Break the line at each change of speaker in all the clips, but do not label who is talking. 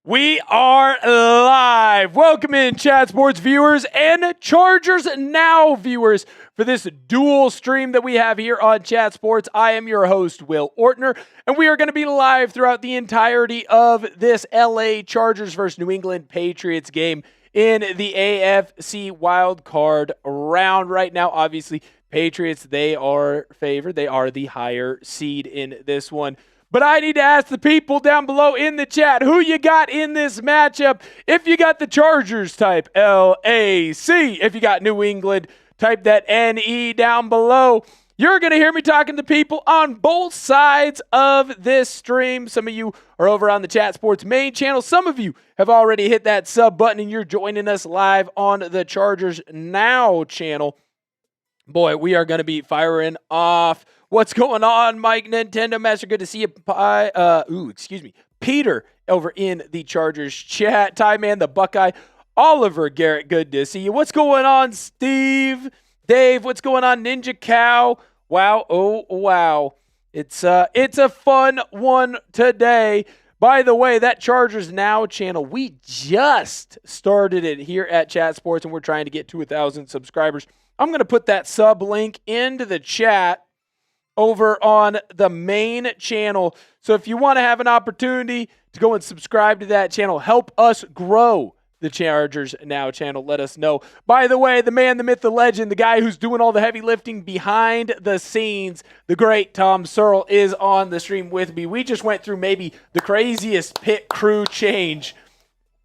We are live. Welcome in, Chat Sports viewers and Chargers Now viewers, for this dual stream that we have here on Chat Sports. I am your host, Will Ortner, and we are going to be live throughout the entirety of this LA Chargers versus New England Patriots game in the AFC wildcard round. Right now, obviously, Patriots, they are favored. They are the higher seed in this one. But I need to ask the people down below in the chat, who you got in this matchup? If you got the Chargers, type LAC. If you got New England, type that NE down below. You're going to hear me talking to people on both sides of this stream. Some of you are over on the Chat Sports main channel. Some of you have already hit that sub button and you're joining us live on the Chargers Now channel. Boy, we are going to be firing off. What's going on, Mike Nintendo Master? Good to see you. Peter over in the Chargers chat. Ty Man, the Buckeye. Oliver Garrett, good to see you. What's going on, Steve? Dave, what's going on, Ninja Cow? Wow, oh, wow. It's a fun one today. By the way, that Chargers Now channel, we just started it here at Chat Sports, and we're trying to get to 1,000 subscribers. I'm going to put that sub link into the chat over on the main channel. So if you want to have an opportunity to go and subscribe to that channel, help us grow the Chargers Now channel, let us know. By the way, the man, the myth, the legend, the guy who's doing all the heavy lifting behind the scenes, the great Tom Searle, is on the stream with me. We just went through maybe the craziest pit crew change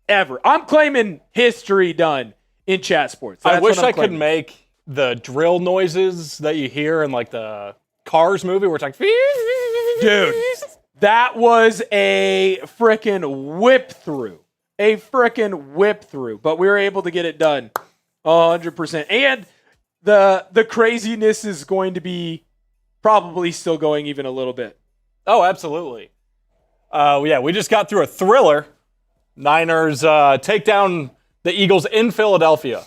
ever. I'm claiming history done in Chat Sports.
I wish I could make the drill noises that you hear in like the Cars movie where it's like,
dude, that was a freaking whip through. But we were able to get it done 100%. And the craziness is going to be probably still going even a little bit.
Oh, absolutely. Yeah, we just got through a thriller. Niners take down the Eagles in Philadelphia.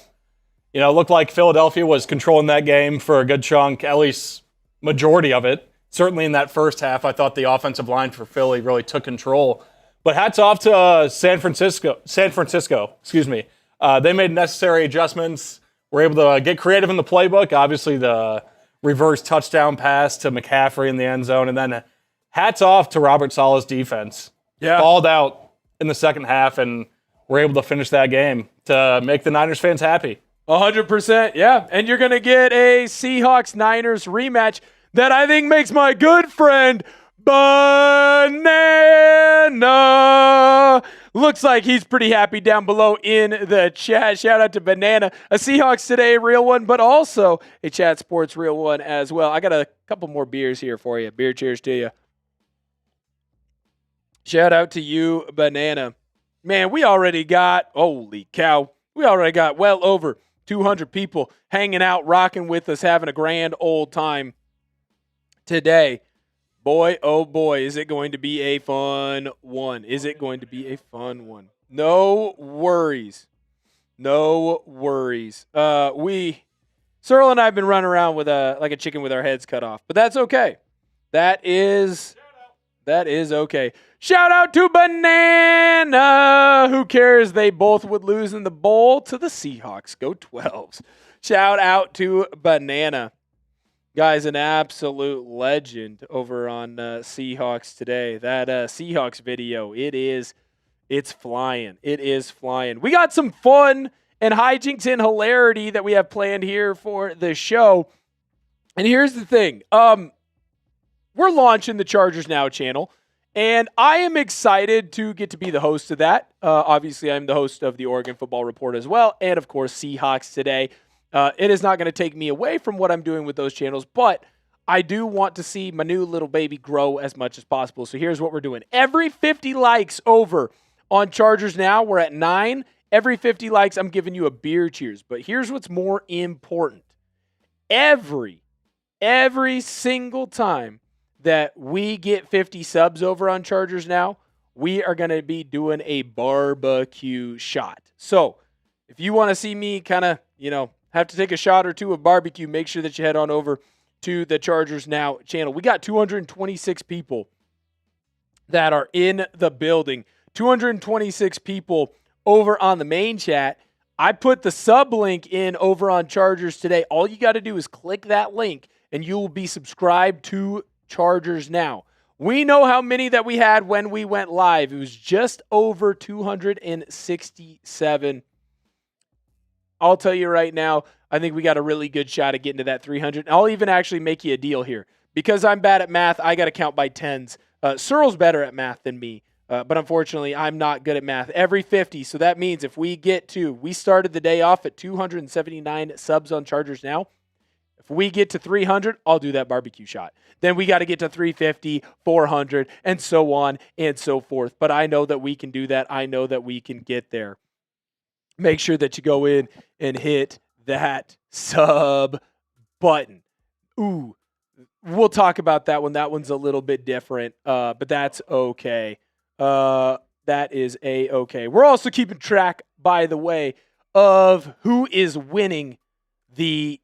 You know, it looked like Philadelphia was controlling that game for a good chunk, at least majority of it. Certainly in that first half, I thought the offensive line for Philly really took control. But hats off to San Francisco. They made necessary adjustments. Were able to get creative in the playbook. Obviously, the reverse touchdown pass to McCaffrey in the end zone. And then hats off to Robert Saleh's defense.
Yeah.
Balled out in the second half and were able to finish that game to make the Niners fans happy.
100%, yeah. And you're going to get a Seahawks-Niners rematch that I think makes my good friend Banana. Looks like he's pretty happy down below in the chat. Shout out to Banana. A Seahawks Today real one, but also a Chat Sports real one as well. I got a couple more beers here for you. Beer cheers to you. Shout out to you, Banana. Man, we already got, holy cow, we already got well over 200 people hanging out, rocking with us, having a grand old time today. Boy, oh boy, is it going to be a fun one. No worries. Searle and I have been running around with like a chicken with our heads cut off, but that's okay. That is okay. Shout out to Banana. Who cares? They both would lose in the bowl to the Seahawks. Go 12s. Shout out to Banana. Guys, an absolute legend over on Seahawks Today. That Seahawks video, it's flying. It is flying. We got some fun and hijinks and hilarity that we have planned here for the show. And here's the thing. We're launching the Chargers Now channel, and I am excited to get to be the host of that. Obviously, I'm the host of the Oregon Football Report as well, and, of course, Seahawks Today. It is not going to take me away from what I'm doing with those channels, but I do want to see my new little baby grow as much as possible. So here's what we're doing. Every 50 likes over on Chargers Now, we're at 9. Every 50 likes, I'm giving you a beer cheers. But here's what's more important. Every single time that we get 50 subs over on Chargers Now, we are going to be doing a barbecue shot. So if you want to see me kind of, have to take a shot or two of barbecue, make sure that you head on over to the Chargers Now channel. We got 226 people that are in the building 226 people over on the main chat. I put the sub link in over on Chargers Today. All you got to do is click that link and you will be subscribed to Chargers Now. We know how many that we had when we went live. It was just over 267. I'll tell you right now, I think we got a really good shot at getting to that 300. I'll even actually make you a deal here. Because I'm bad at math, I got to count by tens. Searle's better at math than me, but unfortunately, I'm not good at math. Every 50, so that means if we started the day off at 279 subs on Chargers Now. If we get to 300, I'll do that barbecue shot. Then we got to get to 350, 400, and so on and so forth. But I know that we can do that. I know that we can get there. Make sure that you go in and hit that sub button. Ooh, we'll talk about that one. That one's a little bit different, but that's okay. That is a-okay. We're also keeping track, by the way, of who is winning the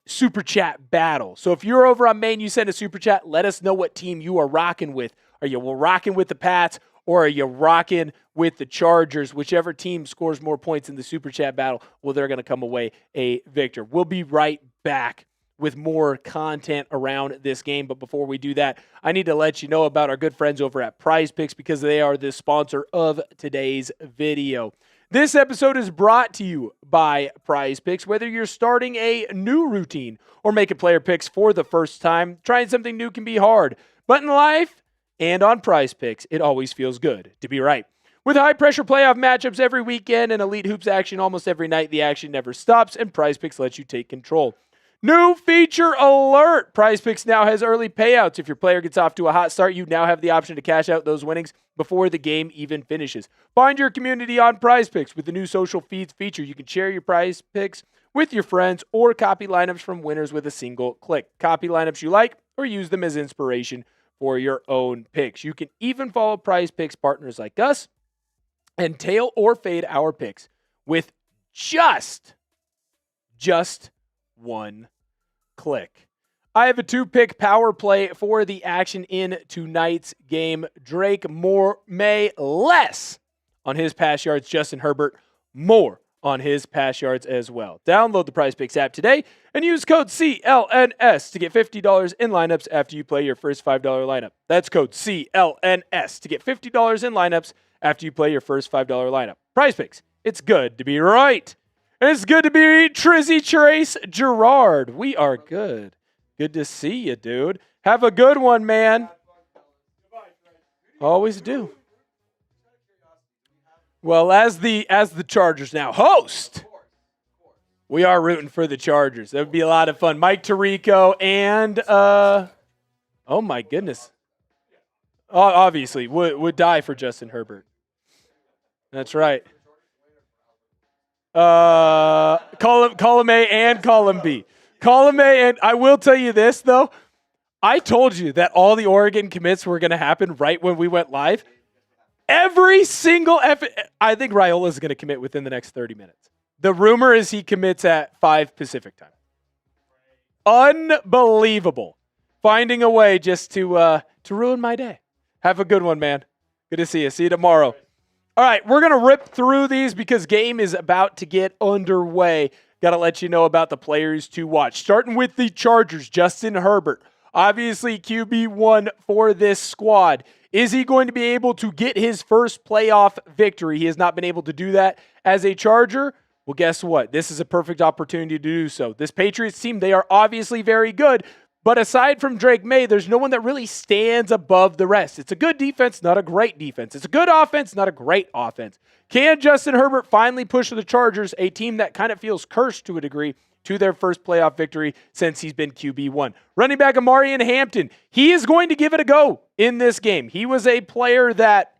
Super Chat battle. So if you're over on main, you send a Super Chat, let us know what team you are rocking with. Are you rocking with the Pats or are you rocking with the Chargers? Whichever team scores more points in the Super Chat battle, well, they're going to come away a victor. We'll be right back with more content around this game. But before we do that, I need to let you know about our good friends over at Prize Picks because they are the sponsor of today's video. This episode is brought to you by Prize Picks. Whether you're starting a new routine or making player picks for the first time, trying something new can be hard. But in life and on Prize Picks, it always feels good to be right. With high-pressure playoff matchups every weekend and elite hoops action almost every night, the action never stops, and Prize Picks lets you take control. New feature alert! Prize Picks now has early payouts. If your player gets off to a hot start, you now have the option to cash out those winnings before the game even finishes. Find your community on Prize Picks. With the new social feeds feature, you can share your Prize Picks with your friends or copy lineups from winners with a single click. Copy lineups you like or use them as inspiration for your own picks. You can even follow Prize Picks partners like us and tail or fade our picks with just one click. I have a 2-pick power play for the action in tonight's game. Drake Maye less on his pass yards. Justin Herbert more on his pass yards as well. Download the Prize Picks app today and use code CLNS to get $50 in lineups after you play your first $5 lineup. That's code CLNS to get $50 in lineups after you play your first $5 lineup. Prize Picks. It's good to be right. And it's good to be Trizzy Trace Gerard. We are good. Good to see you, dude. Have a good one, man. Always do. Well, as the Chargers now host, we are rooting for the Chargers. That would be a lot of fun. Mike Tirico and oh my goodness, obviously would die for Justin Herbert. That's right. Column A and column B. Column A, and I will tell you this, though. I told you that all the Oregon commits were going to happen right when we went live. Every single I think Raiola is going to commit within the next 30 minutes. The rumor is he commits at 5 Pacific time. Unbelievable. Finding a way just to ruin my day. Have a good one, man. Good to see you. See you tomorrow. All right, we're going to rip through these because game is about to get underway. Got to let you know about the players to watch. Starting with the Chargers, Justin Herbert. Obviously, QB1 for this squad. Is he going to be able to get his first playoff victory? He has not been able to do that as a Charger. Well, guess what? This is a perfect opportunity to do so. This Patriots team, they are obviously very good. But aside from Drake Maye, there's no one that really stands above the rest. It's a good defense, not a great defense. It's a good offense, not a great offense. Can Justin Herbert finally push the Chargers, a team that kind of feels cursed to a degree, to their first playoff victory since he's been QB1? Running back Omarion Hampton, he is going to give it a go in this game. He was a player that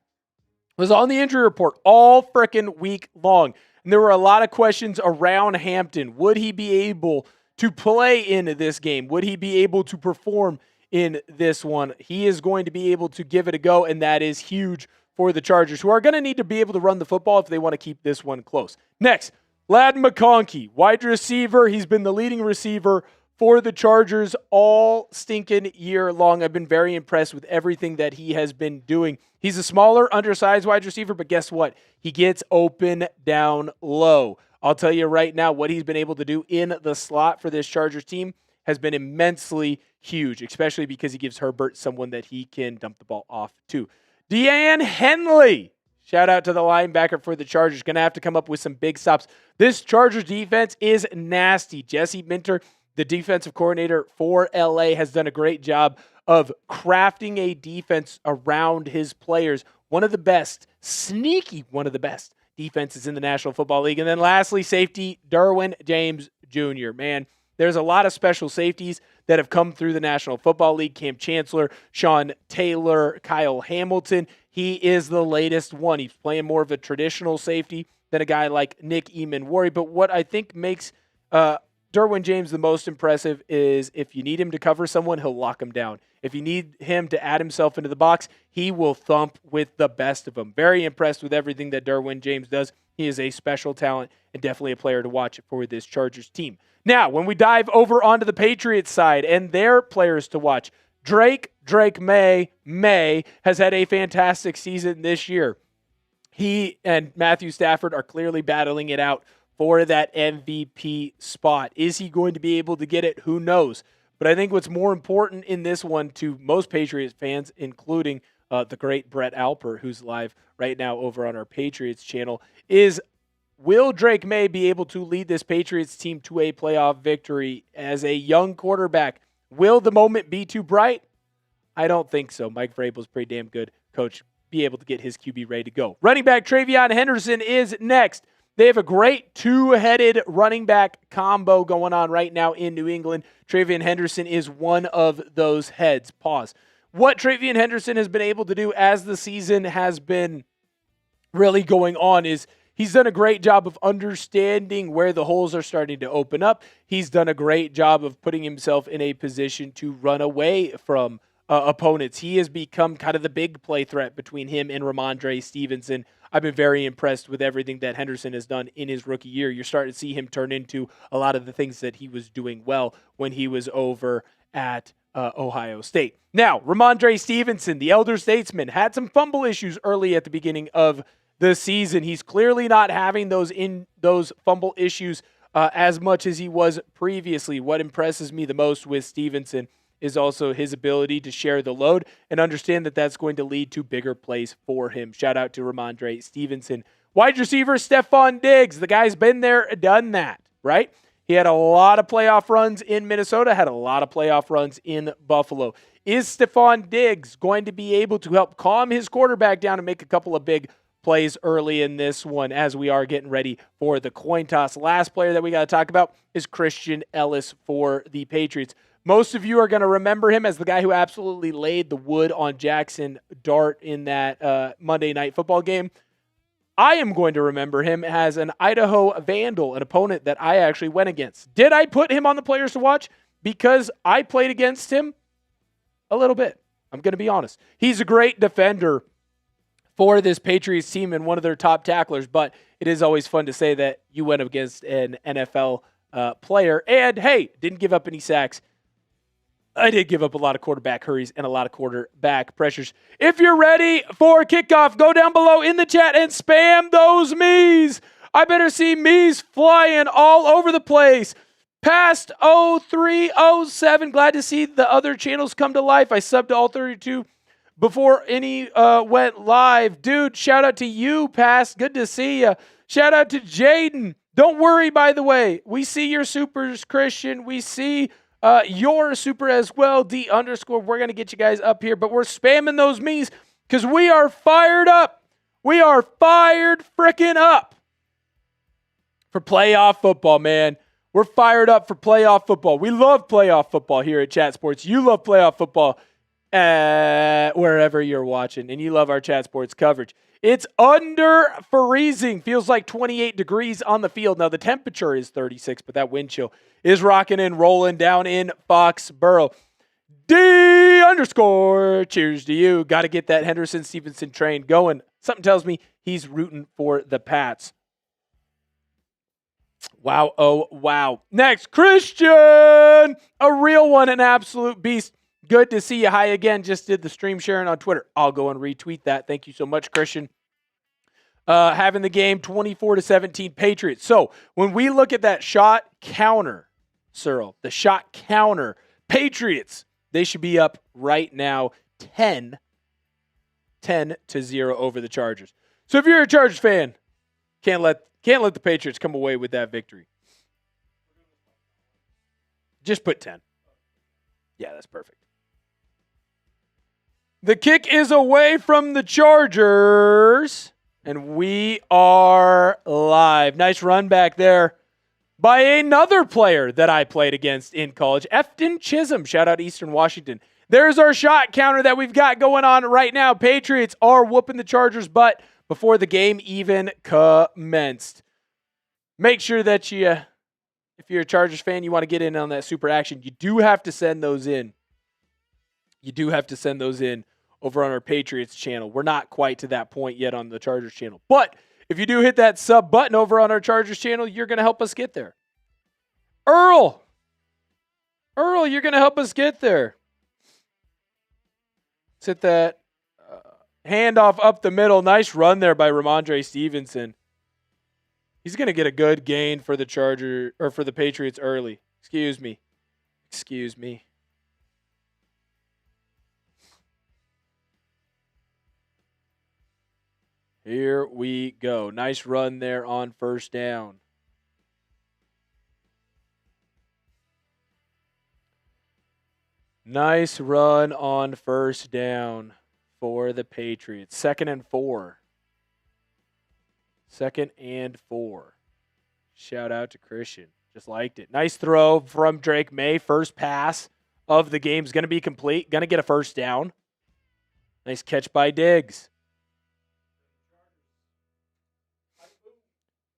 was on the injury report all frickin' week long. And there were a lot of questions around Hampton. Would he be able to play in this game? Would he be able to perform in this one? He is going to be able to give it a go, and that is huge for the Chargers, who are going to need to be able to run the football if they want to keep this one close. Next, Ladd McConkey, wide receiver. He's been the leading receiver for the Chargers all stinking year long. I've been very impressed with everything that he has been doing. He's a smaller, undersized wide receiver, but guess what? He gets open down low. I'll tell you right now, what he's been able to do in the slot for this Chargers team has been immensely huge, especially because he gives Herbert someone that he can dump the ball off to. Daiyan Henley. Shout out to the linebacker for the Chargers. Going to have to come up with some big stops. This Chargers defense is nasty. Jesse Minter, the defensive coordinator for LA, has done a great job of crafting a defense around his players. One of the best, sneaky one of the best defenses in the National Football League. And then lastly, safety, Derwin James Jr. Man, there's a lot of special safeties that have come through the National Football League. Cam Chancellor, Sean Taylor, Kyle Hamilton. He is the latest one. He's playing more of a traditional safety than a guy like Nick Eamon-Worry. But what I think makes Derwin James the most impressive is if you need him to cover someone, he'll lock him down. If you need him to add himself into the box, he will thump with the best of them. Very impressed with everything that Derwin James does. He is a special talent and definitely a player to watch for this Chargers team. Now, when we dive over onto the Patriots side and their players to watch, Drake Maye has had a fantastic season this year. He and Matthew Stafford are clearly battling it out for that MVP spot. Is he going to be able to get it? Who knows? But I think what's more important in this one to most Patriots fans, including the great Brett Alper, who's live right now over on our Patriots channel, is will Drake Maye be able to lead this Patriots team to a playoff victory as a young quarterback? Will the moment be too bright? I don't think so. Mike Vrabel's pretty damn good coach. Be able to get his QB ready to go. Running back TreVeyon Henderson is next. They have a great two-headed running back combo going on right now in New England. TreVeyon Henderson is one of those heads. Pause. What TreVeyon Henderson has been able to do as the season has been really going on is he's done a great job of understanding where the holes are starting to open up. He's done a great job of putting himself in a position to run away from opponents. He has become kind of the big play threat between him and Rhamondre Stevenson. I've been very impressed with everything that Henderson has done in his rookie year. You're starting to see him turn into a lot of the things that he was doing well when he was over at Ohio State. Now, Rhamondre Stevenson, the elder statesman, had some fumble issues early at the beginning of the season. He's clearly not having those fumble issues as much as he was previously. What impresses me the most with Stevenson is also his ability to share the load and understand that that's going to lead to bigger plays for him. Shout out to Rhamondre Stevenson. Wide receiver, Stefon Diggs. The guy's been there, done that, right? He had a lot of playoff runs in Minnesota, had a lot of playoff runs in Buffalo. Is Stefon Diggs going to be able to help calm his quarterback down and make a couple of big plays early in this one as we are getting ready for the coin toss? Last player that we got to talk about is Christian Elliss for the Patriots. Most of you are going to remember him as the guy who absolutely laid the wood on Jackson Dart in that Monday Night Football game. I am going to remember him as an Idaho Vandal, an opponent that I actually went against. Did I put him on the players to watch because I played against him? A little bit. I'm going to be honest. He's a great defender for this Patriots team and one of their top tacklers, but it is always fun to say that you went up against an NFL player and, hey, didn't give up any sacks. I did give up a lot of quarterback hurries and a lot of quarterback pressures. If you're ready for kickoff, go down below in the chat and spam those me's. I better see me's flying all over the place. Past 0307. Glad to see the other channels come to life. I subbed to all 32 before any went live. Dude, shout out to you, Past. Good to see you. Shout out to Jaden. Don't worry, by the way. We see your supers, Christian. We see your super as well, D_. We're going to get you guys up here, but we're spamming those me's because we are fired up. We are fired frickin' up for playoff football, man. We're fired up for playoff football. We love playoff football here at Chat Sports. You love playoff football wherever you're watching, and you love our Chat Sports coverage. It's under freezing. Feels like 28 degrees on the field. Now, the temperature is 36, but that wind chill is rocking and rolling down in Foxborough. D_. Cheers to you. Got to get that Henderson Stevenson train going. Something tells me he's rooting for the Pats. Wow. Oh, wow. Next, Christian. A real one, an absolute beast. Good to see you. Hi again. Just did the stream sharing on Twitter. I'll go and retweet that. Thank you so much, Christian. Having the game 24-17 Patriots. So when we look at that shot counter, Cyril, the shot counter, Patriots, they should be up right now 10-0 over the Chargers. So if you're a Chargers fan, can't let the Patriots come away with that victory. Just put 10. Yeah, that's perfect. The kick is away from the Chargers, and we are live. Nice run back there by another player that I played against in college, Efton Chisholm. Shout out Eastern Washington. There's our shot counter that we've got going on right now. Patriots are whooping the Chargers' butt before the game even commenced. Make sure that if you're a Chargers fan, you want to get in on that super action, you do have to send those in. You do have to send those in over on our Patriots channel. We're not quite to that point yet on the Chargers channel. But if you do hit that sub button over on our Chargers channel, you're going to help us get there. Earl, you're going to help us get there. Let's hit that handoff up the middle. Nice run there by Rhamondre Stevenson. He's going to get a good gain for the Patriots early. Excuse me. Here we go. Nice run there on first down. Nice run on first down for the Patriots. 2nd and 4. 2nd and 4. Shout out to Christian. Just liked it. Nice throw from Drake Maye. First pass of the game is going to be complete. Going to get a first down. Nice catch by Diggs.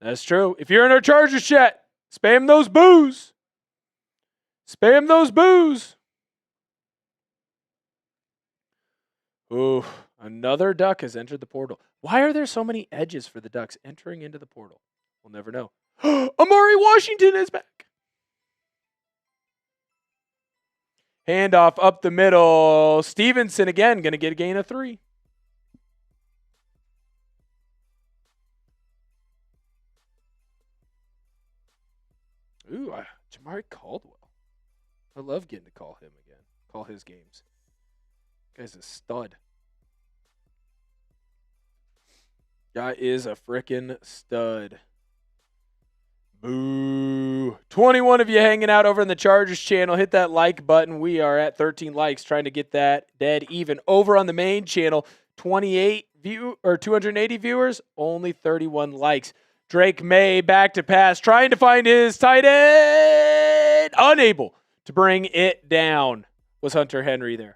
That's true. If you're in our Chargers chat, spam those boos. Spam those boos. Ooh, another Duck has entered the portal. Why are there so many edges for the Ducks entering into the portal? We'll never know. Amari Washington is back. Handoff up the middle. Stevenson again, going to get a gain of 3. Ooh, Jamari Caldwell. I love getting to call him again. Call his games. Guy's a stud. Guy is a frickin' stud. Boo. 21 of you hanging out over in the Chargers channel. Hit that like button. We are at 13 likes, trying to get that dead even. Over on the main channel, 280 viewers, only 31 likes. Drake Maye back to pass, trying to find his tight end. Unable to bring it down. Was Hunter Henry there?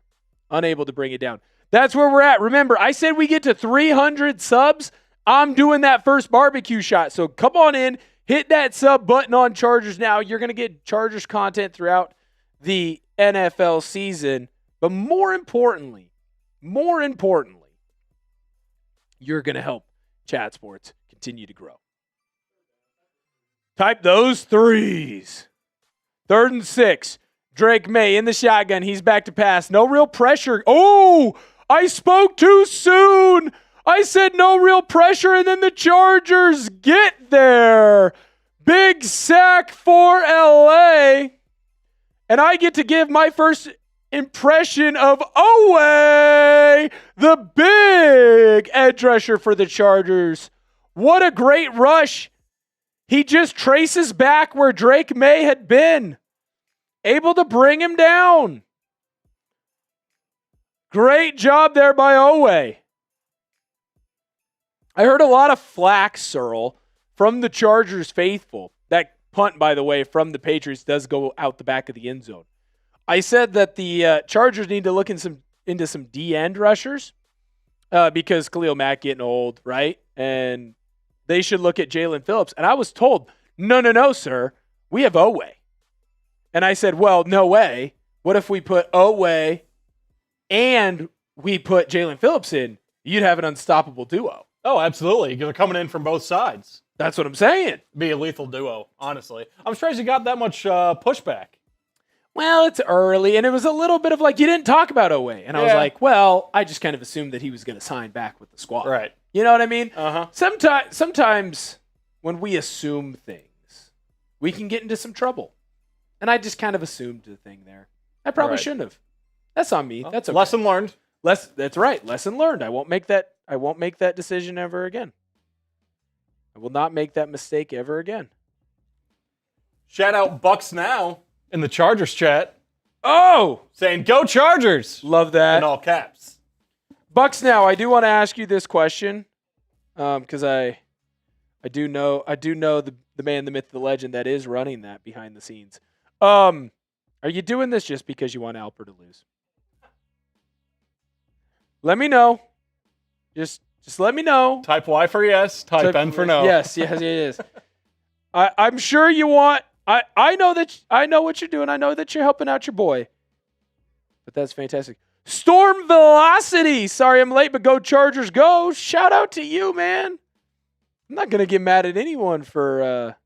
Unable to bring it down. That's where we're at. Remember, I said we get to 300 subs. I'm doing that first barbecue shot. So come on in, hit that sub button on Chargers now. You're going to get Chargers content throughout the NFL season. But more importantly, you're going to help Chat Sports continue to grow. Type those threes. 3rd and 6. Drake Maye in the shotgun. He's back to pass. No real pressure. Oh, I spoke too soon. I said no real pressure, and then the Chargers get there. Big sack for LA. And I get to give my first impression of Owe, the big edge rusher for the Chargers. What a great rush. He just traces back where Drake Maye had been. Able to bring him down. Great job there by Owe. I heard a lot of flack, Searle, from the Chargers faithful. That punt, by the way, from the Patriots does go out the back of the end zone. I said that the Chargers need to look into some D-end rushers because Khalil Mack getting old, right? And they should look at Jalen Phillips. And I was told, no, sir. We have Owe. And I said, well, no way. What if we put Owe and we put Jalen Phillips in? You'd have an unstoppable duo.
Oh, absolutely. They're coming in from both sides.
That's what I'm saying.
Be a lethal duo, honestly. I'm surprised you got that much pushback.
Well, it's early, and it was a little bit of like, you didn't talk about Oweh. And I was like, well, I just kind of assumed that he was going to sign back with the squad.
Right.
You know what I mean?
Uh-huh.
Sometimes when we assume things, we can get into some trouble. And I just kind of assumed the thing there. I probably shouldn't have. That's on me. That's okay.
Lesson learned.
That's right. Lesson learned. I won't make that decision ever again. I will not make that mistake ever again.
Shout out Bucks Now in the Chargers chat.
Oh!
Saying, go Chargers!
Love that.
In all caps.
Bucks Now, I do want to ask you this question. Because I do know the man, the myth, the legend that is running that behind the scenes. Are you doing this just because you want Alper to lose? Let me know. Just let me know.
Type Y for yes. Type N for no.
Yes. I'm sure you want. I know what you're doing. I know that you're helping out your boy. But that's fantastic. Storm Velocity. Sorry I'm late, but go Chargers, go. Shout out to you, man. I'm not gonna get mad at anyone for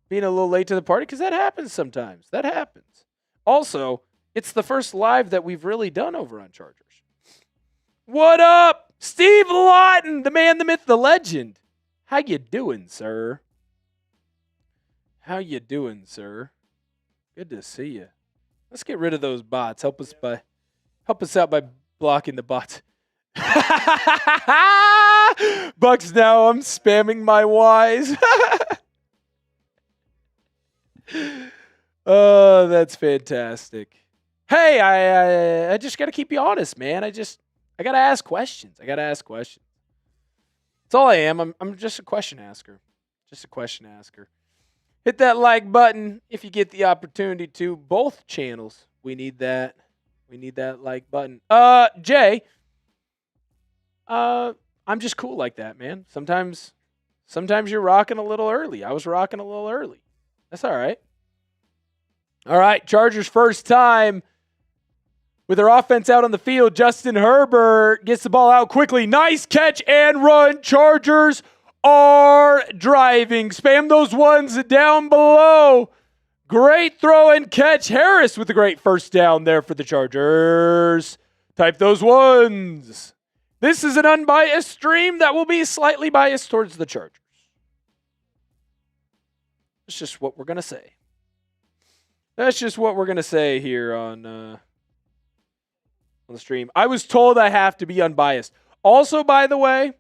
being a little late to the party because that happens sometimes. That happens. Also, it's the first live that we've really done over on Chargers. What up? Steve Lawton, the man, the myth, the legend. How you doing, sir? How you doing, sir? Good to see you. Let's get rid of those bots. Help us out by blocking the bots. Bucks Now, I'm spamming my Ys. Oh, that's fantastic. Hey, I just got to keep you honest, man. I got to ask questions. That's all I am. I'm just a question asker. Hit that like button if you get the opportunity to. Both channels. We need that. Like button. Jay. I'm just cool like that, man. Sometimes you're rocking a little early. I was rocking a little early. That's all right. All right, Chargers first time with their offense out on the field. Justin Herbert gets the ball out quickly. Nice catch and run. Chargers are driving. Spam those ones down below. Great throw and catch. Harris with a great first down there for the Chargers. Type those ones. This is an unbiased stream that will be slightly biased towards the Chargers. That's just what we're going to say. That's just what we're going to say here on the stream. I was told I have to be unbiased. Also, by the way,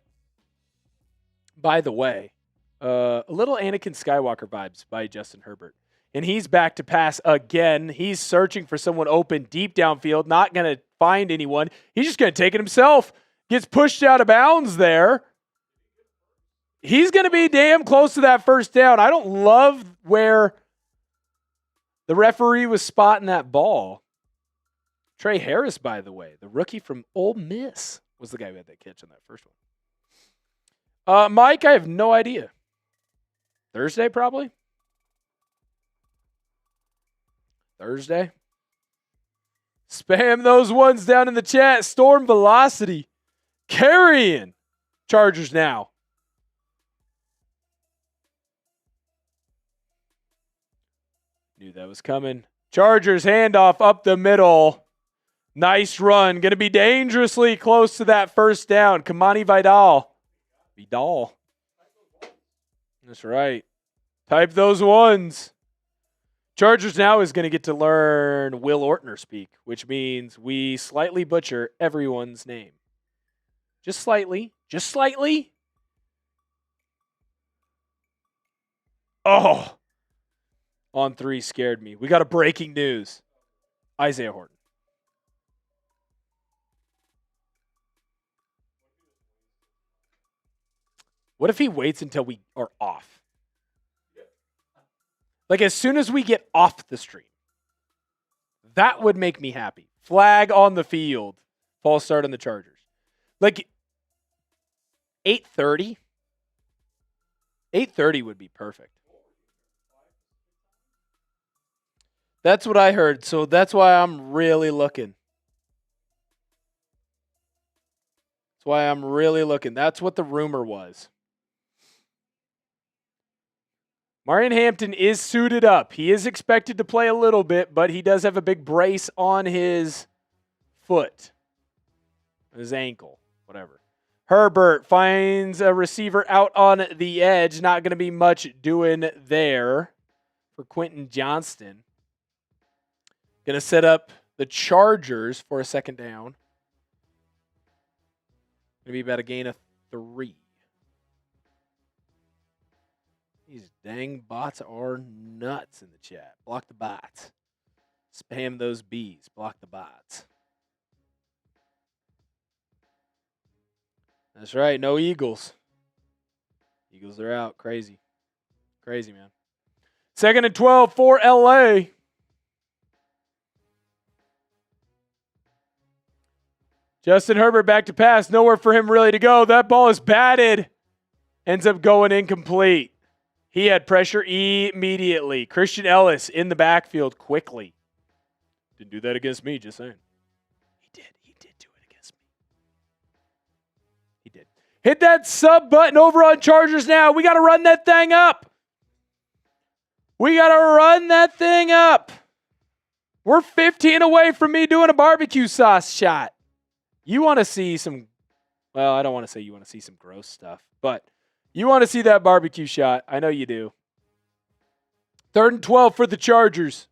a little Anakin Skywalker vibes by Justin Herbert. And he's back to pass again. He's searching for someone open deep downfield, not going to find anyone. He's just going to take it himself. Gets pushed out of bounds there. He's going to be damn close to that first down. I don't love where the referee was spotting that ball. Trey Harris, by the way, the rookie from Ole Miss, was the guy who had that catch on that first one. Mike, I have no idea. Thursday, probably? Thursday? Spam those ones down in the chat. Storm Velocity. Carrying Chargers now. Knew that was coming. Chargers handoff up the middle. Nice run. Going to be dangerously close to that first down. Kimani Vidal. That's right. Type those ones. Chargers now is going to get to learn Will Ortner speak, which means we slightly butcher everyone's name. Just slightly. Oh. On 3 scared me. We got a breaking news. Isaiah Horton. What if he waits until we are off? Like as soon as we get off the stream. That would make me happy. Flag on the field. False start on the Chargers. Like 8:30? 8:30 would be perfect. That's what I heard, so that's why I'm really looking. That's what the rumor was. Omarion Hampton is suited up. He is expected to play a little bit, but he does have a big brace on his foot, his ankle, whatever. Herbert finds a receiver out on the edge. Not going to be much doing there for Quentin Johnston. Going to set up the Chargers for a second down. Going to be about a gain of 3. These dang bots are nuts in the chat. Block the bots. Spam those bees. Block the bots. That's right. No Eagles. Eagles are out. Crazy. Crazy, man. 2nd and 12 for LA. Justin Herbert back to pass. Nowhere for him really to go. That ball is batted. Ends up going incomplete. He had pressure immediately. Christian Elliss in the backfield quickly. Didn't do that against me, just saying. He did. He did do it against me. He did. Hit that sub button over on Chargers now. We got to run that thing up. We got to run that thing up. We're 15 away from me doing a barbecue sauce shot. You want to see some, well, I don't want to say you want to see some gross stuff, but you want to see that barbecue shot. I know you do. 3rd and 12 for the Chargers.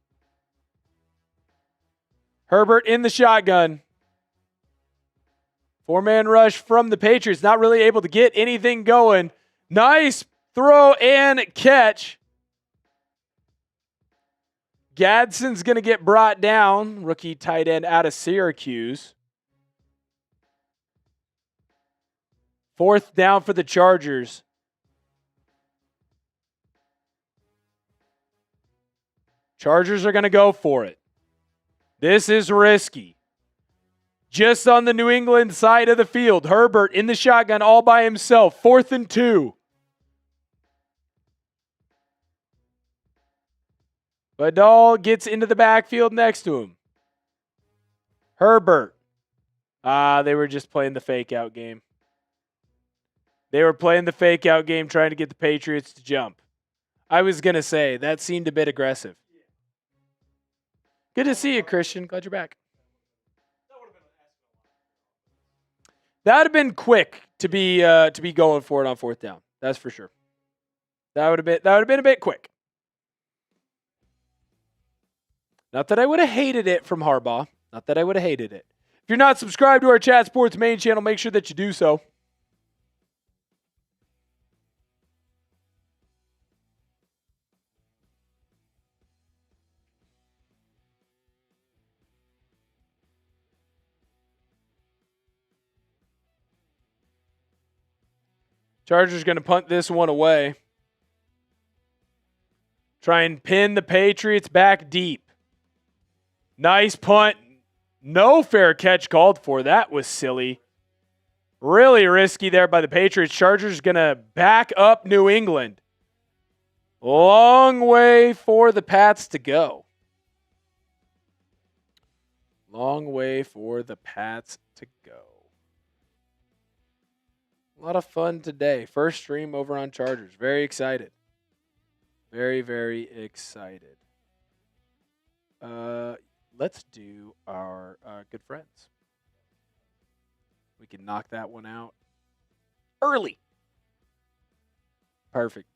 Herbert in the shotgun. 4-man rush from the Patriots. Not really able to get anything going. Nice throw and catch. Gadsden's going to get brought down. Rookie tight end out of Syracuse. 4th down for the Chargers. Chargers are going to go for it. This is risky. Just on the New England side of the field. Herbert in the shotgun all by himself. 4th and 2. Vidal gets into the backfield next to him. Herbert. They were just playing the fake out game. They were playing the fake out game trying to get the Patriots to jump. I was going to say, that seemed a bit aggressive. Good to see you, Christian. Glad you're back. That would have been quick to be going for it on 4th down. That's for sure. That would have been a bit quick. Not that I would have hated it from Harbaugh. Not that I would have hated it. If you're not subscribed to our Chat Sports main channel, make sure that you do so. Chargers going to punt this one away. Try and pin the Patriots back deep. Nice punt. No fair catch called for. That was silly. Really risky there by the Patriots. Chargers going to back up New England. Long way for the Pats to go. Long way for the Pats to go. A lot of fun today. First stream over on Chargers. Very excited. Very, very excited. Let's do our good friends. We can knock that one out early. Perfect.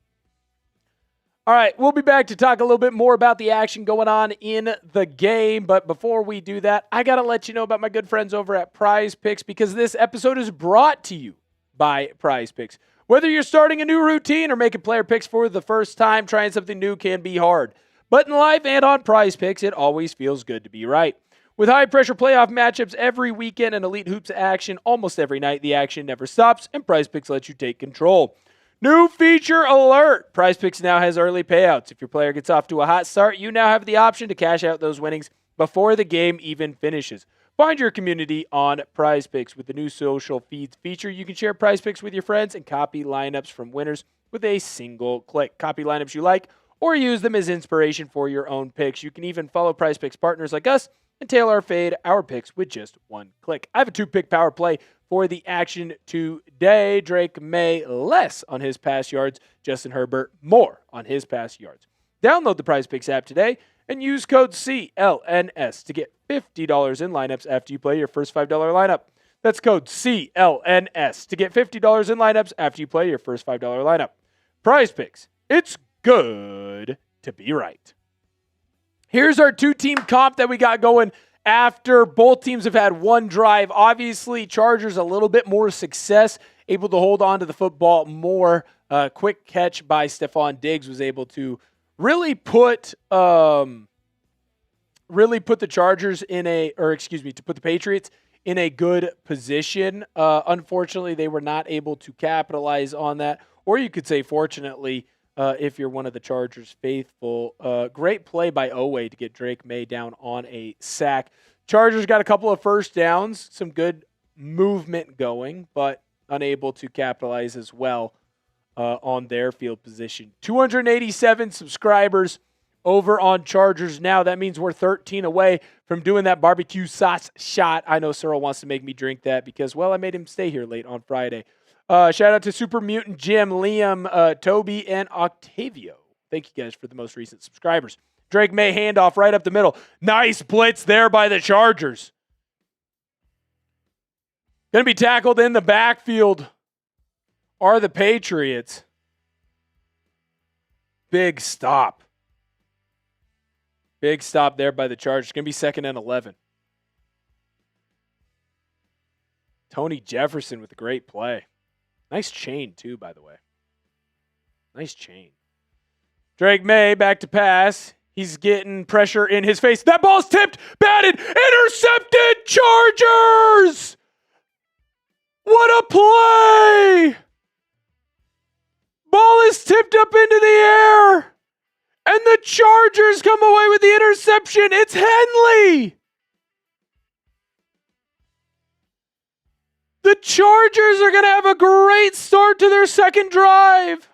All right, we'll be back to talk a little bit more about the action going on in the game. But before we do that, I got to let you know about my good friends over at Prize Picks because this episode is brought to you by Prize Picks. Whether you're starting a new routine or making player picks for the first time, trying something new can be hard. But in life and on Prize Picks, it always feels good to be right. With high-pressure playoff matchups every weekend and elite hoops action almost every night, the action never stops, and Prize Picks lets you take control. New feature alert! Prize Picks now has early payouts. If your player gets off to a hot start, you now have the option to cash out those winnings before the game even finishes. Find your community on Prize Picks. With the new social feeds feature, you can share Prize Picks with your friends and copy lineups from winners with a single click. Copy lineups you like or use them as inspiration for your own picks. You can even follow Prize Picks partners like us and tailor our fade, our picks with just one click. I have a 2-pick power play for the action today. Drake Maye, less on his pass yards. Justin Herbert, more on his pass yards. Download the Prize Picks app today and use code CLNS to get $50 in lineups after you play your first $5 lineup. That's code CLNS to get $50 in lineups after you play your first $5 lineup. Prize Picks, it's good to be right. Here's our 2-team comp that we got going after both teams have had one drive. Obviously, Chargers a little bit more success, able to hold on to the football more. Quick catch by Stefon Diggs was able to really put the Chargers to put the Patriots in a good position. Unfortunately, they were not able to capitalize on that. Or you could say, fortunately, if you're one of the Chargers faithful. Great play by Oweh to get Drake Maye down on a sack. Chargers got a couple of first downs, some good movement going, but unable to capitalize as well on their field position. 287 subscribers over on Chargers now. That means we're 13 away from doing that barbecue sauce shot. I know Cyril wants to make me drink that because, well, I made him stay here late on Friday. Shout out to Super Mutant Jim, Liam, Toby, and Octavio. Thank you guys for the most recent subscribers. Drake Maye handoff right up the middle. Nice blitz there by the Chargers. Going to be tackled in the backfield are the Patriots. Big stop. Big stop there by the Chargers. Going to be 2nd and 11. Tony Jefferson with a great play. Nice chain, too, by the way. Nice chain. Drake Maye back to pass. He's getting pressure in his face. That ball's tipped, batted, intercepted. Chargers! What a play! Ball is tipped up into the air. And the Chargers come away with the interception. It's Henley. The Chargers are going to have a great start to their second drive.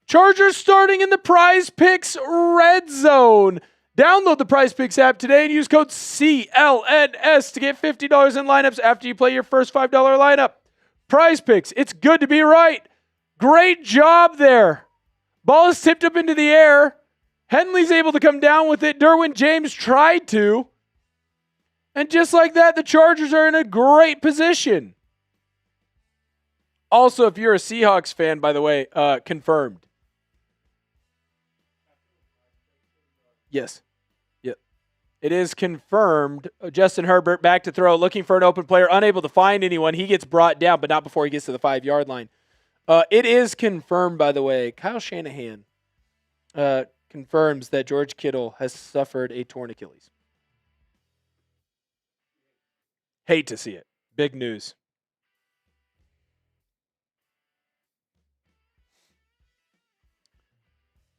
Chargers starting in the Prize Picks red zone. Download the Prize Picks app today and use code CLNS to get $50 in lineups after you play your first $5 lineup. Prize Picks, it's good to be right. Great job there. Ball is tipped up into the air. Henley's able to come down with it. Derwin James tried to. And just like that, the Chargers are in a great position. Also, if you're a Seahawks fan, by the way, confirmed. Yes. Yep. It is confirmed. Justin Herbert back to throw, looking for an open player, unable to find anyone. He gets brought down, but not before he gets to the 5-yard line. It is confirmed, by the way. Kyle Shanahan confirms that George Kittle has suffered a torn Achilles. Hate to see it. Big news.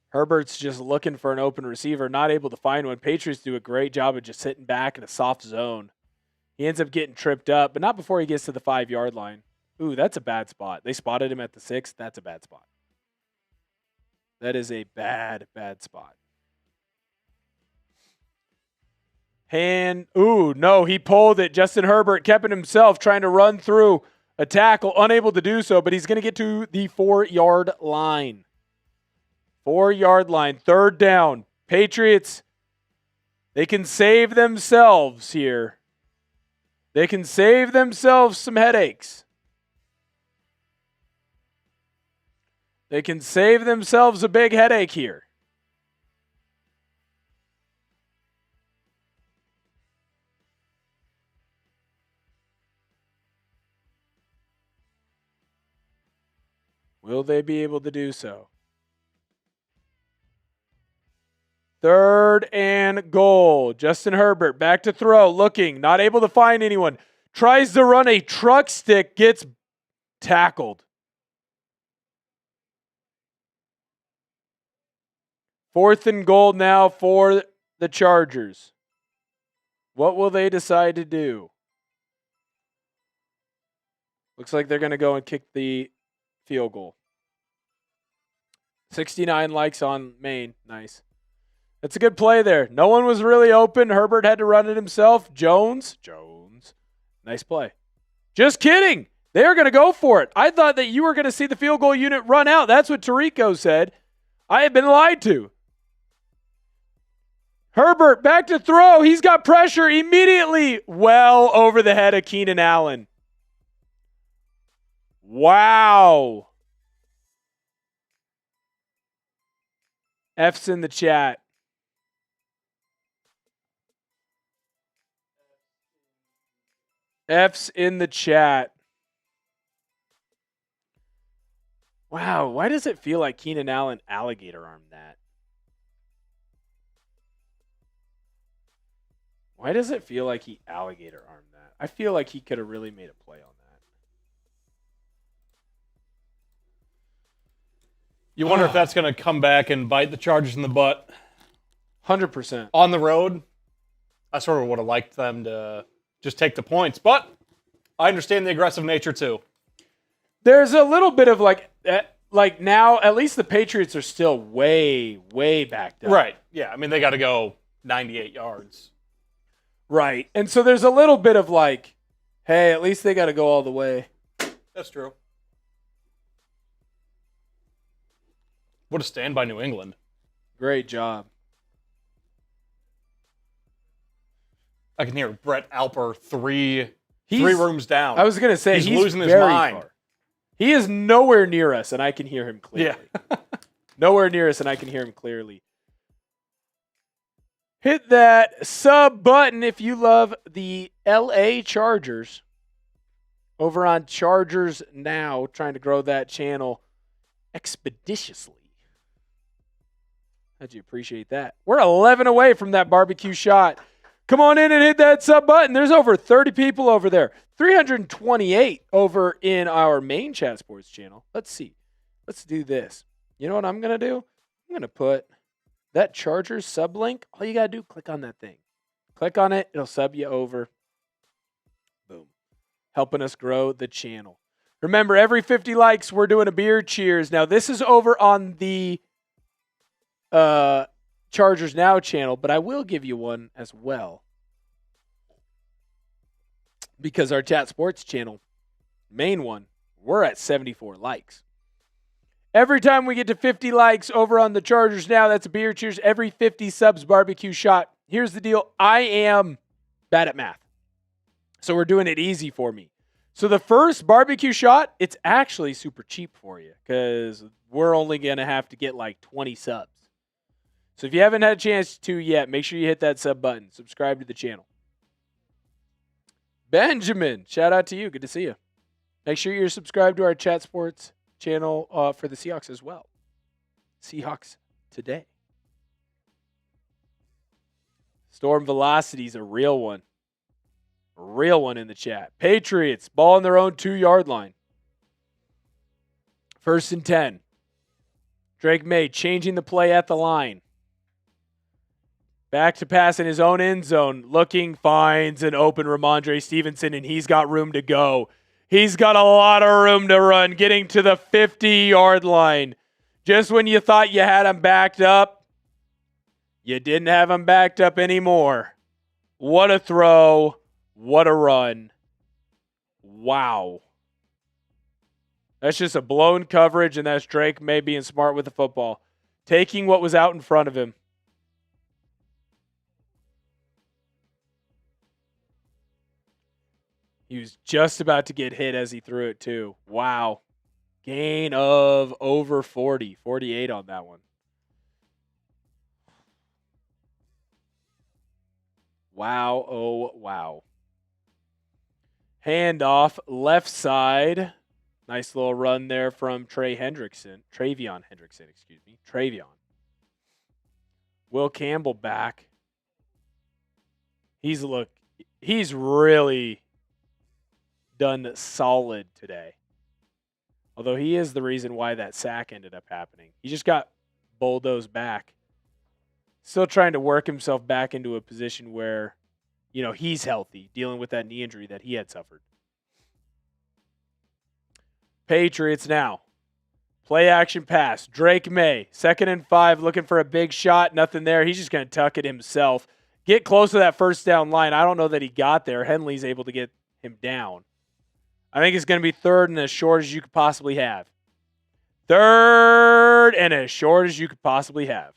Herbert's just looking for an open receiver, not able to find one. Patriots do a great job of just sitting back in a soft zone. He ends up getting tripped up, but not before he gets to the 5-yard line. Ooh, that's a bad spot. They spotted him at the 6. That's a bad spot. That is a bad, bad spot. Ooh, no, he pulled it. Justin Herbert kept it himself, trying to run through a tackle, unable to do so, but he's going to get to the 4-yard line. 4-yard line, 3rd down. Patriots, they can save themselves here. They can save themselves some headaches. They can save themselves a big headache here. Will they be able to do so? 3rd and goal. Justin Herbert back to throw, looking, not able to find anyone. Tries to run a truck stick, gets tackled. 4th and goal now for the Chargers. What will they decide to do? Looks like they're going to go and kick the field goal. 69 likes on Maine. Nice. It's a good play there. No one was really open. Herbert had to run it himself. Jones. Nice play. Just kidding. They are going to go for it. I thought that you were going to see the field goal unit run out. That's what Tirico said. I have been lied to. Herbert back to throw. He's got pressure immediately. Well over the head of Keenan Allen. Wow. F's in the chat. F's in the chat. Wow, why does it feel like Keenan Allen alligator armed that? Why does it feel like he alligator armed that? I feel like he could have really made a play on that.
You wonder if that's going to come back and bite the Chargers in the butt.
100%.
On the road, I sort of would have liked them to just take the points, but I understand the aggressive nature too.
There's a little bit of like now, at least the Patriots are still way backed up.
Right. Yeah. I mean, they got to go 98 yards.
Right. And so there's a little bit of like, hey, at least they got to go all the way.
That's true. What a stand by New England.
Great job.
I can hear Brett Alper three rooms down.
I was going to say, he's
losing his
very
mind.
Far. He is nowhere near us, and I can hear him clearly.
Yeah.
Nowhere near us, and I can hear him clearly. Hit that sub button if you love the LA Chargers. Over on Chargers Now, trying to grow that channel expeditiously. How'd you appreciate that? We're 11 away from that barbecue shot. Come on in and hit that sub button. There's over 30 people over there. 328 over in our main Chat Sports channel. Let's see. Let's do this. You know what I'm going to do? I'm going to put that Chargers sub link. All you got to do, click on that thing. Click on it. It'll sub you over. Boom. Helping us grow the channel. Remember, every 50 likes, we're doing a beer cheers. Now, this is over on the Chargers Now channel, but I will give you one as well. Because our Chat Sports channel, main one, we're at 74 likes. Every time we get to 50 likes over on the Chargers Now, that's a beer cheers. Every 50 subs, barbecue shot. Here's the deal. I am bad at math. So we're doing it easy for me. So the first barbecue shot, it's actually super cheap for you because we're only going to have to get like 20 subs. So if you haven't had a chance to yet, make sure you hit that sub button. Subscribe to the channel. Benjamin, shout out to you. Good to see you. Make sure you're subscribed to our Chat Sports channel for the Seahawks as well. Seahawks today. Storm Velocity is a real one. A real one in the chat. Patriots, ball on their own 2-yard line. 1st and 10. Drake Maye changing the play at the line. Back to pass in his own end zone. Looking, finds an open Rhamondre Stevenson, and he's got room to go. He's got a lot of room to run, getting to the 50-yard line. Just when you thought you had him backed up, you didn't have him backed up anymore. What a throw. What a run. Wow. That's just a blown coverage, and that's Drake Maye being smart with the football. Taking what was out in front of him. He was just about to get hit as he threw it, too. Wow. Gain of over 40. 48 on that one. Wow. Oh, wow. Handoff, left side. Nice little run there from TreVeyon Henderson, excuse me. TreVeyon. Will Campbell back. He's really done solid today. Although he is the reason why that sack ended up happening. He just got bulldozed back. Still trying to work himself back into a position where, you know, he's healthy, dealing with that knee injury that he had suffered. Patriots now Play action pass. Drake Maye, 2nd and 5, looking for a big shot. Nothing there. He's just going to tuck it himself. Get close to that first down line. I don't know that he got there. Henley's able to get him down. I think it's going to be 3rd and as short as you could possibly have. 3rd and as short as you could possibly have.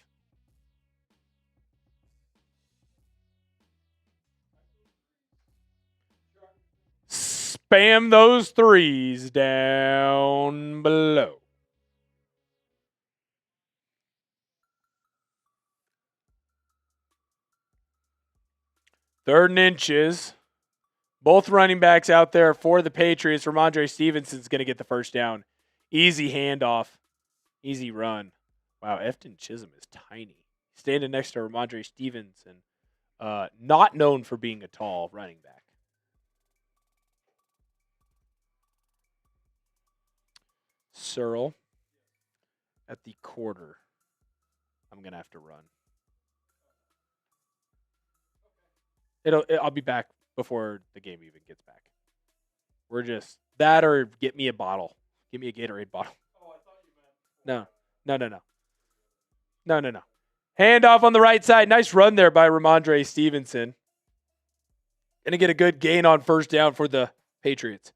Spam those threes down below. Third and inches. Both running backs out there for the Patriots. Rhamondre Stevenson's going to get the first down. Easy handoff. Easy run. Wow, Efton Chisholm is tiny. Standing next to Rhamondre Stevenson. Not known for being a tall running back. Searle at the quarter. I'm going to have to run. I'll be back before the game even gets back. We're just that or get me a bottle. Give me a Gatorade bottle. Oh, I thought you meant. No. Handoff on the right side. Nice run there by Rhamondre Stevenson. Gonna get a good gain on first down for the Patriots.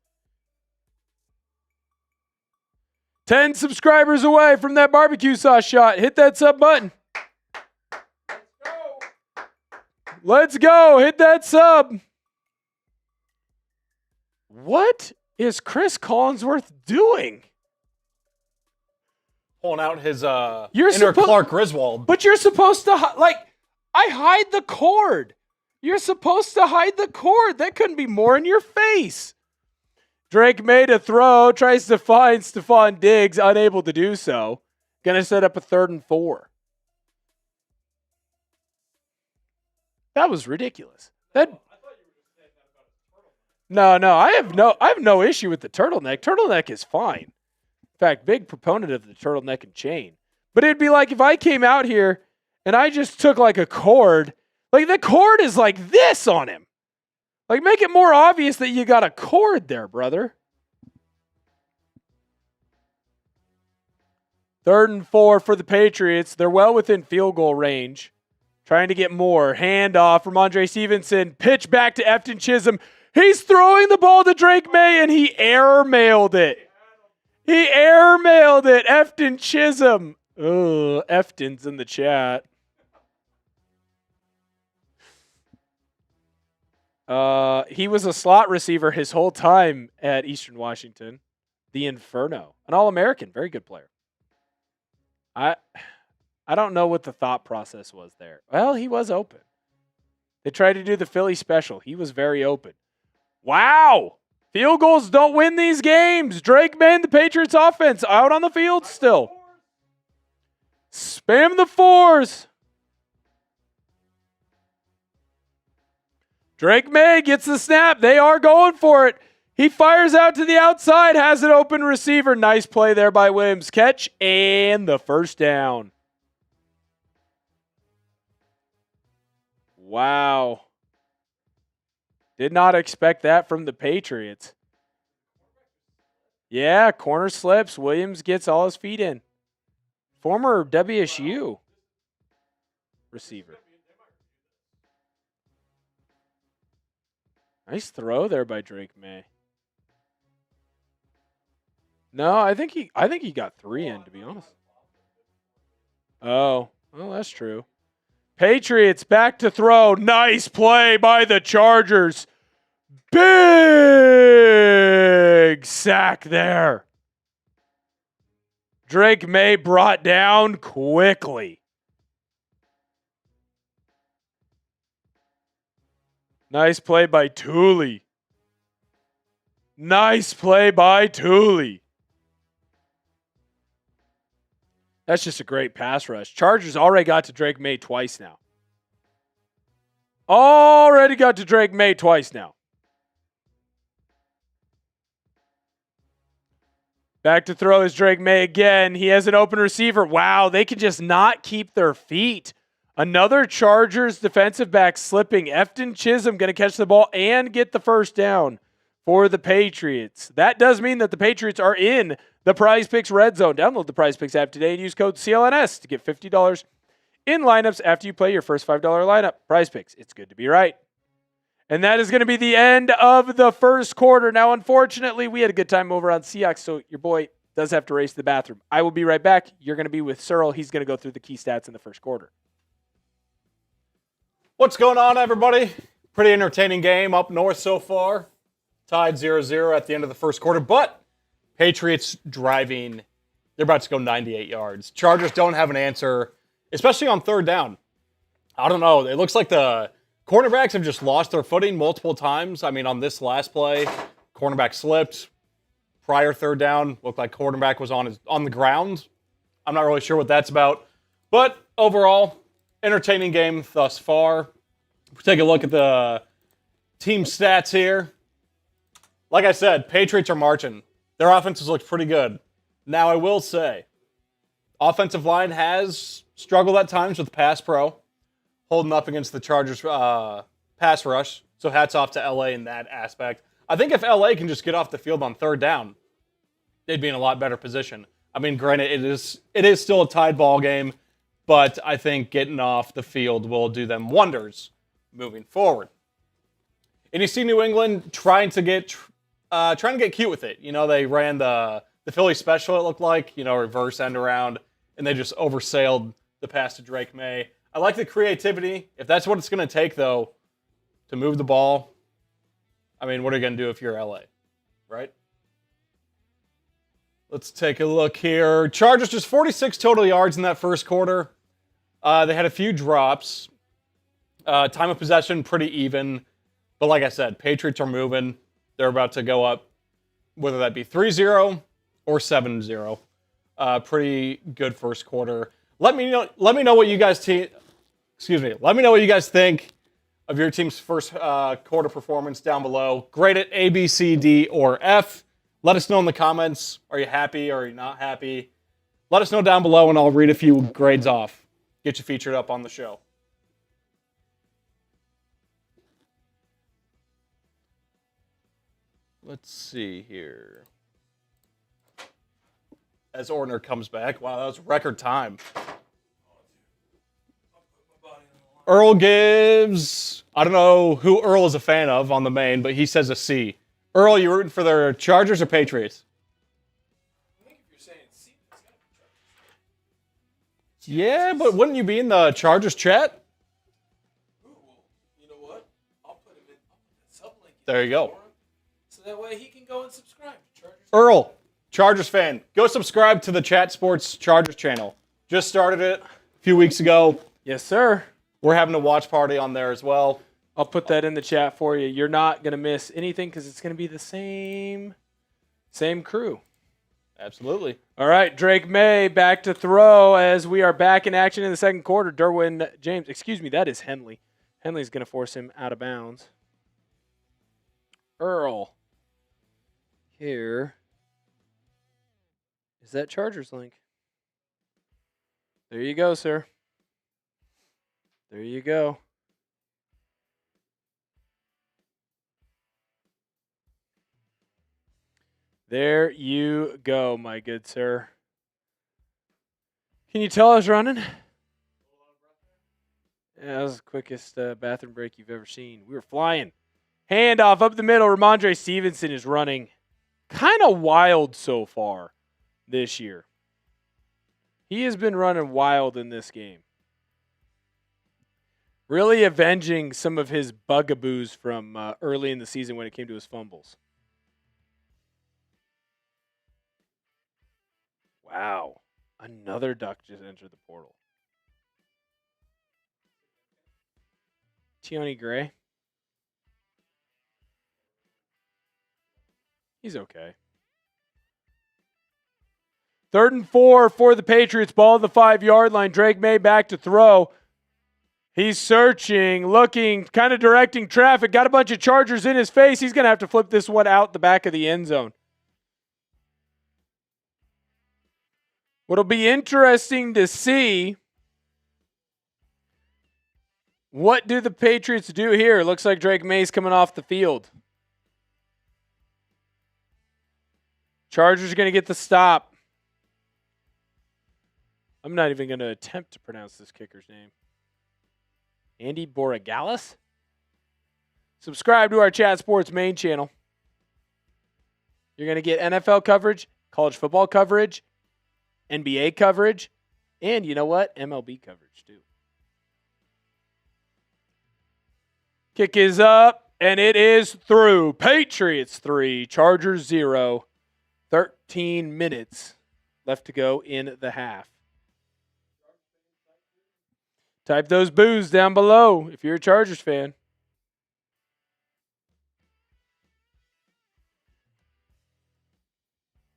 10 subscribers away from that barbecue sauce shot. Hit that sub button. Let's go. Hit that sub. What is Chris Collinsworth doing?
Pulling out his inner Clark Griswold.
But you're supposed to, I hide the cord. You're supposed to hide the cord. That couldn't be more in your face. Drake Maye to throw. Tries to find Stefon Diggs. Unable to do so. Going to set up a 3rd and 4. That was ridiculous. No, I have no issue with the turtleneck. Turtleneck is fine. In fact, big proponent of the turtleneck and chain. But it'd be like if I came out here and I just took like a cord, like the cord is like this on him. Like make it more obvious that you got a cord there, brother. 3rd and 4 for the Patriots. They're well within field goal range. Trying to get more. Handoff. Rhamondre Stevenson. Pitch back to Efton Chisholm. He's throwing the ball to Drake Maye, and he air-mailed it. Efton Chisholm. Ugh, Efton's in the chat. He was a slot receiver his whole time at Eastern Washington. The Inferno. An All-American. Very good player. I don't know what the thought process was there. Well, he was open. They tried to do the Philly special. He was very open. Wow. Field goals don't win these games. Drake Maye, the Patriots offense, out on the field still. Spam the 4s. Drake Maye gets the snap. They are going for it. He fires out to the outside, has an open receiver. Nice play there by Williams. Catch and the first down. Wow. Did not expect that from the Patriots. Yeah, corner slips. Williams gets all his feet in. Former WSU receiver. Nice throw there by Drake Maye. No, I think he got 3 in, to be honest. Oh, well, that's true. Patriots back to throw. Nice play by the Chargers. Big sack there. Drake Maye brought down quickly. Nice play by Tooley. Nice play by Tooley. That's just a great pass rush. Chargers already got to Drake Maye twice now. Back to throw is Drake Maye again. He has an open receiver. Wow, they can just not keep their feet. Another Chargers defensive back slipping. Efton Chisholm going to catch the ball and get the first down for the Patriots. That does mean that the Patriots are in the Prize Picks Red Zone. Download the Prize Picks app today and use code CLNS to get $50 in lineups after you play your first $5 lineup. Prize Picks, it's good to be right. And that is going to be the end of the first quarter. Now, unfortunately, we had a good time over on Seahawks, so your boy does have to race to the bathroom. I will be right back. You're going to be with Searle. He's going to go through the key stats in the first quarter.
What's going on, everybody? Pretty entertaining game up north so far. Tied 0-0 at the end of the first quarter, but Patriots driving. They're about to go 98 yards. Chargers don't have an answer, especially on third down. I don't know. It looks like the cornerbacks have just lost their footing multiple times. I mean, on this last play, cornerback slipped. Prior third down, looked like cornerback was on the ground. I'm not really sure what that's about. But overall, entertaining game thus far. If we take a look at the team stats here. Like I said, Patriots are marching. Their offenses look pretty good. Now, I will say, offensive line has struggled at times with pass pro, holding up against the Chargers pass rush. So hats off to LA in that aspect. I think if LA can just get off the field on third down, they'd be in a lot better position. I mean, granted, it is still a tied ball game, but I think getting off the field will do them wonders moving forward. And you see New England trying to get cute with it. You know, they ran the Philly special, it looked like, reverse end around, and they just oversailed the pass to Drake Maye. I like the creativity. If that's what it's going to take, though, to move the ball, I mean, what are you going to do if you're LA, right? Let's take a look here. Chargers just 46 total yards in that first quarter. They had a few drops. Time of possession, pretty even. But like I said, Patriots are moving. They're about to go up, whether that be 3-0 or 7-0. Pretty good first quarter. Let me know what you guys Let me know what you guys think of your team's first quarter performance down below. Grade it A, B, C, D, or F. Let us know in the comments. Are you happy or are you not happy? Let us know down below and I'll read a few grades off. Get you featured up on the show. Let's see here. As Ortner comes back. Wow, that was record time. Earl gives, I don't know who Earl is a fan of on the main, but he says a C. Earl, you rooting for the Chargers or Patriots?
I think if you're saying C, it's got to be Chargers.
Yeah, but wouldn't you be in the Chargers chat?
Ooh, well, you know what? I'll put him in. I'll put that sub link in
There you go.
for him, so that way he can go and subscribe to Chargers.
Earl, Chargers fan, go subscribe to the Chat Sports Chargers channel. Just started it a few weeks ago.
Yes, sir.
We're having a watch party on there as well.
I'll put that in the chat for you. You're not going to miss anything because it's going to be the same crew.
Absolutely.
All right, Drake Maye back to throw as we are back in action in the second quarter. Derwin James, that is Henley. Henley's going to force him out of bounds. Earl. Here is that Chargers link. There you go, sir. There you go. There you go, my good sir. Can you tell I was running? Yeah, that was the quickest bathroom break you've ever seen. We were flying. Handoff up the middle. Rhamondre Stevenson is running kind of wild so far this year. He has been running wild in this game. Really avenging some of his bugaboos from early in the season when it came to his fumbles. Wow. Another duck just entered the portal. Tioni Gray. He's okay. 3rd and 4 for the Patriots. Ball at the 5-yard line. Drake Maye back to throw. He's searching, looking, kind of directing traffic. Got a bunch of Chargers in his face. He's going to have to flip this one out the back of the end zone. What'll be interesting to see, what do the Patriots do here? Looks like Drake Maye's coming off the field. Chargers are going to get the stop. I'm not even going to attempt to pronounce this kicker's name. Andy Borregales? Subscribe to our Chat Sports main channel. You're going to get NFL coverage, college football coverage, NBA coverage, and you know what? MLB coverage too. Kick is up, and it is through. Patriots 3, Chargers 0. 13 minutes left to go in the half. Type those boos down below if you're a Chargers fan.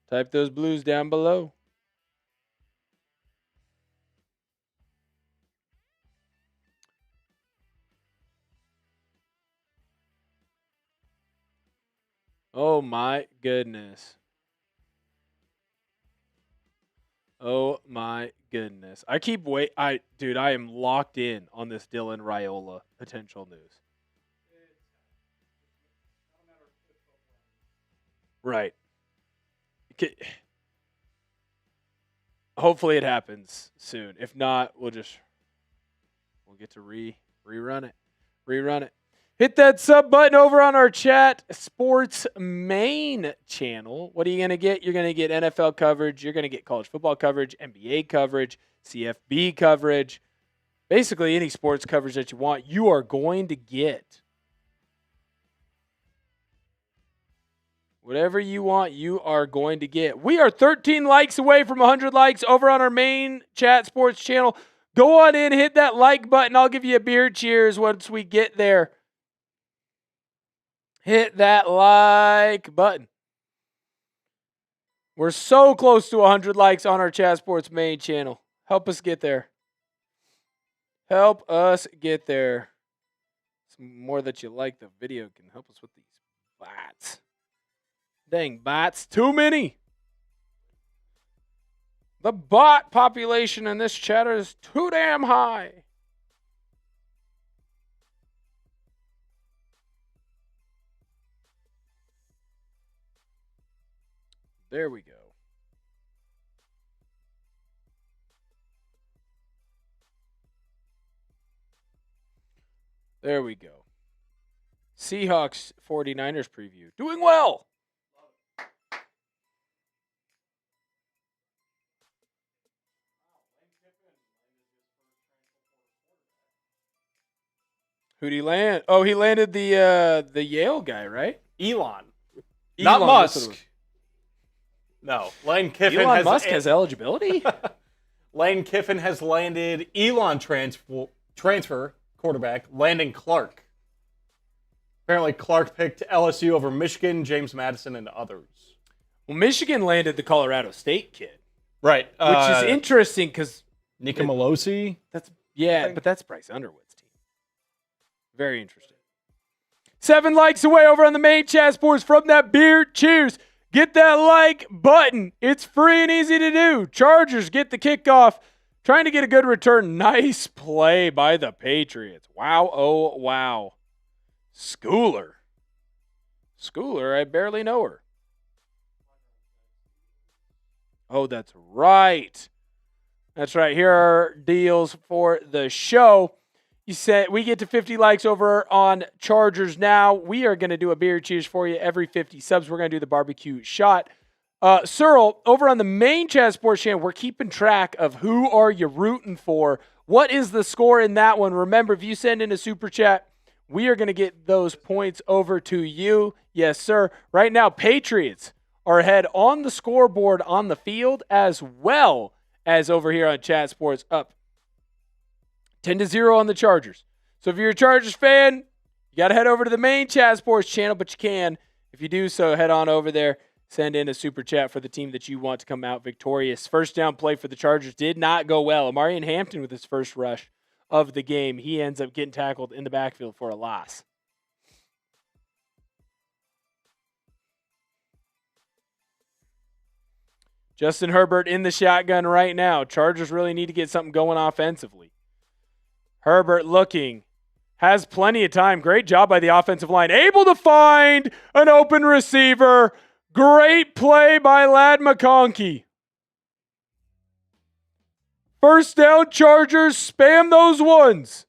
Type those blues down below. Oh my goodness. Oh my goodness. I keep dude, I am locked in on this Dylan Raiola potential news. Right. Hopefully it happens soon. If not, we'll get to rerun it. Rerun it. Hit that sub button over on our Chat Sports main channel. What are you going to get? You're going to get NFL coverage. You're going to get college football coverage, NBA coverage, CFB coverage. Basically, any sports coverage that you want, you are going to get. Whatever you want, you are going to get. We are 13 likes away from 100 likes over on our main Chat Sports channel. Go on in, hit that like button. I'll give you a beer cheers once we get there. Hit that like button. We're so close to 100 likes on our Chat Sports main channel. Help us get there. Help us get there. Some more that you like the video can help us with these bots. Dang, bots. Too many. The bot population in this chat is too damn high. There we go. There we go. Seahawks 49ers preview. Doing well. Who'd he land? Oh, he landed the Yale guy, right?
Elon. Not Musk. No. Lane Kiffin
Elon Musk has eligibility?
Lane Kiffin has landed Elon transfer quarterback Landon Clark. Apparently Clark picked LSU over Michigan, James Madison, and others.
Well, Michigan landed the Colorado State kid.
Right.
Which is interesting because
Nika Malosi.
But that's Bryce Underwood's team. Very interesting. 7 likes away over on the main Chat Sports from that beer. Cheers. Get that like button. It's free and easy to do. Chargers get the kickoff. Trying to get a good return. Nice play by the Patriots. Wow. Oh, wow. Schooler, I barely know her. Oh, that's right. That's right. Here are deals for the show. You said we get to 50 likes over on Chargers now. We are going to do a beer cheers for you every 50 subs. We're going to do the barbecue shot. Searle, over on the main Chat Sports channel, we're keeping track of who are you rooting for. What is the score in that one? Remember, if you send in a super chat, we are going to get those points over to you. Yes, sir. Right now, Patriots are ahead on the scoreboard on the field as well as over here on Chat Sports, up 10-0 on the Chargers. So if you're a Chargers fan, you got to head over to the main Chat Sports channel, but you can. If you do so, head on over there. Send in a super chat for the team that you want to come out victorious. First down play for the Chargers did not go well. Omarion Hampton with his first rush of the game. He ends up getting tackled in the backfield for a loss. Justin Herbert in the shotgun right now. Chargers really need to get something going offensively. Herbert looking. Has plenty of time. Great job by the offensive line. Able to find an open receiver. Great play by Ladd McConkey. First down, Chargers. Spam those ones.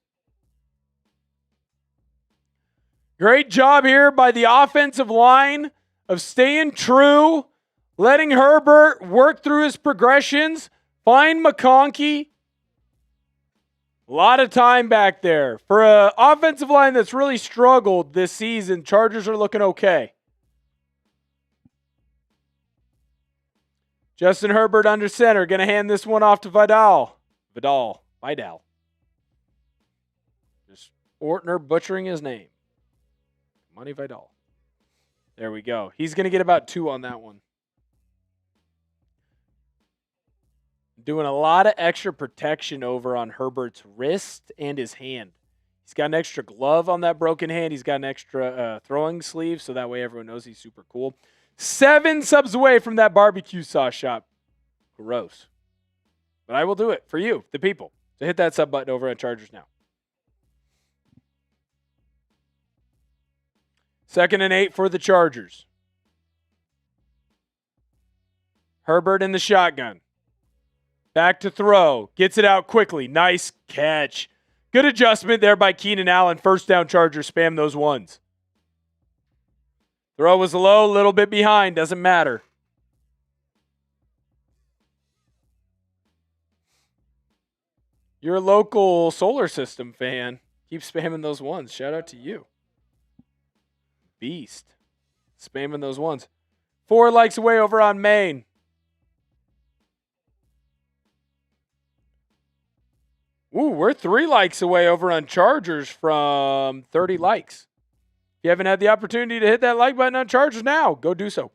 Great job here by the offensive line of staying true, letting Herbert work through his progressions, find McConkey. A lot of time back there. For an offensive line that's really struggled this season, Chargers are looking okay. Justin Herbert under center. Going to hand this one off to Vidal. Just Ortner butchering his name. Kimani Vidal. There we go. He's going to get about 2 on that one. Doing a lot of extra protection over on Herbert's wrist and his hand. He's got an extra glove on that broken hand. He's got an extra throwing sleeve, so that way everyone knows he's super cool. 7 subs away from that barbecue sauce shop. Gross. But I will do it for you, the people. So hit that sub button over on Chargers Now. 2nd and 8 for the Chargers. Herbert in the shotgun. Back to throw. Gets it out quickly. Nice catch. Good adjustment there by Keenan Allen. First down, Chargers. Spam those ones. Throw was low, a little bit behind. Doesn't matter. You're a local solar system fan. Keep spamming those ones. Shout out to you. Beast. Spamming those ones. 4 likes away over on Maine. Ooh, we're 3 likes away over on Chargers from 30 likes. If you haven't had the opportunity to hit that like button on Chargers Now, go do so.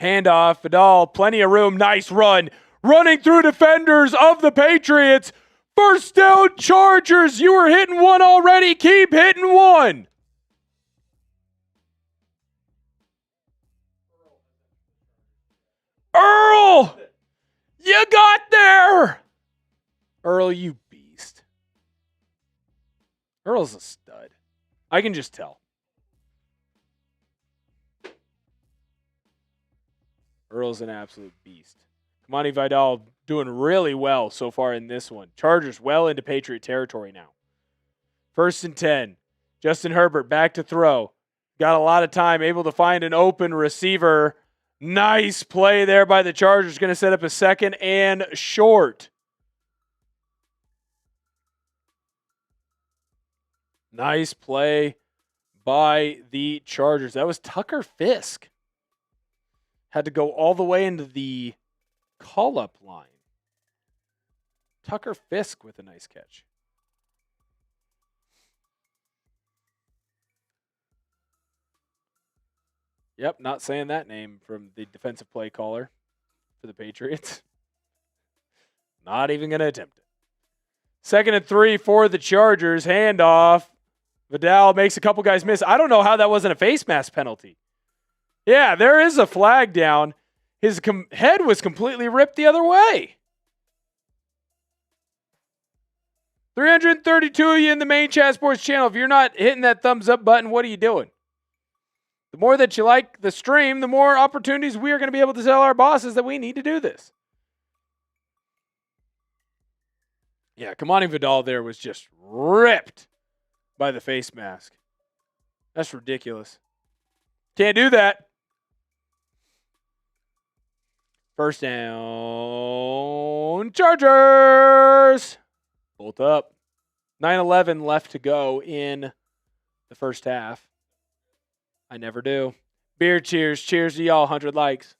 Handoff, Vidal, plenty of room, nice run. Running through defenders of the Patriots. First down, Chargers. You were hitting one already. Keep hitting one. Earl, you got there. Earl, you beast. Earl's a stud. I can just tell. Earl's an absolute beast. Kimani Vidal doing really well so far in this one. Chargers well into Patriot territory now. 1st and 10. Justin Herbert back to throw. Got a lot of time, able to find an open receiver. Nice play there by the Chargers. Going to set up a 2nd and short. Nice play by the Chargers. That was Tucker Fisk. Had to go all the way into the call-up line. Tucker Fisk with a nice catch. Yep, not saying that name from the defensive play caller for the Patriots. Not even going to attempt it. 2nd and 3 for the Chargers. Handoff. Vidal makes a couple guys miss. I don't know how that wasn't a face mask penalty. Yeah, there is a flag down. His head was completely ripped the other way. 332 of you in the main Chat Sports channel. If you're not hitting that thumbs up button, what are you doing? The more that you like the stream, the more opportunities we are going to be able to tell our bosses that we need to do this. Yeah, Kimani Vidal there was just ripped by the face mask. That's ridiculous. Can't do that. First down, Chargers. Bolt up. 9:11 left to go in the first half. I never do. Beer cheers. Cheers to y'all. 100 likes.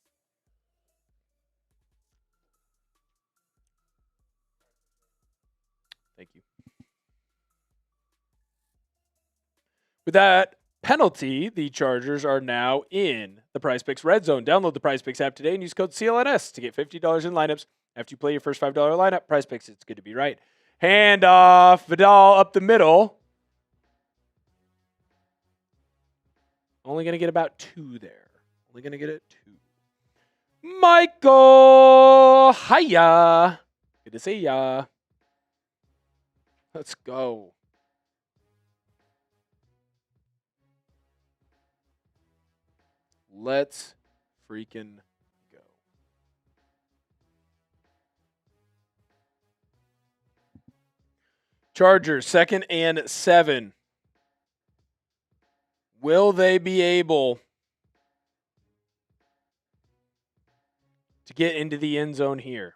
Thank you. With that penalty, the Chargers are now in the Prize Picks Red Zone. Download the Prize Picks app today and use code CLNS to get $50 in lineups. After you play your first $5 lineup, Prize Picks, it's good to be right. Hand off. Vidal up the middle. Only going to get about 2 there. Only going to get it 2. Michael. Hiya. Good to see ya. Let's go. Let's freaking go. Chargers, 2nd and 7. Will they be able to get into the end zone here?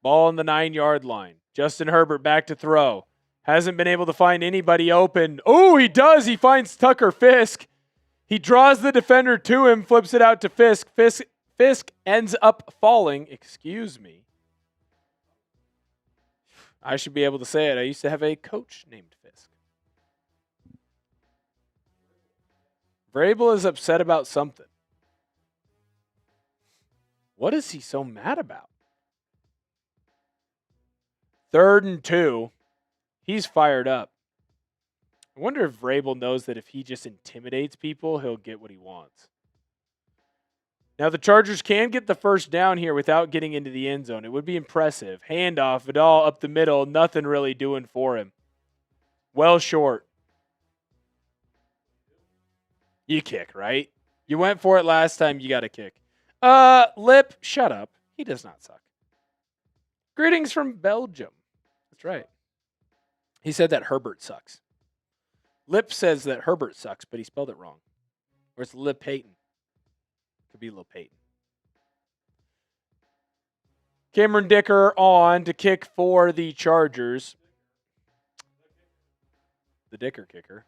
Ball on the 9-yard line. Justin Herbert back to throw. Hasn't been able to find anybody open. Oh, he does. He finds Tucker Fisk. He draws the defender to him, flips it out to Fisk. Fisk ends up falling. Excuse me. I should be able to say it. I used to have a coach named Fisk. Vrabel is upset about something. What is he so mad about? 3rd and 2. He's fired up. I wonder if Vrabel knows that if he just intimidates people, he'll get what he wants. Now, the Chargers can get the first down here without getting into the end zone. It would be impressive. Handoff, Vidal up the middle. Nothing really doing for him. Well short. You kick, right? You went for it last time. You got to kick. Lip, shut up. He does not suck. Greetings from Belgium. That's right. He said that Herbert sucks. Lip says that Herbert sucks, but he spelled it wrong. Or it's Lip Payton. Could be Lil Payton. Cameron Dicker on to kick for the Chargers. The Dicker kicker.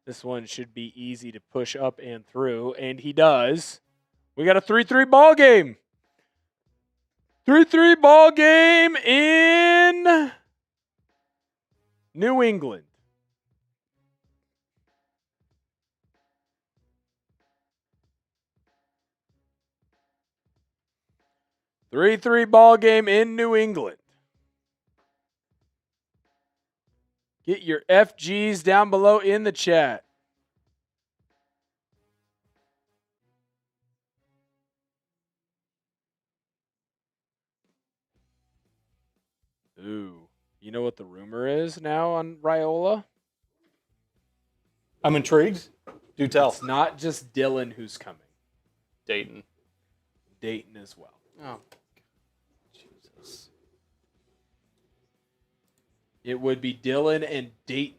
This one should be easy to push up and through, and he does. We got a 3-3 ball game. 3-3 ball game in New England. Three ball game in New England. Get your FGs down below in the chat. Ooh. You know what the rumor is now on Raiola?
I'm intrigued. Do tell.
It's not just Dylan who's coming.
Dayton.
Dayton as well.
Oh, Jesus.
It would be Dylan and Dayton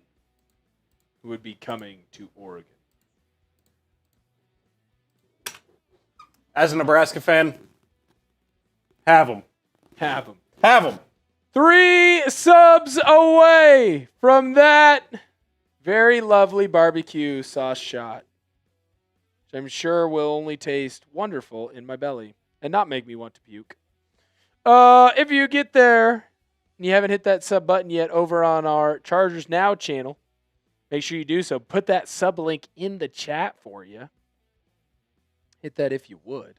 who would be coming to Oregon.
As a Nebraska fan, have them.
Have them.
Have them.
3 subs away from that very lovely barbecue sauce shot, which I'm sure will only taste wonderful in my belly and not make me want to puke. If you get there and you haven't hit that sub button yet over on our Chargers Now channel, make sure you do so. Put that sub link in the chat for you. Hit that if you would.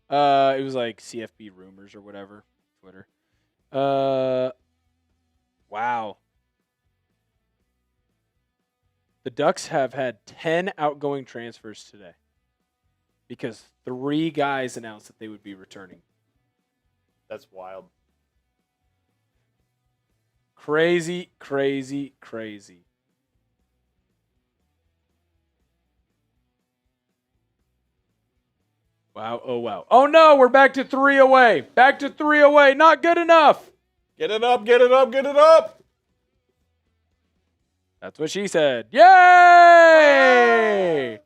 It was like CFB rumors or whatever. Twitter. Wow. The Ducks have had 10 outgoing transfers today because 3 guys announced that they would be returning.
That's wild.
Crazy, crazy, crazy. Wow, oh wow. Oh no, we're back to 3 away. Back to 3 away. Not good enough.
Get it up, get it up, get it up.
That's what she said. Yay!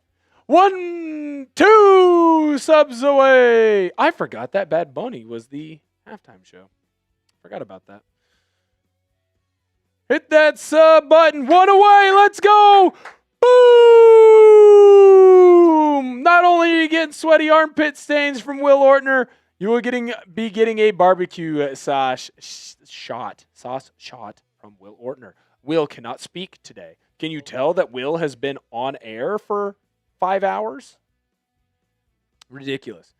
1, 2 subs away. I forgot that Bad Bunny was the halftime show. Forgot about that. Hit that sub button. 1 away. Let's go. Boom! Not only are you getting sweaty armpit stains from Will Ortner, you will be getting a barbecue sauce shot from Will Ortner. Will cannot speak today. Can you tell that Will has been on air for 5 hours? Ridiculous.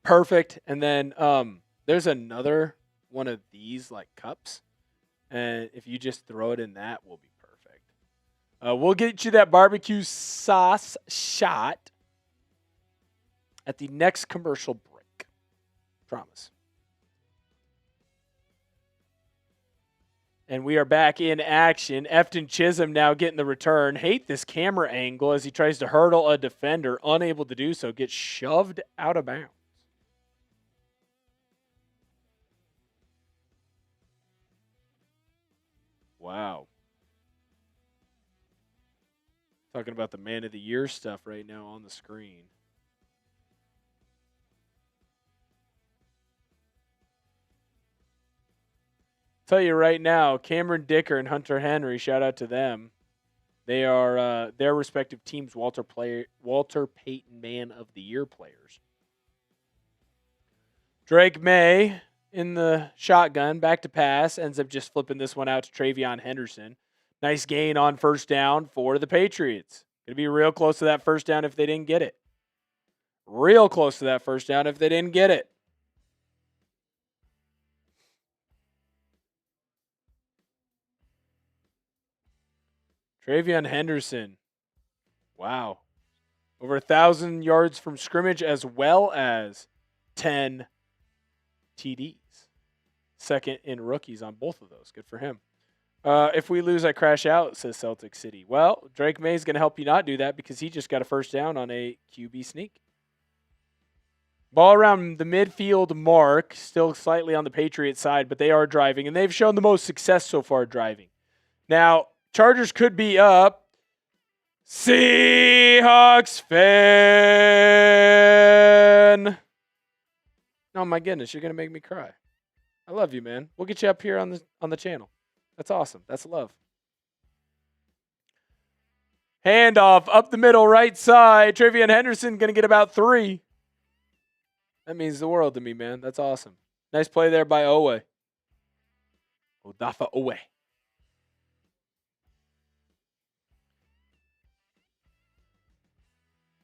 Perfect. And then there's another one of these like cups, and if you just throw it in that, will be perfect. We'll get you that barbecue sauce shot at the next commercial break. Promise. And we are back in action. Efton Chisholm now getting the return. Hate this camera angle as he tries to hurdle a defender. Unable to do so. Gets shoved out of bounds. Wow. Talking about the man of the year stuff right now on the screen. Tell you right now, Cameron Dicker and Hunter Henry, shout out to them. They are their respective teams' Walter Payton Man of the Year players. Drake Maye in the shotgun, back to pass, ends up just flipping this one out to TreVeyon Henderson. Nice gain on first down for the Patriots. Going to be real close to that first down if they didn't get it. Real close to that first down if they didn't get it. TreVeyon Henderson. Wow. Over 1,000 yards from scrimmage as well as 10 TDs. Second in rookies on both of those. Good for him. If we lose, I crash out, says Celtic City. Well, Drake Maye is going to help you not do that because he just got a first down on a QB sneak. Ball around the midfield mark, still slightly on the Patriots side, but they are driving, and they've shown the most success so far driving. Now, Chargers could be up. Seahawks fan. Oh my goodness, you're gonna make me cry. I love you, man. We'll get you up here on the channel. That's awesome. That's love. Handoff up the middle, right side. TreVeyon Henderson gonna get about 3. That means the world to me, man. That's awesome. Nice play there by Owe. Odafe Owe.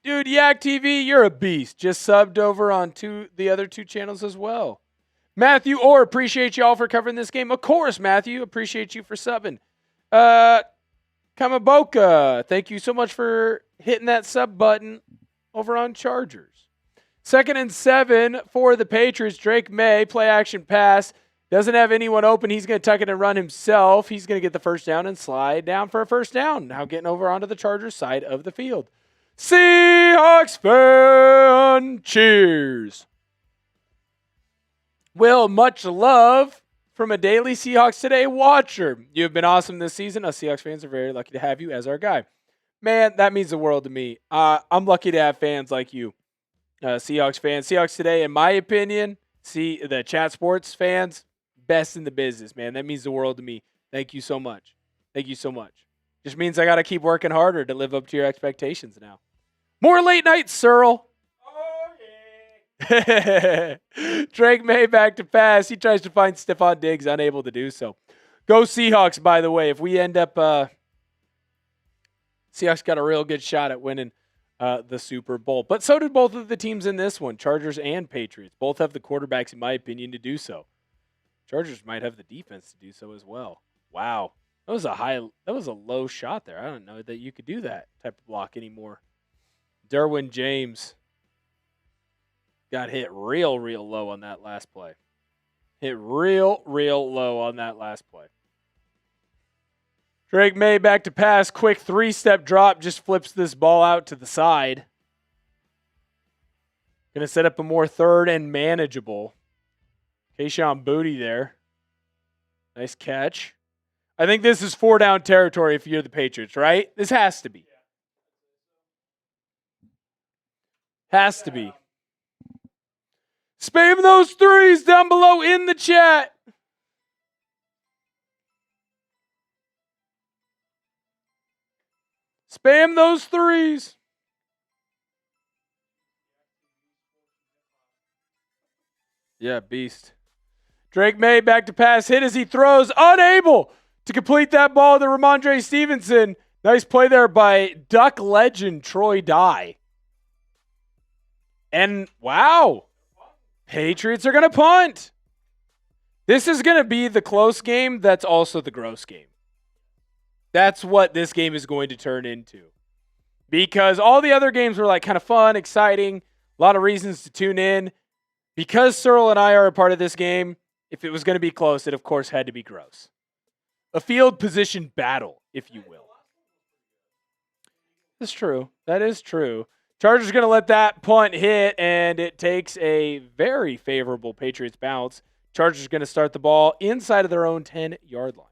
Dude, Yak TV, you're a beast. Just subbed over on the other 2 channels as well. Matthew Orr, appreciate y'all for covering this game. Of course, Matthew, appreciate you for subbing. Kamaboka, thank you so much for hitting that sub button over on Chargers. 2nd and 7 for the Patriots. Drake Maye, play action pass. Doesn't have anyone open. He's going to tuck it and run himself. He's going to get the first down and slide down for a first down. Now getting over onto the Chargers side of the field. Seahawks fan, cheers. Will, much love from a daily Seahawks Today watcher. You have been awesome this season. Us Seahawks fans are very lucky to have you as our guy. Man, that means the world to me. I'm lucky to have fans like you, Seahawks fans. Seahawks Today, in my opinion, the Chat Sports fans, best in the business, man. That means the world to me. Thank you so much. Thank you so much. Just means I got to keep working harder to live up to your expectations now. More late night, Searle. Oh, yeah. Drake Maye back to pass. He tries to find Stefon Diggs, unable to do so. Go Seahawks, by the way. If we end up, Seahawks got a real good shot at winning the Super Bowl. But so did both of the teams in this one, Chargers and Patriots. Both have the quarterbacks, in my opinion, to do so. Chargers might have the defense to do so as well. Wow. That was a low shot there. I don't know that you could do that type of block anymore. Derwin James got hit real low on that last play. Hit real low on that last play. Drake Maye back to pass. Quick 3-step drop. Just flips this ball out to the side. Going to set up a more third and manageable. Kayshon Boutte there. Nice catch. I think this is 4-down territory if you're the Patriots, right? This has to be. Has to be. Spam those 3s down below in the chat. Spam those 3s. Yeah, beast. Drake Maye back to pass. Hit as he throws. Unable to complete that ball to Rhamondre Stevenson. Nice play there by Duck legend Troy Dye. And wow, Patriots are going to punt. This is going to be the close game that's also the gross game. That's what this game is going to turn into. Because all the other games were like kind of fun, exciting, a lot of reasons to tune in. Because Searle and I are a part of this game, if it was going to be close, it of course had to be gross. a field position battle, if you will. That's true. That is true. Chargers going to let that punt hit, and it takes a very favorable Patriots bounce. Chargers going to start the ball inside of their own 10-yard line.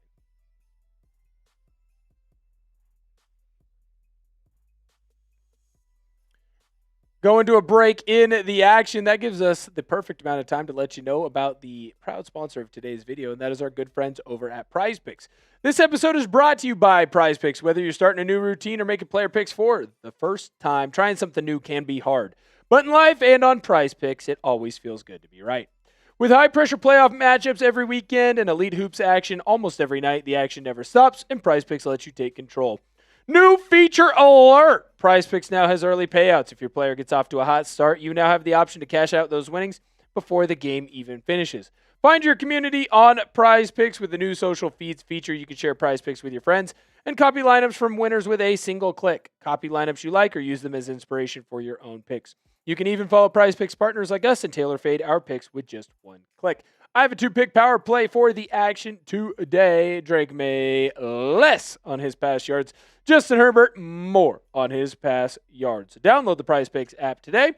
Going to a break in the action. That gives us the perfect amount of time to let you know about the proud sponsor of today's video, and that is our good friends over at PrizePicks. This episode is brought to you by PrizePicks. Whether you're starting a new routine or making player picks for the first time, trying something new can be hard. But in life and on PrizePicks, it always feels good to be right. With high-pressure playoff matchups every weekend and elite hoops action almost every night, the action never stops, and PrizePicks lets you take control. New feature alert! PrizePicks now has early payouts. If your player gets off to a hot start, you now have the option to cash out those winnings before the game even finishes. Find your community on PrizePicks with the new social feeds feature. You can share PrizePicks with your friends and copy lineups from winners with a single click. Copy lineups you like or use them as inspiration for your own picks. You can even follow PrizePicks partners like us and tailor-fade our picks with just one click. I have a 2-pick power play for the action today. Drake Maye less on his pass yards. Justin Herbert more on his pass yards. So download the PrizePicks app today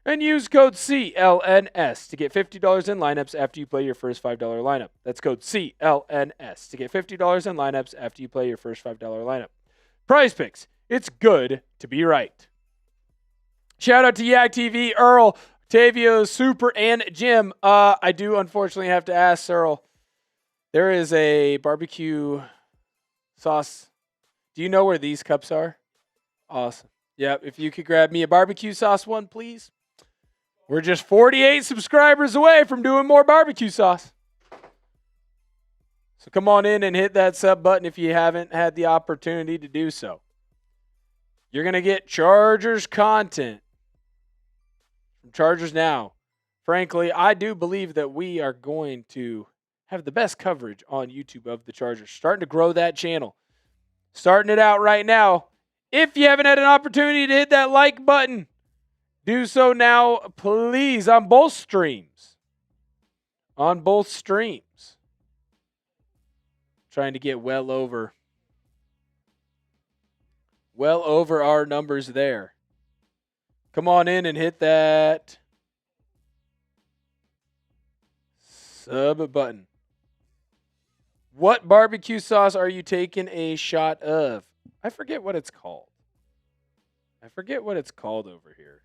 and use code CLNS to get $50 in lineups after you play your first $5 lineup. That's code CLNS to get $50 in lineups after you play your first $5 lineup. PrizePicks, it's good to be right. Shout out to Yak TV, Earl, Tavio, Super, and Jim. I do unfortunately have to ask Earl, there is a barbecue sauce. Do you know where these cups are? Awesome. Yep, if you could grab me a barbecue sauce one, please. We're just 48 subscribers away from doing more barbecue sauce. So come on in and hit that sub button if you haven't had the opportunity to do so. You're going to get Chargers content from Chargers Now. Frankly, I do believe that we are going to have the best coverage on YouTube of the Chargers. Starting to grow that channel. Starting it out right now. If you haven't had an opportunity to hit that like button, do so now, please, on both streams. On both streams. Trying to get well over our numbers there. Come on in and hit that sub button. What barbecue sauce are you taking a shot of? I forget what it's called. I forget what it's called over here.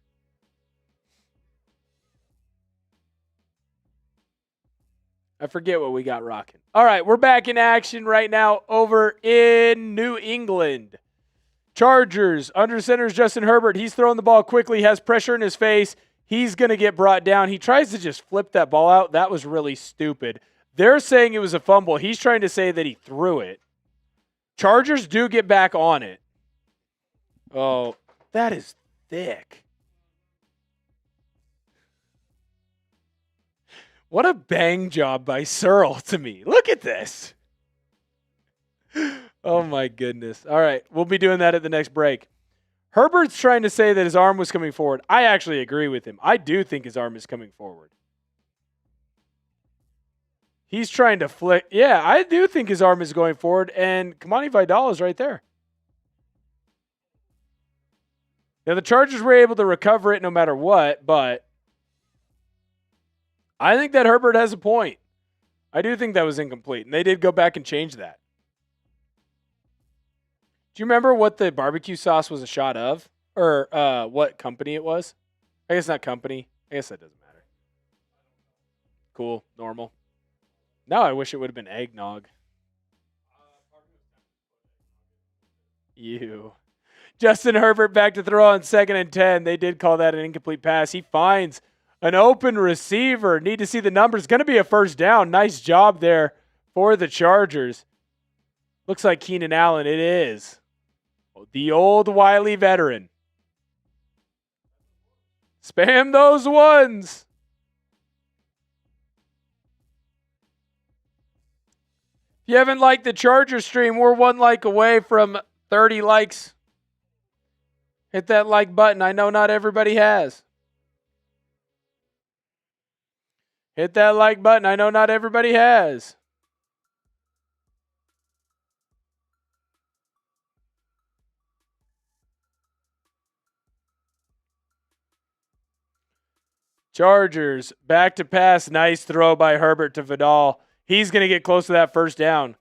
I forget what we got rocking. All right, we're back in action right now over in New England. Chargers, under center is Justin Herbert. He's throwing the ball quickly, has pressure in his face. He's going to get brought down. He tries to just flip that ball out. That was really stupid. They're saying it was a fumble. He's trying to say that he threw it. Chargers do get back on it. Oh, that is thick. What a bang job by Searle to me. Look at this. Oh, my goodness. All right, we'll be doing that at the next break. Herbert's trying to say that his arm was coming forward. I actually agree with him. I do think his arm is coming forward. He's trying to flick. Yeah, I do think his arm is going forward, and Kimani Vidal is right there. Now, the Chargers were able to recover it no matter what, but I think that Herbert has a point. I do think that was incomplete, and they did go back and change that. Do you remember what the barbecue sauce was a shot of? Or what company it was? I guess not company. I guess that doesn't matter. Cool. Normal. Now I wish it would have been eggnog. Ew. Justin Herbert back to throw on 2nd and 10. They did call that an incomplete pass. He finds an open receiver. Need to see the numbers. Going to be a first down. Nice job there for the Chargers. Looks like Keenan Allen. It is. The old wily veteran. Spam those ones. If you haven't liked the Chargers stream, we're 1 like away from 30 likes. Hit that like button. I know not everybody has. Hit that like button. I know not everybody has. Chargers, back to pass. Nice throw by Herbert to Vidal. He's going to get close to that first down.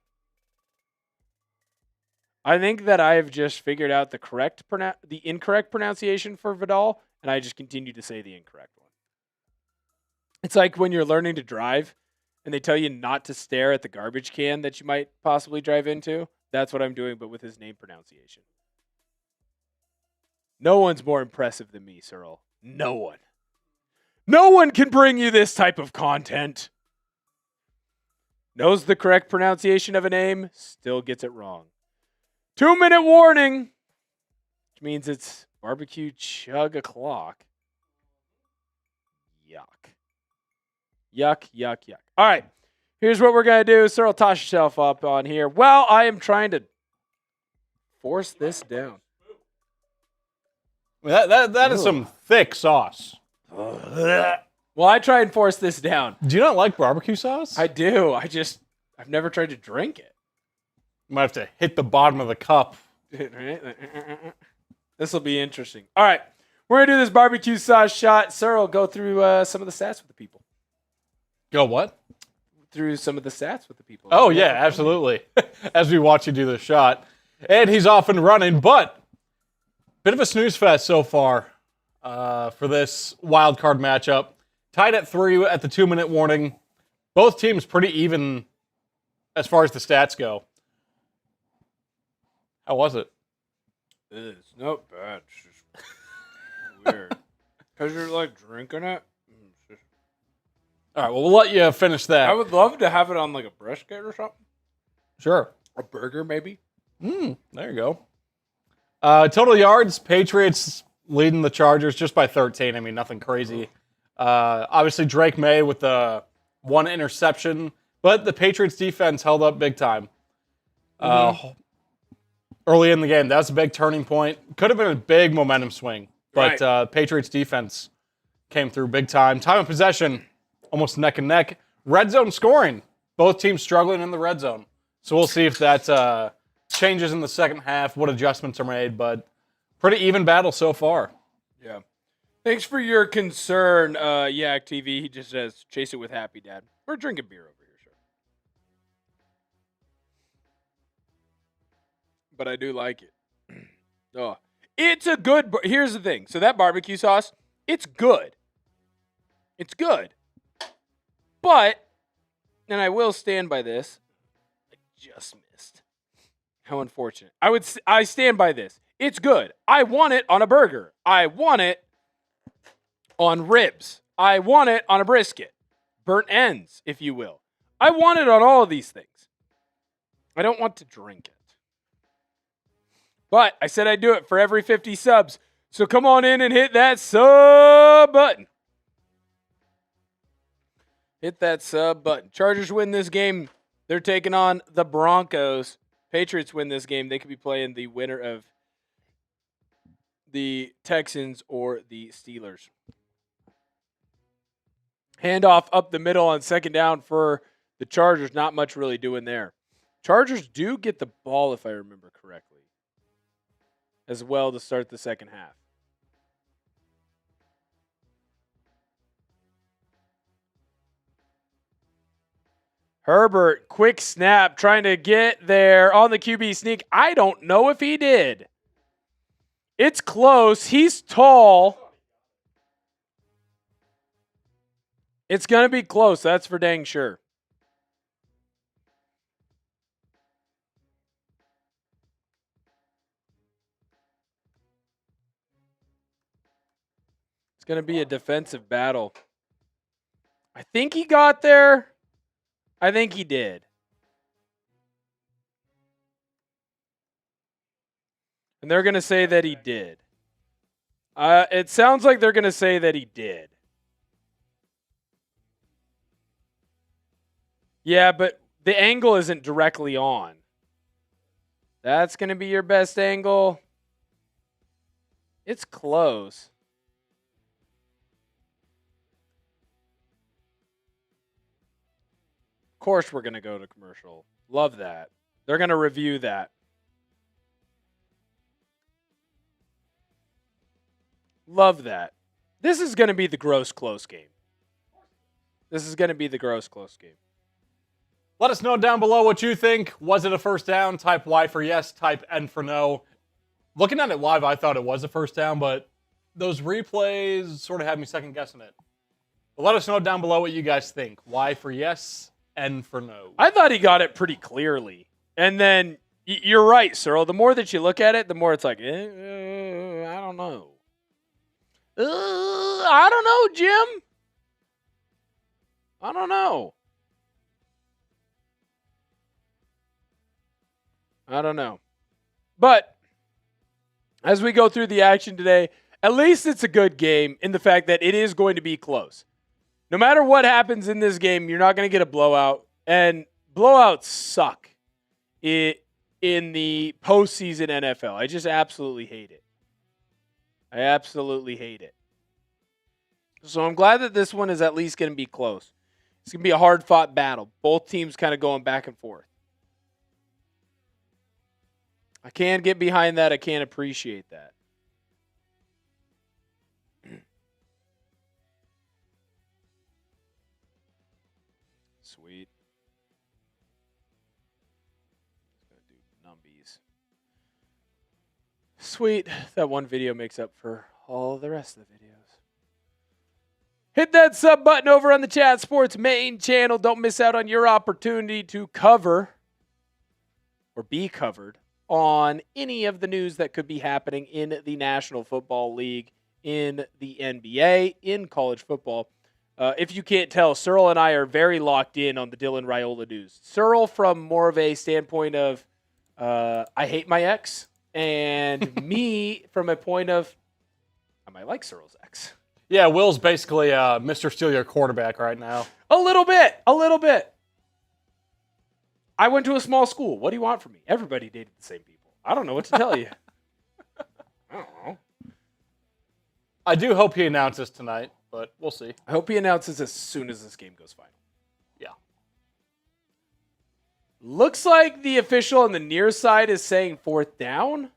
I think that I have just figured out the incorrect pronunciation for Vidal, and I just continue to say the incorrect one. It's like when you're learning to drive, and they tell you not to stare at the garbage can that you might possibly drive into. That's what I'm doing, but with his name pronunciation. No one's more impressive than me, Cyril. No one. No one can bring you this type of content. Knows the correct pronunciation of a name, still gets it wrong. 2-minute warning, which means it's barbecue chug o'clock. Yuck. Yuck, yuck, yuck. All right, here's what we're going to do. Cyril, toss yourself up on here. Well, I am trying to force this down.
That is some thick sauce.
Well, I try and force this down.
Do you not like barbecue sauce?
I do. I've never tried to drink it.
You might have to hit the bottom of the cup.
This will be interesting. All right, we're going to do this barbecue sauce shot. Cyril, go through some of the stats with the people.
Go what?
Through some of the stats with the people.
Oh, yeah, absolutely. As we watch you do the shot. And he's off and running, but bit of a snooze fest so far for this wild card matchup. Tied at 3 at the 2-minute warning. Both teams pretty even as far as the stats go. How was it?
It's not bad. It's just weird. Because you're like drinking it.
All right, well, we'll let you finish that.
I would love to have it on like a brisket or something.
Sure.
A burger, maybe.
There you go. Total yards, Patriots leading the Chargers just by 13. I mean, nothing crazy. Obviously, Drake Maye with the 1 interception, but the Patriots defense held up big time. Early in the game, that's a big turning point. Could have been a big momentum swing, but
Right.
Patriots defense came through big time. Time of possession, almost neck and neck. Red zone scoring, both teams struggling in the red zone. So we'll see if that changes in the second half, what adjustments are made, but pretty even battle so far.
Yeah. Thanks for your concern, Yak TV. He just says, chase it with Happy Dad. We're drinking beer over here, sure. But I do like it. Oh, it's a good. Here's the thing. So that barbecue sauce, it's good. It's good. But, and I will stand by this. I just missed. How unfortunate. I stand by this. It's good. I want it on a burger. I want it on ribs. I want it on a brisket. Burnt ends, if you will. I want it on all of these things. I don't want to drink it. But I said I'd do it for every 50 subs. So come on in and hit that sub button. Hit that sub button. Chargers win this game. They're taking on the Broncos. Patriots win this game. They could be playing the winner of the Texans or the Steelers. Handoff up the middle on second down for the Chargers. Not much really doing there. Chargers do get the ball, if I remember correctly, as well to start the second half. Herbert, quick snap, trying to get there on the QB sneak. I don't know if he did. It's close. He's tall. It's going to be close. That's for dang sure. It's going to be a defensive battle. I think he got there. I think he did. And they're going to say that he did. It sounds like they're going to say that he did. Yeah, but the angle isn't directly on. That's going to be your best angle. It's close. Of course we're going to go to commercial. Love that. They're going to review that. Love that. This is going to be the gross close game. This is going to be the gross close game.
Let us know down below what you think. Was it a first down? Type Y for yes, type N for no. Looking at it live, I thought it was a first down, but those replays sort of had me second guessing it. But let us know down below what you guys think. Y for yes, N for no.
I thought he got it pretty clearly. And then you're right, Cyril. The more that you look at it, the more it's like, I don't know. I don't know, Jim. I don't know. I don't know. But as we go through the action today, at least it's a good game in the fact that it is going to be close. No matter what happens in this game, you're not going to get a blowout. And blowouts suck in the postseason NFL. I just absolutely hate it. I absolutely hate it. So I'm glad that this one is at least going to be close. It's going to be a hard-fought battle. Both teams kind of going back and forth. I can get behind that. I can appreciate that. Sweet. Just gonna do numbies. Sweet. That one video makes up for all the rest of the videos. Hit that sub button over on the Chat Sports main channel. Don't miss out on your opportunity to cover or be covered on any of the news that could be happening in the National Football League, in the NBA, in college football. If you can't tell, Cyril and I are very locked in on the Dylan Raiola news. Cyril from more of a standpoint of I hate my ex, and me from a point of I might like Cyril's ex.
Yeah, Will's basically Mr. Steal Your quarterback right now.
A little bit. A little bit. I went to a small school. What do you want from me? Everybody dated the same people. I don't know what to tell you. I don't know.
I do hope he announces tonight, but we'll see.
I hope he announces as soon as this game goes final.
Yeah.
Looks like the official on the near side is saying fourth down.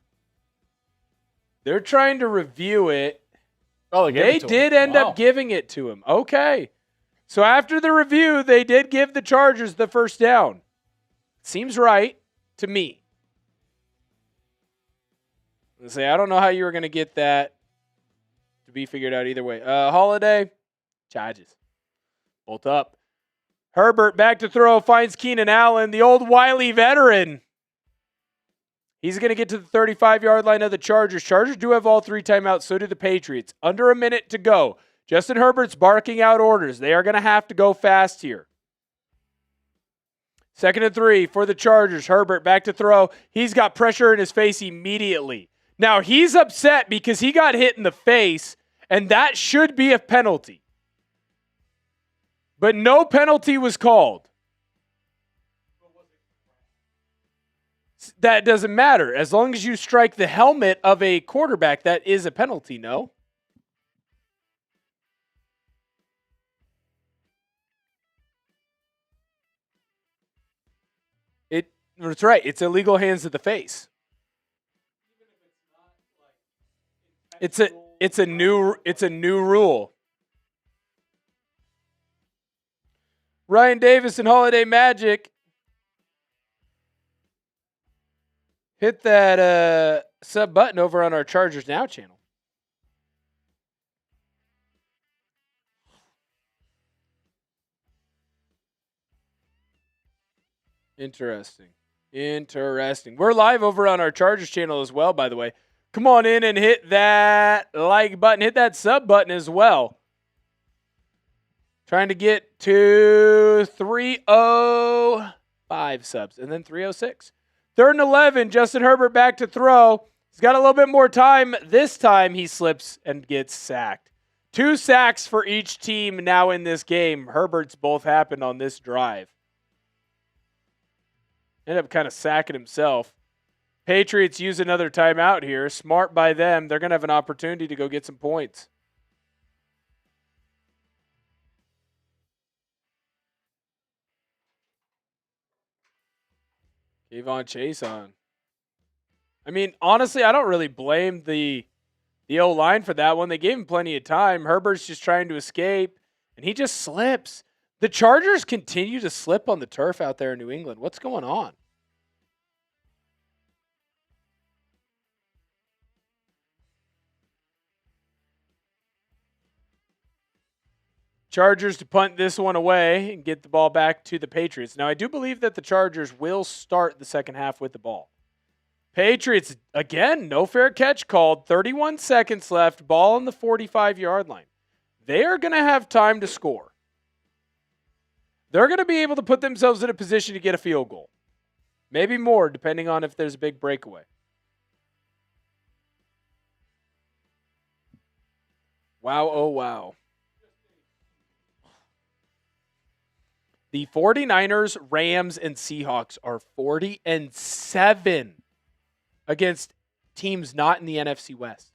They're trying to review it.
Oh,
they did end up giving it to him. Okay. So after the review, they did give the Chargers the first down. Seems right to me. I say, I don't know how you were going to get that to be figured out either way. Holiday, charges. Bolt up. Herbert back to throw, finds Keenan Allen, the old wily veteran. He's going to get to the 35-yard line of the Chargers. Chargers do have all three timeouts. So do the Patriots. Under a minute to go. Justin Herbert's barking out orders. They are going to have to go fast here. 2nd and 3 for the Chargers. Herbert back to throw. He's got pressure in his face immediately. Now, he's upset because he got hit in the face, and that should be a penalty. But no penalty was called. That doesn't matter. As long as you strike the helmet of a quarterback, that is a penalty, no? That's right. It's illegal hands to the face. It's a new rule. Ryan Davis and Holiday Magic. Hit that sub button over on our Chargers Now channel. Interesting. We're live over on our Chargers channel as well, by the way. Come on in and hit that like button. Hit that sub button as well. Trying to get to 305 subs and then 306. 3rd and 11, Justin Herbert back to throw. He's got a little bit more time. This time he slips and gets sacked. 2 sacks for each team now in this game. Herbert's both happened on this drive. Ended up kind of sacking himself. Patriots use another timeout here. Smart by them. They're going to have an opportunity to go get some points. Kayvon Chase on. I mean, honestly, I don't really blame the the O-line for that one. They gave him plenty of time. Herbert's just trying to escape, and he just slips. The Chargers continue to slip on the turf out there in New England. What's going on? Chargers to punt this one away and get the ball back to the Patriots. Now, I do believe that the Chargers will start the second half with the ball. Patriots, again, no fair catch called. 31 seconds left. Ball on the 45-yard line. They are going to have time to score. They're going to be able to put themselves in a position to get a field goal. Maybe more, depending on if there's a big breakaway. Wow, oh wow. The 49ers, Rams, and Seahawks are 40-7 against teams not in the NFC West.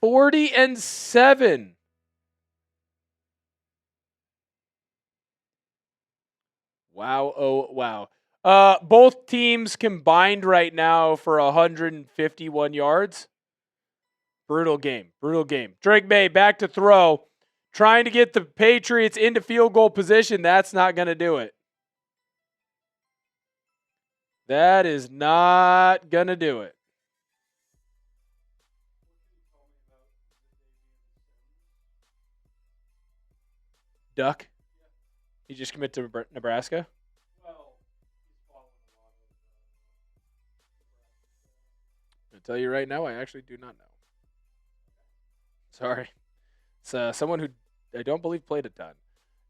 40-7. Wow, oh wow. Both teams combined right now for 151 yards. Brutal game. Drake Maye back to throw. Trying to get the Patriots into field goal position. That's not going to do it. That is not going to do it. Duck? He just committed to Nebraska? I'll tell you right now, I actually do not know. Sorry. It's someone who I don't believe played a ton.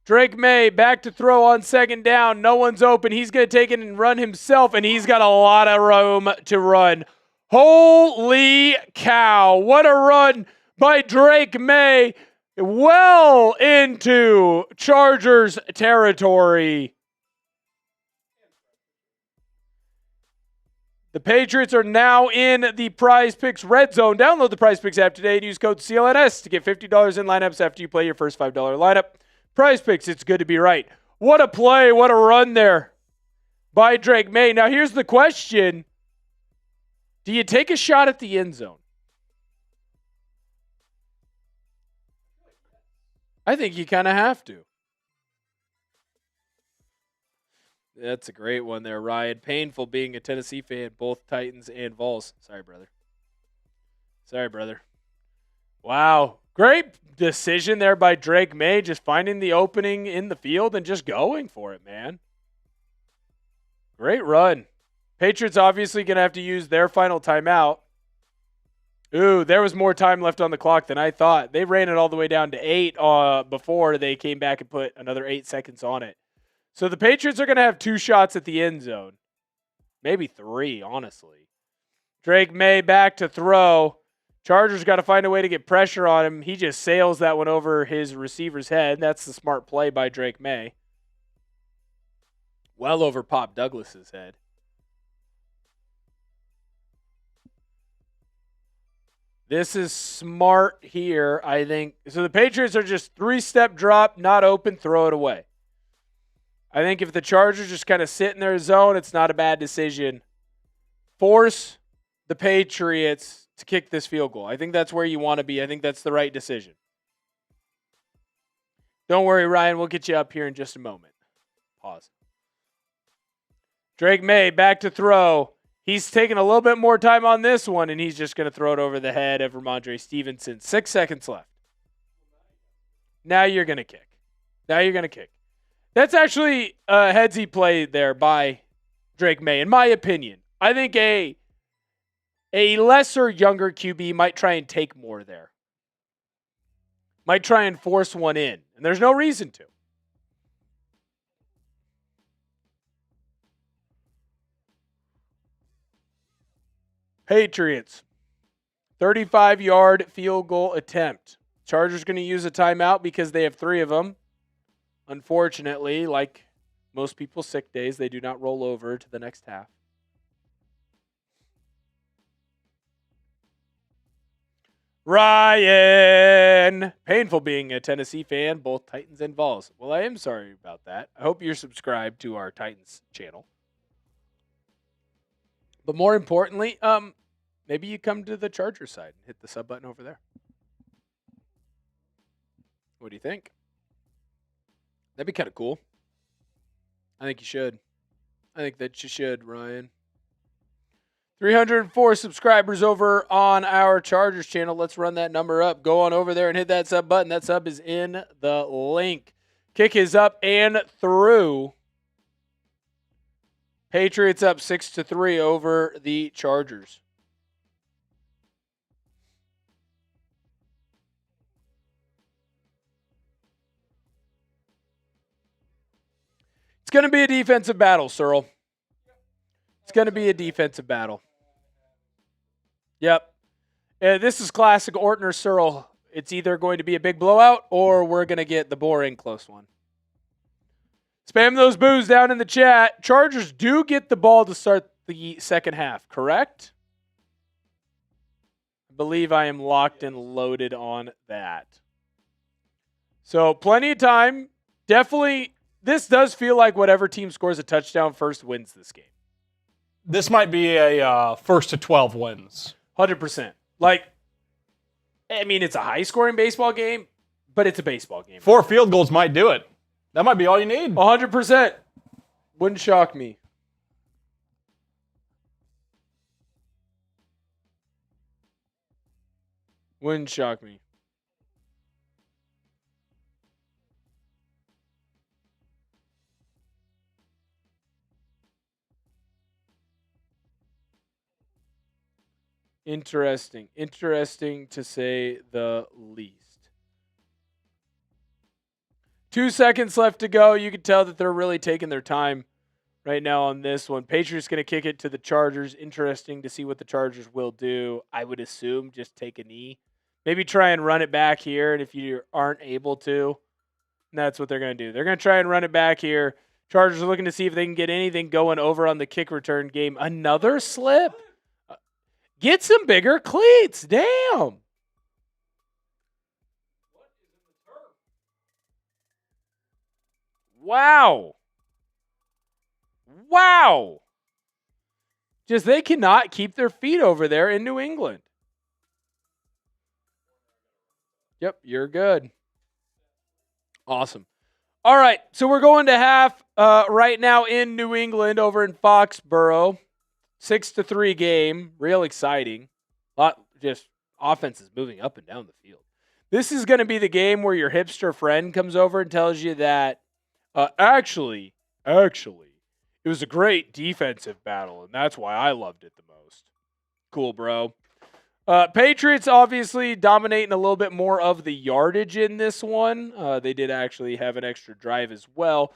Drake Maye back to throw on second down. No one's open. He's going to take it and run himself, and he's got a lot of room to run. Holy cow. What a run by Drake Maye. Well into Chargers territory. The Patriots are now in the Prize Picks red zone. Download the Prize Picks app today and use code CLNS to get $50 in lineups after you play your first $5 lineup. Prize Picks, it's good to be right. What a play, what a run there by Drake Maye. Now here's the question. Do you take a shot at the end zone? I think you kind of have to. That's a great one there, Ryan. Painful being a Tennessee fan, both Titans and Vols. Sorry, brother. Wow. Great decision there by Drake Maye, just finding the opening in the field and just going for it, man. Great run. Patriots obviously going to have to use their final timeout. Ooh, there was more time left on the clock than I thought. They ran it all the way down to 8 before they came back and put another 8 seconds on it. So the Patriots are going to have 2 shots at the end zone. Maybe 3, honestly. Drake Maye back to throw. Chargers got to find a way to get pressure on him. He just sails that one over his receiver's head. That's the smart play by Drake Maye. Well over Pop Douglas's head. This is smart here, I think. So the Patriots are just 3-step drop, not open, throw it away. I think if the Chargers just kind of sit in their zone, it's not a bad decision. Force the Patriots to kick this field goal. I think that's where you want to be. I think that's the right decision. Don't worry, Ryan. We'll get you up here in just a moment. Pause. Drake Maye back to throw. He's taking a little bit more time on this one, and he's just going to throw it over the head of Rhamondre Stevenson. 6 seconds left. Now you're going to kick. That's actually a headsy play there by Drake Maye, in my opinion. I think a lesser, younger QB might try and take more there. Might try and force one in, and there's no reason to. Patriots, 35-yard field goal attempt. Chargers going to use a timeout because they have 3 of them. Unfortunately, like most people's sick days, they do not roll over to the next half. Ryan! Painful being a Tennessee fan, both Titans and Vols. Well, I am sorry about that. I hope you're subscribed to our Titans channel. But more importantly, maybe you come to the Chargers side and hit the sub button over there. What do you think? That'd be kind of cool. I think you should. I think that you should, Ryan. 304 subscribers over on our Chargers channel. Let's run that number up. Go on over there and hit that sub button. That sub is in the link. Kick is up and through. Patriots up 6-3 over the Chargers. It's going to be a defensive battle, Searle. It's going to be a defensive battle. Yep. This is classic Ortner Searle. It's either going to be a big blowout or we're going to get the boring close one. Spam those boos down in the chat. Chargers do get the ball to start the second half, correct? I believe I am locked and loaded on that. So plenty of time. Definitely, this does feel like whatever team scores a touchdown first wins this game.
This might be a first to 12 wins.
100%. Like, I mean, it's a high-scoring baseball game, but it's a baseball game.
4 field goals might do it. That might be all you need.
100%. Wouldn't shock me. Wouldn't shock me. Interesting. Interesting to say the least. 2 seconds left to go. You can tell that they're really taking their time right now on this one. Patriots going to kick it to the Chargers. Interesting to see what the Chargers will do. I would assume just take a knee. Maybe try and run it back here. And if you aren't able to, that's what they're going to do. They're going to try and run it back here. Chargers are looking to see if they can get anything going over on the kick return game. Another slip? Get some bigger cleats. Damn. Wow. Wow. Just they cannot keep their feet over there in New England. Yep, you're good. Awesome. All right, so we're going to half right now in New England over in Foxborough. 6-3 game. Real exciting. Just offense is moving up and down the field. This is going to be the game where your hipster friend comes over and tells you that actually, it was a great defensive battle, and that's why I loved it the most. Cool, bro. Patriots obviously dominating a little bit more of the yardage in this one. They did actually have an extra drive as well.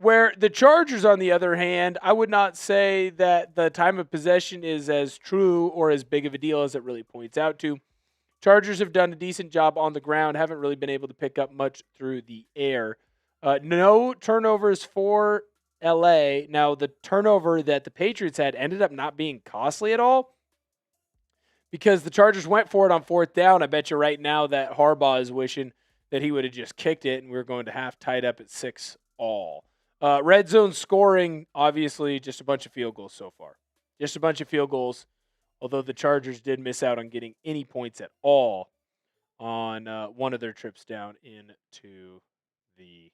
Where the Chargers, on the other hand, I would not say that the time of possession is as true or as big of a deal as it really points out to. Chargers have done a decent job on the ground, haven't really been able to pick up much through the air. No turnovers for LA. Now, the turnover that the Patriots had ended up not being costly at all because the Chargers went for it on 4th down. I bet you right now that Harbaugh is wishing that he would have just kicked it and we were going to half tied up at 6-all. Red zone scoring, obviously, just a bunch of field goals so far. Just a bunch of field goals, although the Chargers did miss out on getting any points at all on one of their trips down into the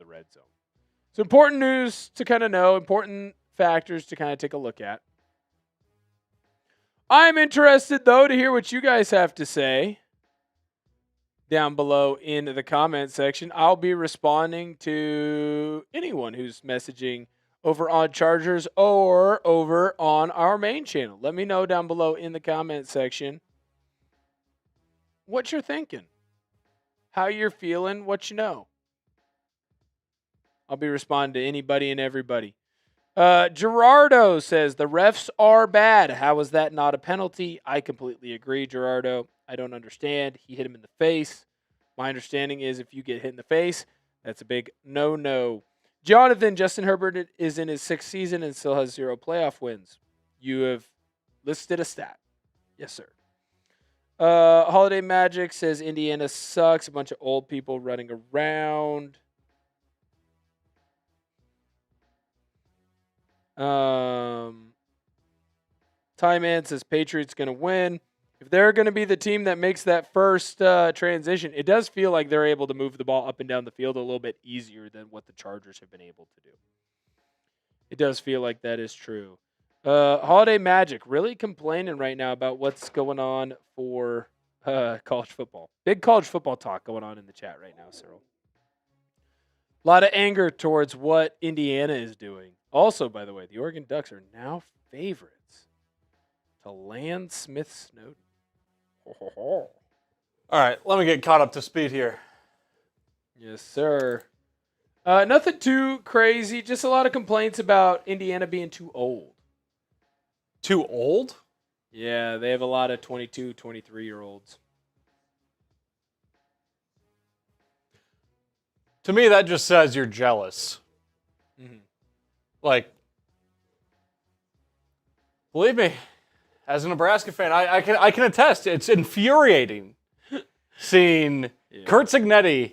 red zone. So important news to kind of know, important factors to kind of take a look at. I'm interested, though, to hear what you guys have to say down below in the comment section. I'll be responding to anyone who's messaging over on Chargers or over on our main channel. Let me know down below in the comment section what you're thinking, how you're feeling, what you know. I'll be responding to anybody and everybody. Gerardo says, the refs are bad. How is that not a penalty? I completely agree, Gerardo. I don't understand. He hit him in the face. My understanding is if you get hit in the face, that's a big no-no. Jonathan, Justin Herbert is in his 6th season and still has 0 playoff wins. You have listed a stat. Yes, sir. Holiday Magic says Indiana sucks. A bunch of old people running around. Ty Man says Patriots going to win. If they're going to be the team that makes that first transition, it does feel like they're able to move the ball up and down the field a little bit easier than what the Chargers have been able to do. It does feel like that is true. Holiday Magic really complaining right now about what's going on for college football. Big college football talk going on in the chat right now, Cyril. A lot of anger towards what Indiana is doing. Also, by the way, the Oregon Ducks are now favorites to land Smith Snowden.
All right, let me get caught up to speed here.
Yes, sir. Nothing too crazy. Just a lot of complaints about Indiana being too old.
Too old?
Yeah, they have a lot of 22, 23-year-olds.
To me, that just says you're jealous.
Mm-hmm.
Like, believe me, as a Nebraska fan, I can attest. It's infuriating seeing Kurt Cignetti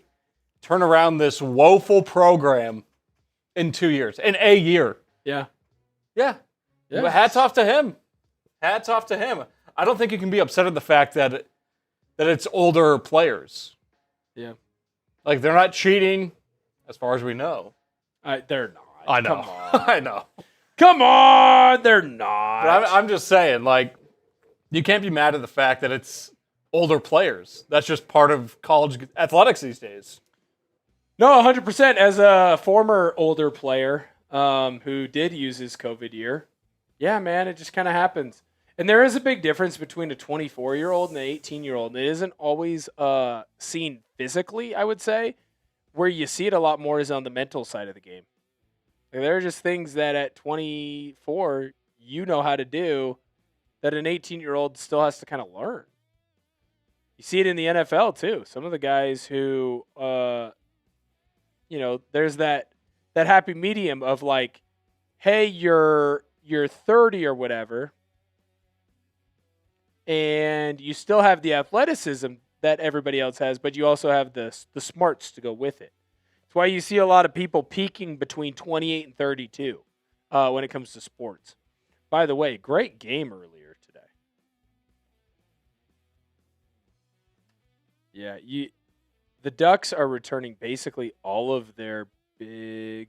turn around this woeful program in 2 years, in a year.
Yeah.
Yeah. But hats off to him. Hats off to him. I don't think you can be upset at the fact that it's older players.
Yeah.
Like, they're not cheating, as far as we know.
They're not.
I know.
Come on.
I know.
Come on, they're not.
But I'm just saying, like, you can't be mad at the fact that it's older players. That's just part of college athletics these days.
No, 100%. As a former older player who did use his COVID year, yeah, man, it just kind of happens. And there is a big difference between a 24-year-old and an 18-year-old. And it isn't always seen physically, I would say. Where you see it a lot more is on the mental side of the game. Like, there are just things that at 24 you know how to do that an 18-year-old still has to kind of learn. You see it in the NFL too. Some of the guys who, there's that happy medium of like, hey, you're 30 or whatever, and you still have the athleticism that everybody else has, but you also have the smarts to go with it. That's why you see a lot of people peaking between 28 and 32 when it comes to sports. By the way, great game earlier today. Yeah, the Ducks are returning basically all of their big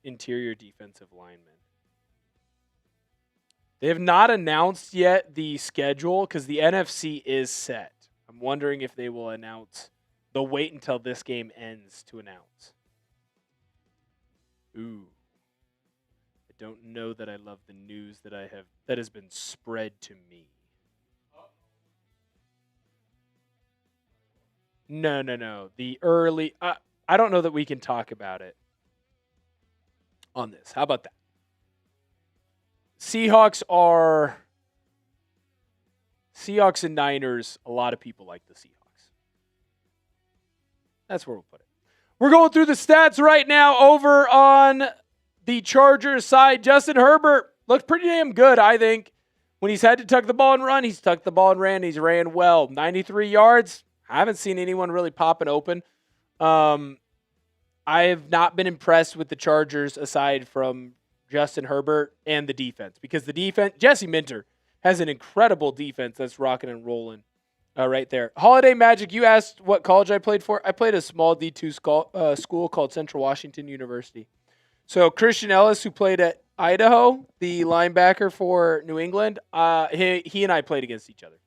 interior defensive linemen. They have not announced yet the schedule because the NFC is set. I'm wondering if they will announce. They'll wait until this game ends to announce. Ooh. I don't know that I love the news that has been spread to me. No. The early... I don't know that we can talk about it on this. How about that? Seahawks and Niners, a lot of people like the Seahawks. That's where we'll put it. We're going through the stats right now over on the Chargers side. Justin Herbert looked pretty damn good, I think. When he's had to tuck the ball and run, he's tucked the ball and ran. He's ran well. 93 yards. I haven't seen anyone really popping open. I have not been impressed with the Chargers aside from Justin Herbert and the defense, because the defense, Jesse Minter has an incredible defense that's rocking and rolling right there. Holiday Magic, you asked what college I played for. I played a small D2 school called Central Washington University. So Christian Elliss, who played at Idaho, the linebacker for New England, he and I played against each other.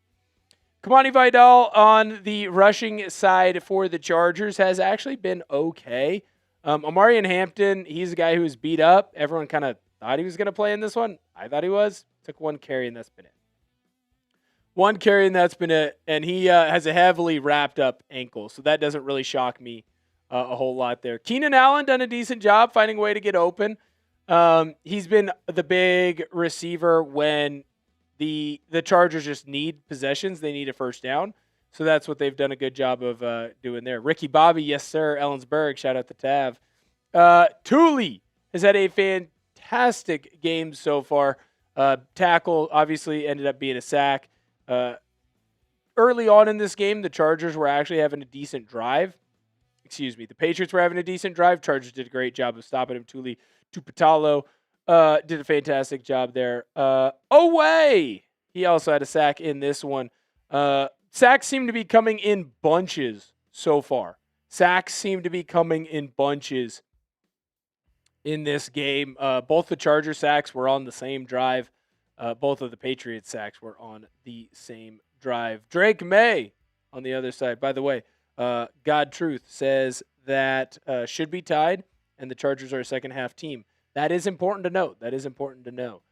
Kimani Vidal on the rushing side for the Chargers has actually been okay. Omarion Hampton, he's a guy who was beat up. Everyone kind of thought he was going to play in this one. I thought he was. Took one carry, and that's been it. One carry, and that's been it. And he has a heavily wrapped up ankle, so that doesn't really shock me a whole lot there. Keenan Allen done a decent job finding a way to get open. He's been the big receiver when the Chargers just need possessions. They need a first down. So that's what they've done a good job of doing there. Ricky Bobby, yes, sir. Ellensburg, shout out to Tav. Thule has had a fantastic game so far. Tackle obviously ended up being a sack. Early on in this game, the Chargers were actually having a decent drive. The Patriots were having a decent drive. Chargers did a great job of stopping him. Thule Tuputalo did a fantastic job there. Away! He also had a sack in this one. Sacks seem to be coming in bunches so far. Sacks seem to be coming in bunches in this game. Both the Charger sacks were on the same drive. Both of the Patriots sacks were on the same drive. Drake Maye on the other side. By the way, God Truth says that should be tied, and the Chargers are a second half team. That is important to note.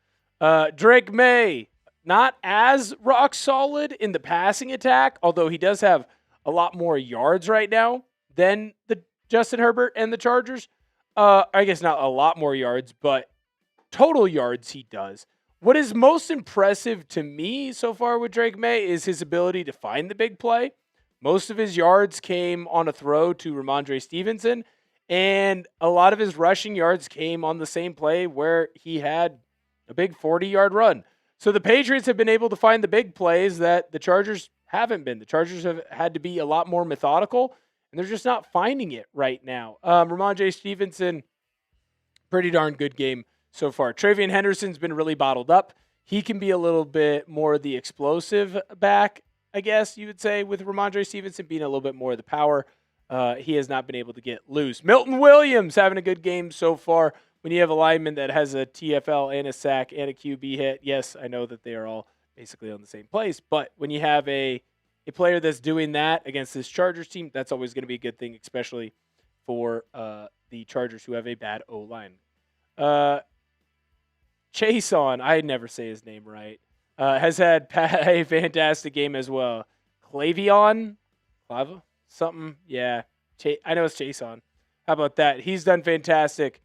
Drake Maye, not as rock solid in the passing attack, although he does have a lot more yards right now than the Justin Herbert and the Chargers. I guess not a lot more yards, but total yards he does. What is most impressive to me so far with Drake Maye is his ability to find the big play. Most of his yards came on a throw to Rhamondre Stevenson, and a lot of his rushing yards came on the same play where he had a big 40-yard run. So the Patriots have been able to find the big plays that the Chargers haven't been. The Chargers have had to be a lot more methodical, and they're just not finding it right now. Rhamondre Stevenson, pretty darn good game so far. TreVeyon Henderson's been really bottled up. He can be a little bit more the explosive back, I guess you would say, with Rhamondre Stevenson being a little bit more of the power. He has not been able to get loose. Milton Williams having a good game so far. When you have a lineman that has a TFL and a sack and a QB hit, yes, I know that they are all basically on the same place. But when you have a player that's doing that against this Chargers team, that's always going to be a good thing, especially for the Chargers who have a bad O-line. Chason, I never say his name right, has had a fantastic game as well. Clava? Something? Yeah. I know it's Chason. How about that? He's done fantastic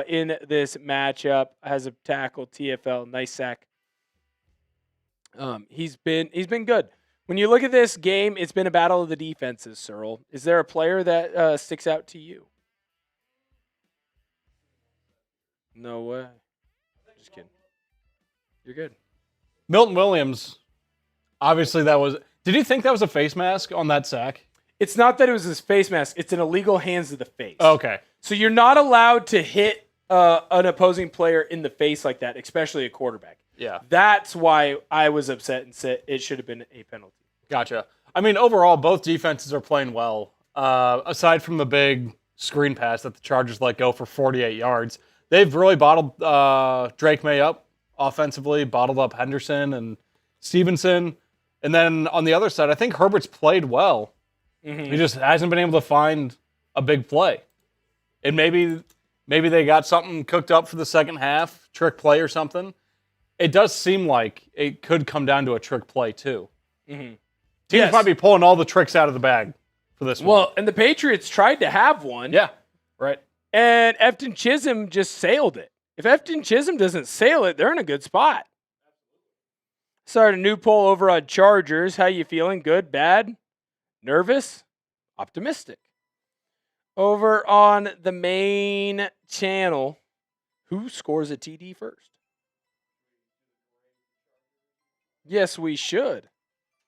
in this matchup. Has a tackle, TFL, nice sack. He's been good. When you look at this game, it's been a battle of the defenses, Searle. Is there a player that sticks out to you? No way. Just kidding. You're good.
Milton Williams, obviously that was... Did you think that was a face mask on that sack?
It's not that it was his face mask. It's an illegal hands to the face.
Okay.
So you're not allowed to hit an opposing player in the face like that, especially a quarterback.
Yeah.
That's why I was upset and said it should have been a penalty. Gotcha.
I mean, overall, both defenses are playing well. Aside from the big screen pass that the Chargers let go for 48 yards, they've really bottled Drake Maye up offensively, bottled up Henderson and Stevenson. And then on the other side, I think Herbert's played well. Mm-hmm. He just hasn't been able to find a big play. And maybe they got something cooked up for the second half, trick play or something. It does seem like it could come down to a trick play too. Mm-hmm. Teams might be pulling all the tricks out of the bag for this one.
Well, and the Patriots tried to have one.
Yeah, right.
And Efton Chisholm just sailed it. If Efton Chisholm doesn't sail it, they're in a good spot. Started a new poll over on Chargers. How you feeling? Good, bad, nervous, optimistic? Over on the main channel, who scores a TD first? Yes, we should.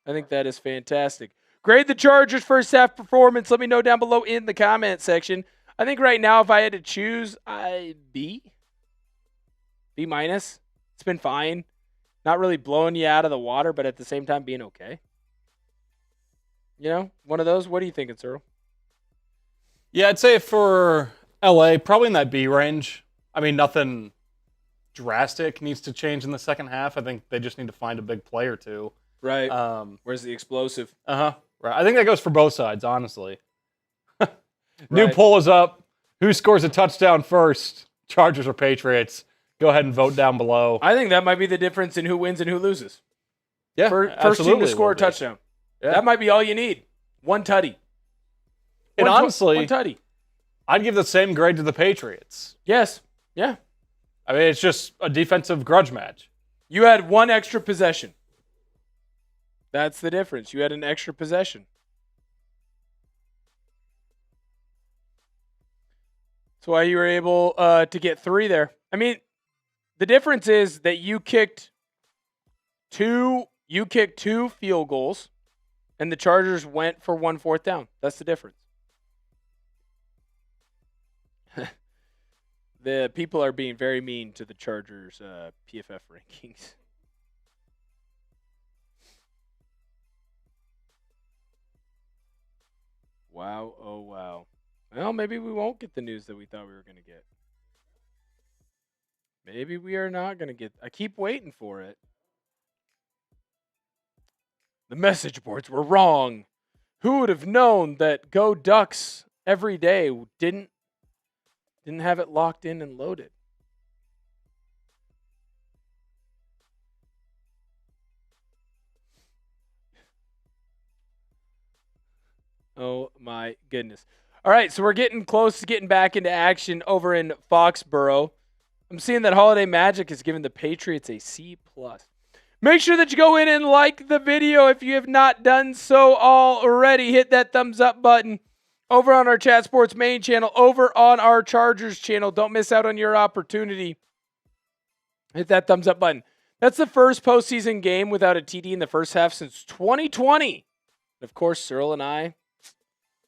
I think that is fantastic. Grade the Chargers' first half performance. Let me know down below in the comment section. I think right now, if I had to choose, B minus. It's been fine. Not really blowing you out of the water, but at the same time being okay. You know, one of those. What are you thinking, Cyril?
Yeah, I'd say for LA, probably in that B range. I mean, nothing drastic needs to change in the second half. I think they just need to find a big play or two.
Right. Where's the explosive?
Right. I think that goes for both sides, honestly. New poll is up. Who scores a touchdown first? Chargers or Patriots? Go ahead and vote down below.
I think that might be the difference in who wins and who loses.
Yeah,
first team to score a touchdown. Yeah. That might be all you need. One tutty.
And honestly,
one tutty.
I'd give the same grade to the Patriots.
Yes. Yeah.
I mean, it's just a defensive grudge match.
You had one extra possession. That's the difference. You had an extra possession. That's why you were able to get 3 there. I mean, the difference is that you kicked two field goals, and the Chargers went for 1 4th down. That's the difference. The people are being very mean to the Chargers PFF rankings. Wow, oh wow. Well, maybe we won't get the news that we thought we were going to get. Maybe we are not going to get. I keep waiting for it. The message boards were wrong. Who would have known that Go Ducks every day didn't have it locked in and loaded? Oh my goodness. All right, so we're getting close to getting back into action over in Foxborough. I'm seeing that Holiday Magic has given the Patriots a C+. Make sure that you go in and like the video if you have not done so already. Hit that thumbs up button over on our Chat Sports main channel, over on our Chargers channel. Don't miss out on your opportunity. Hit that thumbs up button. That's the first postseason game without a TD in the first half since 2020. And of course, Cyril and I,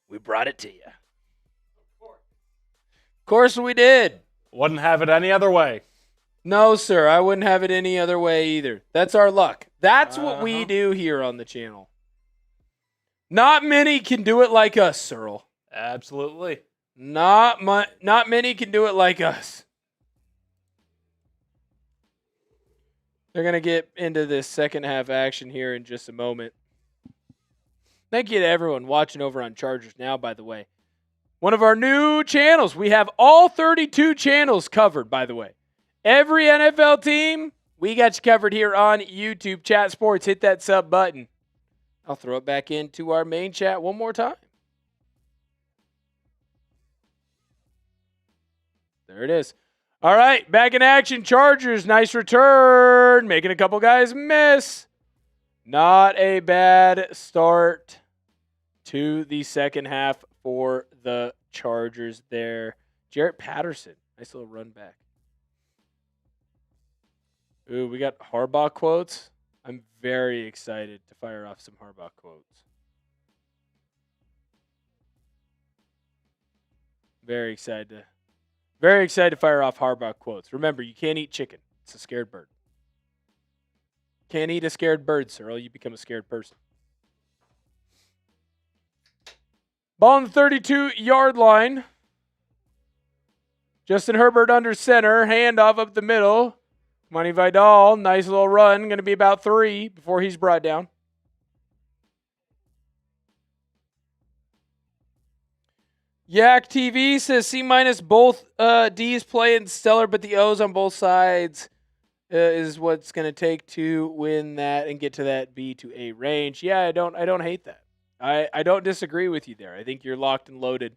we brought it to you. Of course we did.
Wouldn't have it any other way.
No, sir. I wouldn't have it any other way either. That's our luck. That's what we do here on the channel. Not many can do it like us, Cyril.
Absolutely.
Not many can do it like us. They're going to get into this second half action here in just a moment. Thank you to everyone watching over on Chargers Now, by the way. One of our new channels. We have all 32 channels covered, by the way. Every NFL team, we got you covered here on YouTube. Chat Sports, hit that sub button. I'll throw it back into our main chat one more time. There it is. All right, back in action. Chargers, nice return. Making a couple guys miss. Not a bad start to the second half for the Chargers there. Jarrett Patterson, nice little run back. Ooh, we got Harbaugh quotes. I'm very excited to fire off some Harbaugh quotes. Very excited to fire off Harbaugh quotes. Remember, you can't eat chicken. It's a scared bird. Can't eat a scared bird, sir, or you become a scared person. Ball on the 32-yard line. Justin Herbert under center. Handoff up the middle. Kimani Vidal, nice little run. Going to be about 3 before he's brought down. Yak TV says C- both D's playing stellar, but the O's on both sides is what's going to take to win that and get to that B to A range. Yeah, I don't hate that. I don't disagree with you there. I think you're locked and loaded,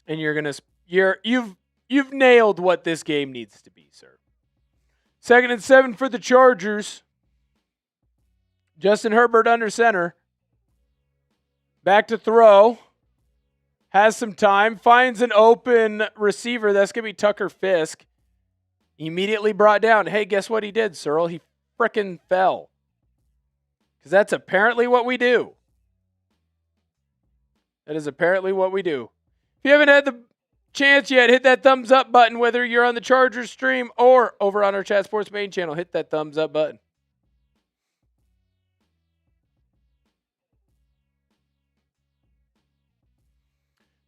and you've nailed what this game needs to be, sir. 2nd and 7 for the Chargers. Justin Herbert under center. Back to throw. Has some time. Finds an open receiver. That's going to be Tucker Fisk. Immediately brought down. Hey, guess what he did, Cyril? He frickin' fell. Because that's apparently what we do. That is apparently what we do. If you haven't had the chance yet, hit that thumbs up button, whether you're on the Chargers stream or over on our Chat Sports main channel. Hit that thumbs up button.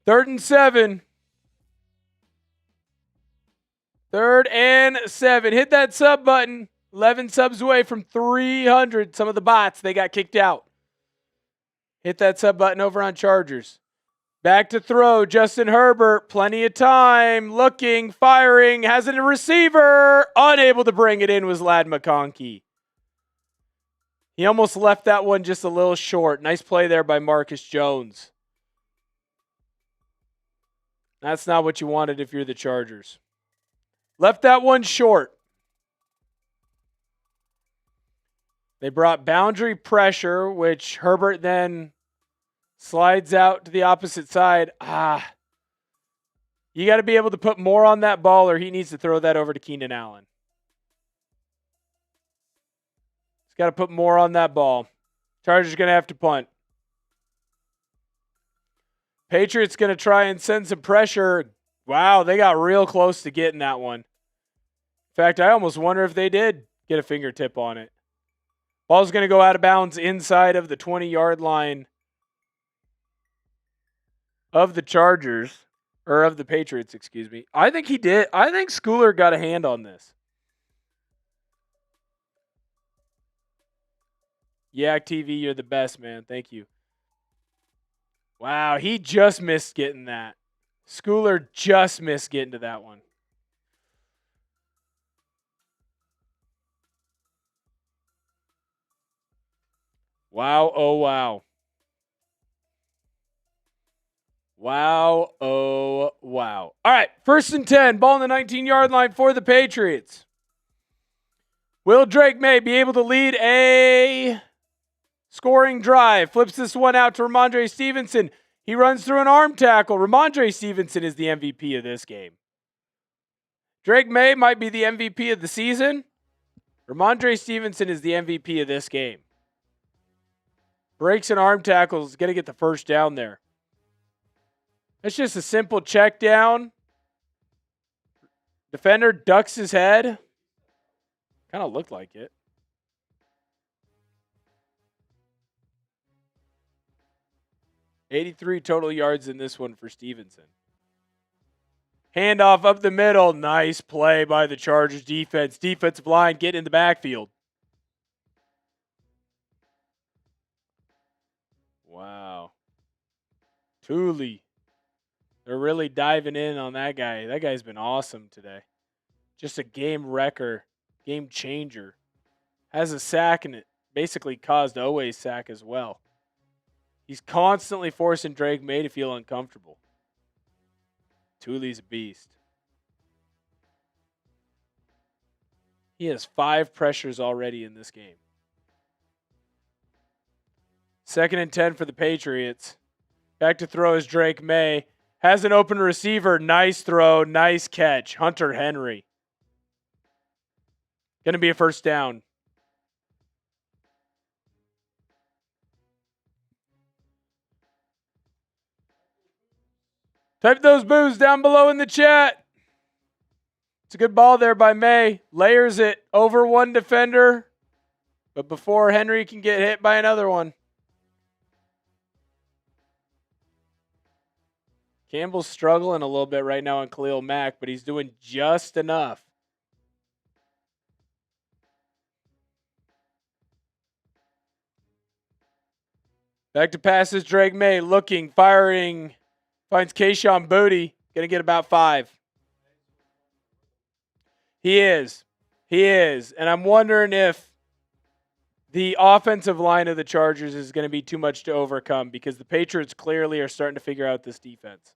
Third and 7. 3rd and 7. Hit that sub button. 11 subs away from 300. Some of the bots, they got kicked out. Hit that sub button over on Chargers. Back to throw. Justin Herbert. Plenty of time. Looking. Firing. Has a receiver. Unable to bring it in was Ladd McConkey. He almost left that one just a little short. Nice play there by Marcus Jones. That's not what you wanted if you're the Chargers. Left that one short. They brought boundary pressure, which Herbert then slides out to the opposite side. You got to be able to put more on that ball, or he needs to throw that over to Keenan Allen. He's got to put more on that ball. Chargers going to have to punt. Patriots going to try and send some pressure. Wow, they got real close to getting that one. In fact, I almost wonder if they did get a fingertip on it. Ball's going to go out of bounds inside of the 20-yard line of the Chargers, or of the Patriots, excuse me. I think he did. I think Schooler got a hand on this. Yak TV, you're the best, man. Thank you. Wow, he just missed getting that. Schooler just missed getting to that one. Wow, oh wow. Wow, oh wow. All right, 1st and 10, ball on the 19-yard line for the Patriots. Will Drake Maye be able to lead a scoring drive? Flips this one out to Rhamondre Stevenson. He runs through an arm tackle. Rhamondre Stevenson is the MVP of this game. Drake Maye might be the MVP of the season. Rhamondre Stevenson is the MVP of this game. Breaks an arm tackle, is going to get the first down there. It's just a simple check down. Defender ducks his head. Kind of looked like it. $83 total yards in this one for Stevenson. Handoff up the middle. Nice play by the Chargers defense. Defensive line get in the backfield. Wow. Thule. They're really diving in on that guy. That guy's been awesome today. Just a game wrecker, game changer. Has a sack and it basically caused Oweh's sack as well. He's constantly forcing Drake Maye to feel uncomfortable. Thule's a beast. He has 5 pressures already in this game. 2nd and 10 for the Patriots. Back to throw is Drake Maye. Has an open receiver. Nice throw. Nice catch. Hunter Henry. Going to be a first down. Type those boos down below in the chat. It's a good ball there by Maye. Layers it over one defender. But before Henry can get hit by another one. Campbell's struggling a little bit right now on Khalil Mack, but he's doing just enough. Back to passes, Drake Maye looking, firing, finds Kayshon Boutte, going to get about 5. He is. And I'm wondering if the offensive line of the Chargers is going to be too much to overcome because the Patriots clearly are starting to figure out this defense.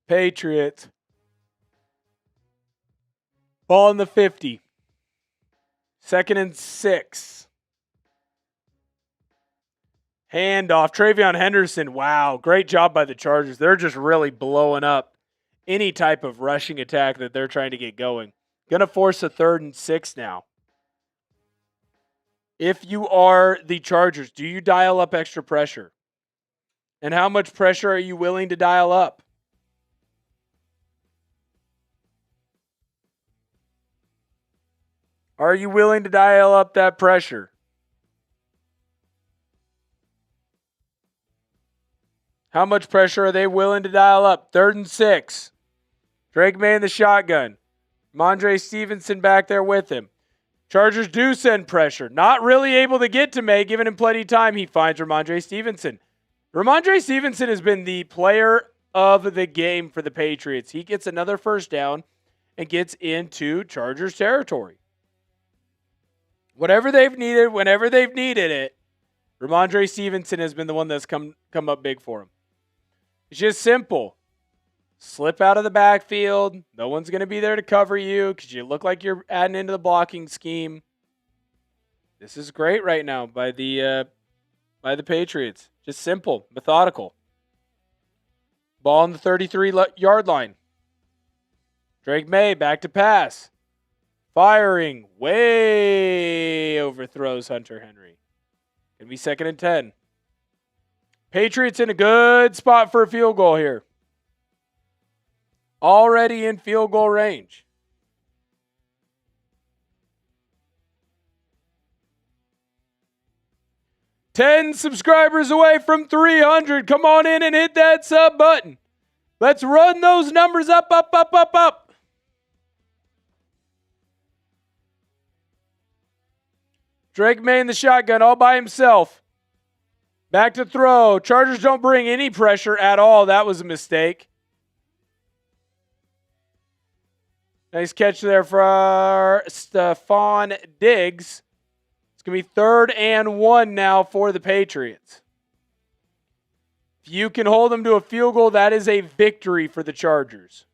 Patriots. Ball in the 50. 2nd and 6. Handoff. TreVeyon Henderson. Wow. Great job by the Chargers. They're just really blowing up any type of rushing attack that they're trying to get going. Going to force a 3rd and 6 now. If you are the Chargers, do you dial up extra pressure? And how much pressure are you willing to dial up? Are you willing to dial up that pressure? How much pressure are they willing to dial up? 3rd and 6. Drake Maye in the shotgun. Rhamondre Stevenson back there with him. Chargers do send pressure. Not really able to get to Maye, giving him plenty of time. He finds Rhamondre Stevenson. Rhamondre Stevenson has been the player of the game for the Patriots. He gets another first down and gets into Chargers territory. Whatever they've needed, whenever they've needed it, Rhamondre Stevenson has been the one that's come up big for him. It's just simple. Slip out of the backfield. No one's going to be there to cover you because you look like you're adding into the blocking scheme. This is great right now by the Patriots. Just simple, methodical. Ball on the 33-yard line. Drake Maye back to pass. Firing. Way overthrows Hunter Henry. Gonna be 2nd and 10. Patriots in a good spot for a field goal here. Already in field goal range. $10 subscribers away from 300. Come on in and hit that sub button. Let's run those numbers up, up, up, up, up. Drake Maye in the shotgun all by himself. Back to throw. Chargers don't bring any pressure at all. That was a mistake. Nice catch there for Stefon Diggs. It's going to be 3rd and 1 now for the Patriots. If you can hold them to a field goal, that is a victory for the Chargers.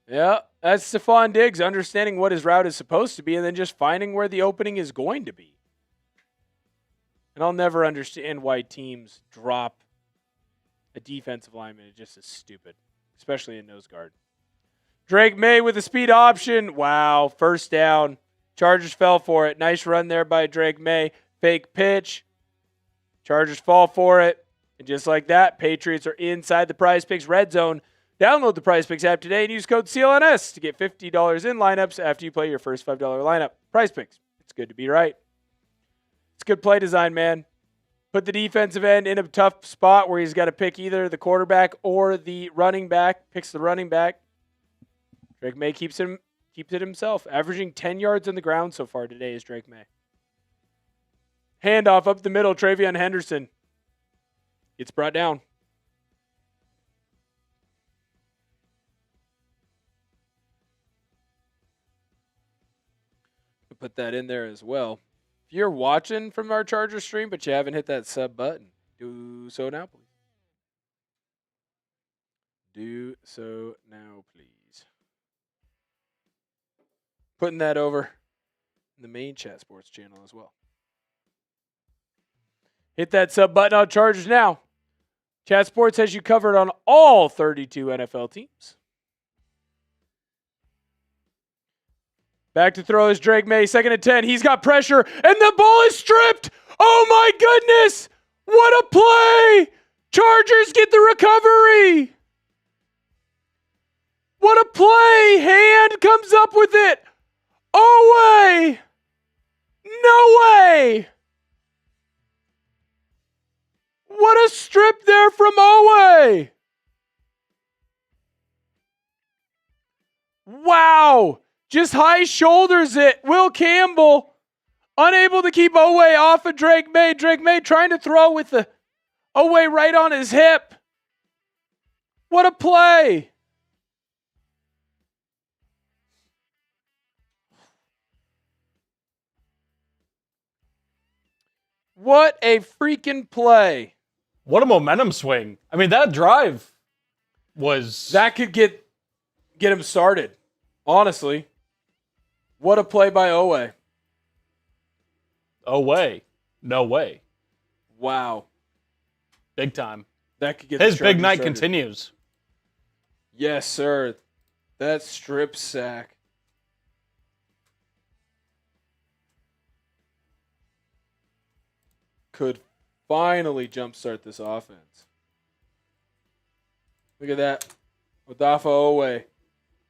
Yeah, that's Stefon Diggs understanding what his route is supposed to be and then just finding where the opening is going to be. And I'll never understand why teams drop a defensive lineman. It just is stupid, especially in nose guard. Drake Maye with a speed option. Wow, 1st down. Chargers fell for it. Nice run there by Drake Maye. Fake pitch. Chargers fall for it. And just like that, Patriots are inside the Prize Picks red zone. Download the Prize Picks app today and use code CLNS to get $50 in lineups after you play your first $5 lineup. Prize Picks. It's good to be right. It's good play design, man. Put the defensive end in a tough spot where he's got to pick either the quarterback or the running back. Picks the running back. Drake Maye keeps it himself. Averaging 10 yards on the ground so far today is Drake Maye. Handoff up the middle. TreVeyon Henderson. It's brought down. Put that in there as well. If you're watching from our Charger stream, but you haven't hit that sub button, do so now, please. Do so now, please. Putting that over in the main Chat Sports channel as well. Hit that sub button on Chargers now. Chat Sports has you covered on all 32 NFL teams. Back to throw is Drake Maye, 2nd and 10. He's got pressure, and the ball is stripped. Oh, my goodness. What a play. Chargers get the recovery. What a play. Hand comes up with it. Oh, way. No way. What a strip there from Owe. Wow. Just high shoulders it. Will Campbell unable to keep Owe off of Drake Maye. Drake Maye trying to throw with the Owe right on his hip. What a play. What a freaking play.
What a momentum swing. I mean, that drive was...
That could get him started, honestly. What a play by Owe.
Owe. No way.
Wow.
Big time.
That could get
his
the
big night
started.
continues.
Yes, sir. That strip sack. Could finally jumpstart this offense. Look at that. Odafe Owe.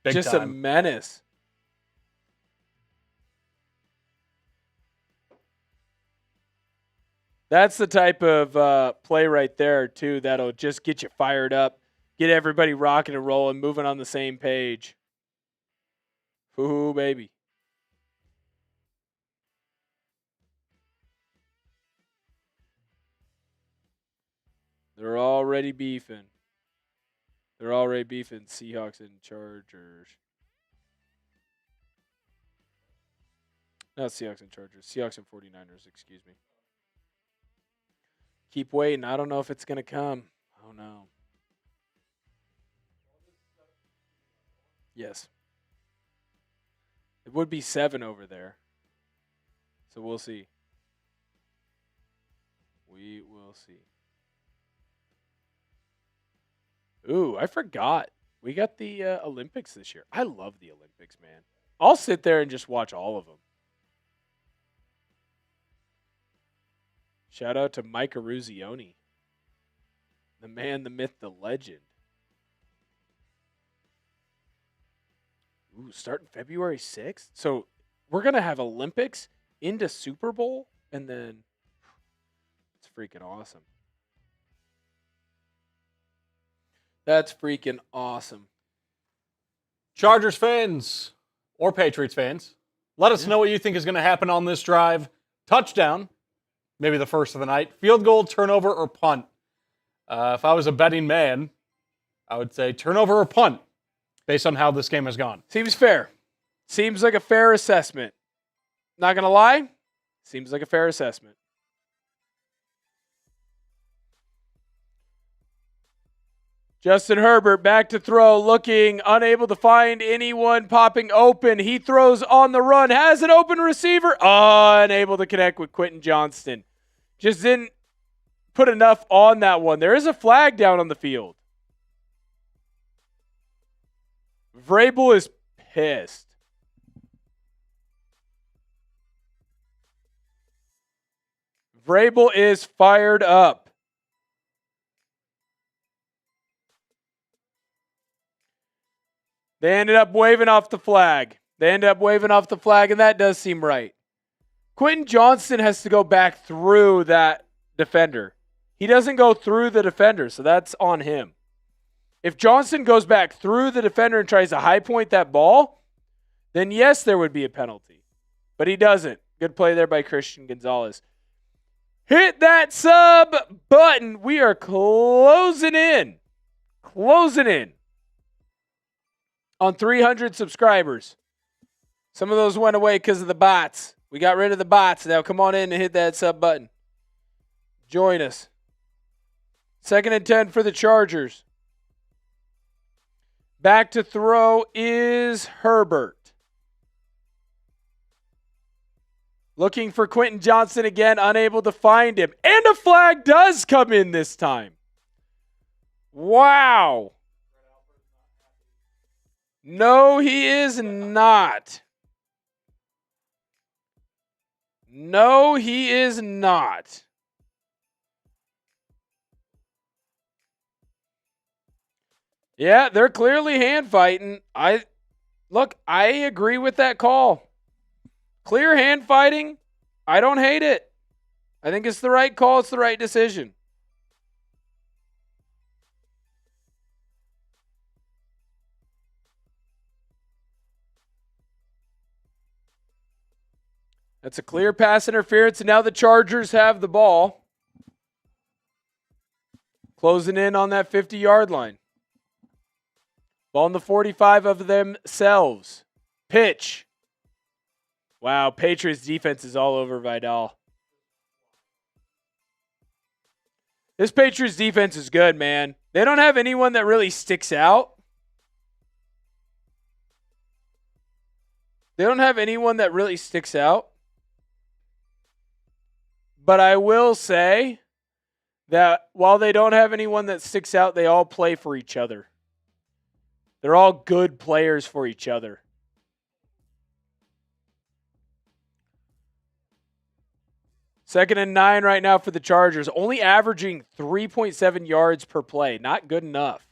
Big
Just
time.
a menace. That's the type of play right there, too, that'll just get you fired up, get everybody rocking and rolling, moving on the same page. Ooh, baby. They're already beefing. They're already beefing Seahawks and Chargers. Not Seahawks and Chargers. Seahawks and 49ers, excuse me. Keep waiting. I don't know if it's going to come. Oh, no. Yes. It would be 7 over there. So we'll see. We will see. Ooh, I forgot We got the Olympics this year. I love the Olympics, man. I'll sit there and just watch all of them. Shout out to Mike Eruzione. The man, the myth, the legend. Ooh, starting February 6th? So we're going to have Olympics into Super Bowl, and then it's freaking awesome. That's freaking awesome.
Chargers fans or Patriots fans, let us know what you think is going to happen on this drive. Touchdown, maybe the first of the night. Field goal, turnover, or punt. If I was a betting man, I would say turnover or punt based on how this game has gone.
Seems fair. Seems like a fair assessment. Not going to lie, seems like a fair assessment. Justin Herbert back to throw, looking unable to find anyone popping open. He throws on the run, has an open receiver, unable to connect with Quentin Johnston. Just didn't put enough on that one. There is a flag down on the field. Vrabel is pissed. Vrabel is fired up. They ended up waving off the flag. And that does seem right. Quentin Johnston has to go back through that defender. He doesn't go through the defender, so that's on him. If Johnston goes back through the defender and tries to high point that ball, then yes, there would be a penalty. But he doesn't. Good play there by Christian Gonzalez. Hit that sub button. We are closing in. On 300 subscribers. Some of those went away because of the bots. We got rid of the bots. Now come on in and hit that sub button. Join us. 2nd and 10 for the Chargers. Back to throw is Herbert. Looking for Quentin Johnston again, unable to find him. And a flag does come in this time. Wow. No, he is not. Yeah, they're clearly hand fighting. I agree with that call. Clear hand fighting. I don't hate it. I think it's the right call. It's the right decision. That's a clear pass interference, and now the Chargers have the ball. Closing in on that 50-yard line. Ball in the 45 of themselves. Pitch. Wow, Patriots defense is all over Vidal. This Patriots defense is good, man. They don't have anyone that really sticks out. But I will say that while they don't have anyone that sticks out, they all play for each other. They're all good players for each other. Second and 9 right now for the Chargers. Only averaging 3.7 yards per play. Not good enough.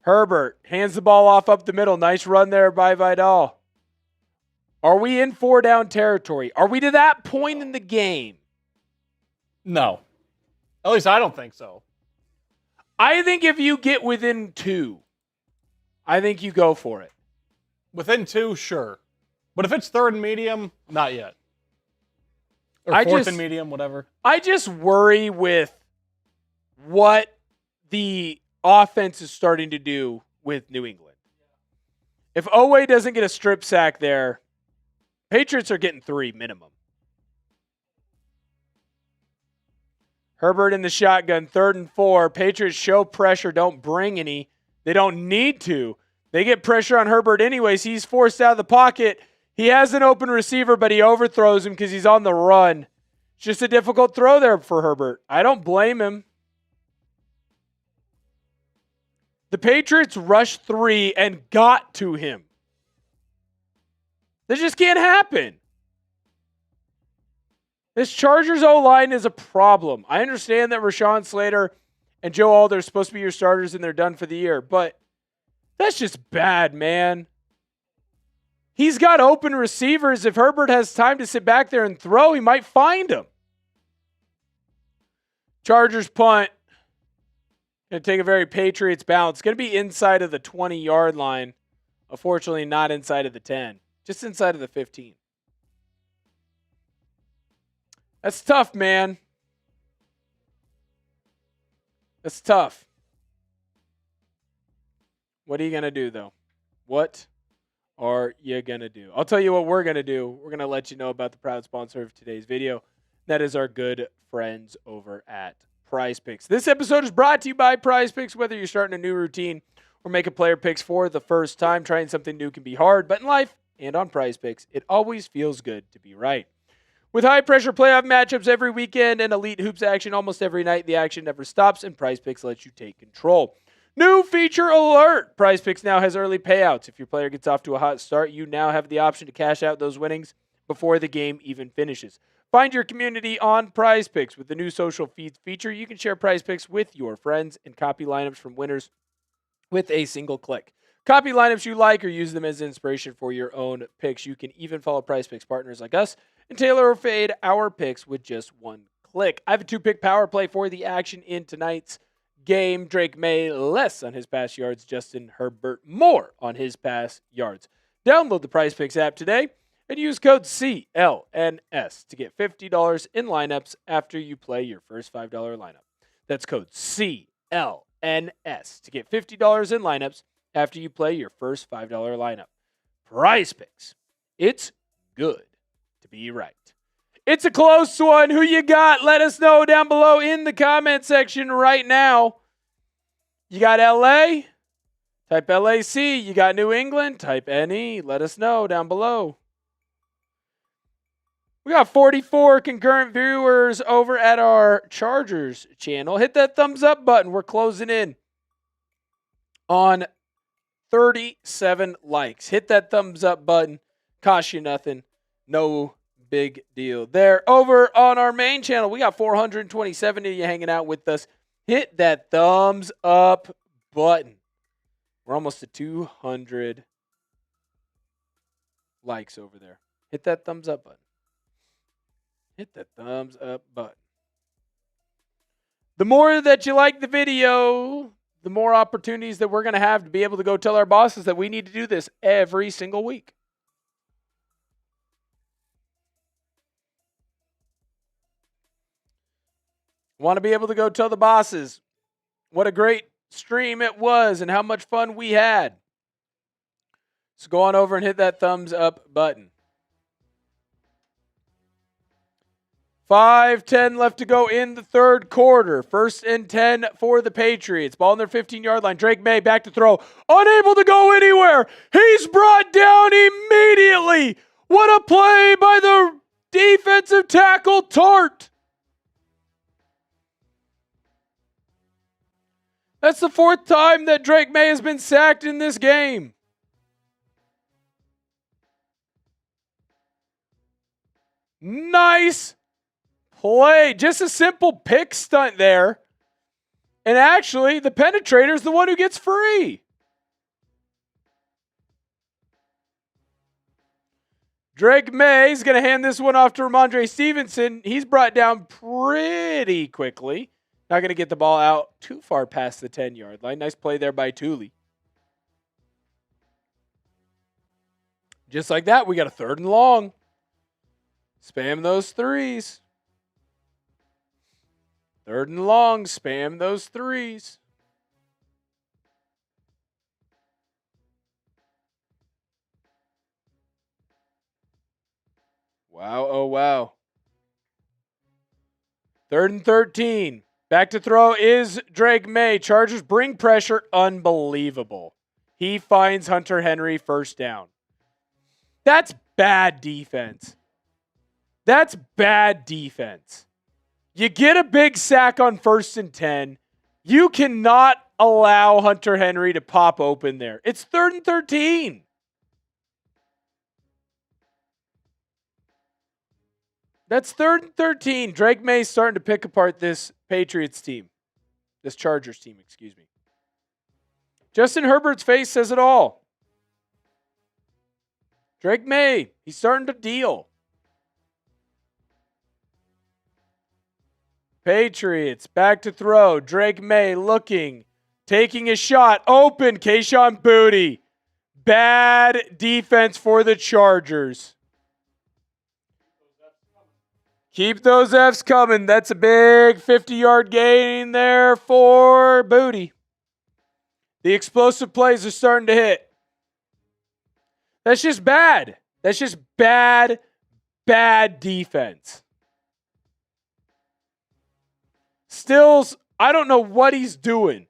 Herbert hands the ball off up the middle. Nice run there by Vidal. Are we in 4-down territory? Are we to that point in the game?
No. At least I don't think so.
I think if you get within 2, I think you go for it.
Within 2, sure. But if it's 3rd and medium, not yet. Or 4th and medium, whatever. I
just worry with what the offense is starting to do with New England. If Oweh doesn't get a strip sack there, Patriots are getting 3 minimum. Herbert in the shotgun, 3rd and 4. Patriots show pressure, don't bring any. They don't need to. They get pressure on Herbert anyways. He's forced out of the pocket. He has an open receiver, but he overthrows him because he's on the run. It's just a difficult throw there for Herbert. I don't blame him. The Patriots rushed 3 and got to him. This just can't happen. This Chargers O-line is a problem. I understand that Rashawn Slater and Joe Alder are supposed to be your starters and they're done for the year, but that's just bad, man. He's got open receivers. If Herbert has time to sit back there and throw, he might find them. Chargers punt. Going to take a very Patriots bounce. Going to be inside of the 20-yard line. Unfortunately, not inside of the 10. Just inside of the 15. That's tough, man. That's tough. What are you going to do, though? What are you going to do? I'll tell you what we're going to do. We're going to let you know about the proud sponsor of today's video. That is our good friends over at Prize Picks. This episode is brought to you by Prize Picks. Whether you're starting a new routine or making player picks for the first time, trying something new can be hard, but in life and on Prize Picks, it always feels good to be right. With high-pressure playoff matchups every weekend and elite hoops action almost every night, the action never stops, and Prize Picks lets you take control. New feature alert! Prize Picks now has early payouts. If your player gets off to a hot start, you now have the option to cash out those winnings before the game even finishes. Find your community on Prize Picks. With the new social feeds feature, you can share Prize Picks with your friends and copy lineups from winners with a single click. Copy lineups you like or use them as inspiration for your own picks. You can even follow Prize Picks partners like us and tailor or fade our picks with just one click. I have a 2-pick power play for the action in tonight's game. Drake Maye less on his pass yards. Justin Herbert more on his pass yards. Download the Prize Picks app today and use code CLNS to get $50 in lineups after you play your first $5 lineup. That's code CLNS to get $50 in lineups after you play your first $5 lineup. Prize Picks. It's good to be right. It's a close one. Who you got? Let us know down below in the comment section right now. You got LA? Type LAC. You got New England? Type NE. Let us know down below. We got 44 concurrent viewers over at our Chargers channel. Hit that thumbs up button. We're closing in on 37 likes. Hit that thumbs up button. Cost you nothing. No big deal there. Over on our main channel, we got 427 of you hanging out with us. Hit that thumbs up button. We're almost to 200 likes over there. Hit that thumbs up button. Hit that thumbs up button. The more that you like the video, the more opportunities that we're going to have to be able to go tell our bosses that we need to do this every single week. Want to be able to go tell the bosses what a great stream it was and how much fun we had. So go on over and hit that thumbs up button. 5:10 left to go in the third quarter. 1st and 10 for the Patriots. Ball on their 15-yard line. Drake Maye back to throw. Unable to go anywhere. He's brought down immediately. What a play by the defensive tackle, Tart. That's the 4th time that Drake Maye has been sacked in this game. Nice play. Just a simple pick stunt there. And actually, the penetrator is the one who gets free. Drake Maye is going to hand this one off to Rhamondre Stevenson. He's brought down pretty quickly. Not going to get the ball out too far past the 10-yard line. Nice play there by Thule. Just like that, we got a 3rd and long. Spam those threes. 3rd and long. Spam those threes. Wow, oh wow. 3rd and 13. Back to throw is Drake Maye. Chargers bring pressure. Unbelievable. He finds Hunter Henry, 1st down. That's bad defense. That's bad defense. You get a big sack on 1st and 10. You cannot allow Hunter Henry to pop open there. It's 3rd and 13. That's 3rd and 13. Drake Maye's starting to pick apart this Patriots team. This Chargers team, excuse me. Justin Herbert's face says it all. Drake Maye, he's starting to deal. Patriots, back to throw. Drake Maye looking, taking a shot. Open, Kayshon Boutte. Bad defense for the Chargers. Keep those Fs coming. That's a big 50-yard gain there for Boutte. The explosive plays are starting to hit. That's just bad. That's just bad defense. Stills, I don't know what he's doing.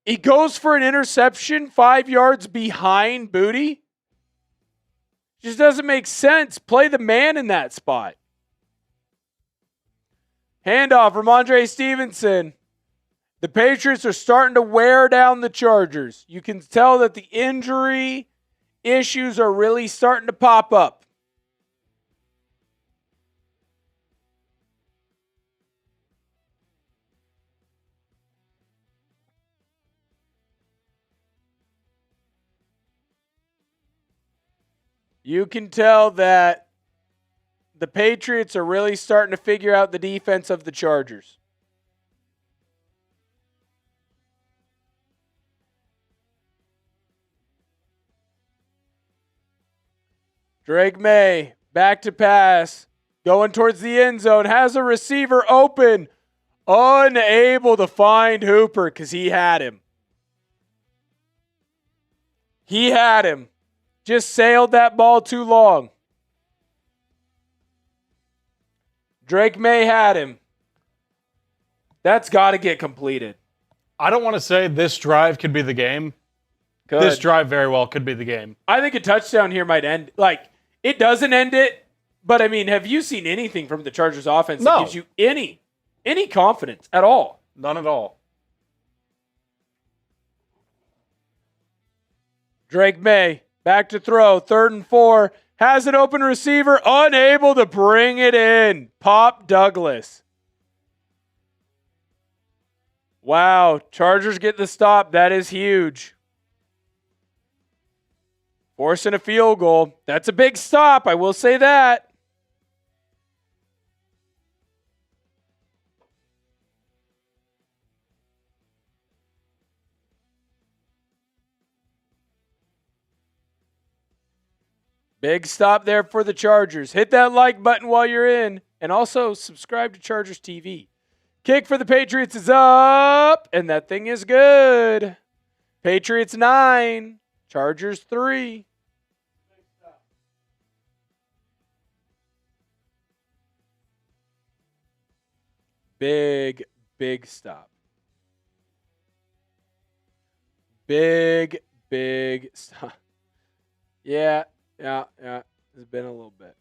He goes for an interception 5 yards behind Boutte. Just doesn't make sense. Play the man in that spot. Handoff, Rhamondre Stevenson. The Patriots are starting to wear down the Chargers. You can tell that the injury issues are really starting to pop up. You can tell that the Patriots are really starting to figure out the defense of the Chargers. Drake Maye, back to pass, going towards the end zone, has a receiver open, unable to find Hooper because he had him. He had him. Just sailed that ball too long. Drake Maye had him. That's got to get completed.
I don't want to say this drive could be the game. This drive very well could be the game.
I think a touchdown here might end. Like, it doesn't end it, but I mean, have you seen anything from the Chargers offense that gives you any confidence at all?
None at all.
Drake Maye, back to throw, 3rd and 4. Has an open receiver, unable to bring it in. Pop Douglas. Wow, Chargers get the stop. That is huge. Forcing a field goal. That's a big stop, I will say that. Big stop there for the Chargers. Hit that like button while you're in. And also subscribe to Chargers TV. Kick for the Patriots is up. And that thing is good. Patriots 9. Chargers 3. Big stop. Big stop. Yeah. It's been a little bit.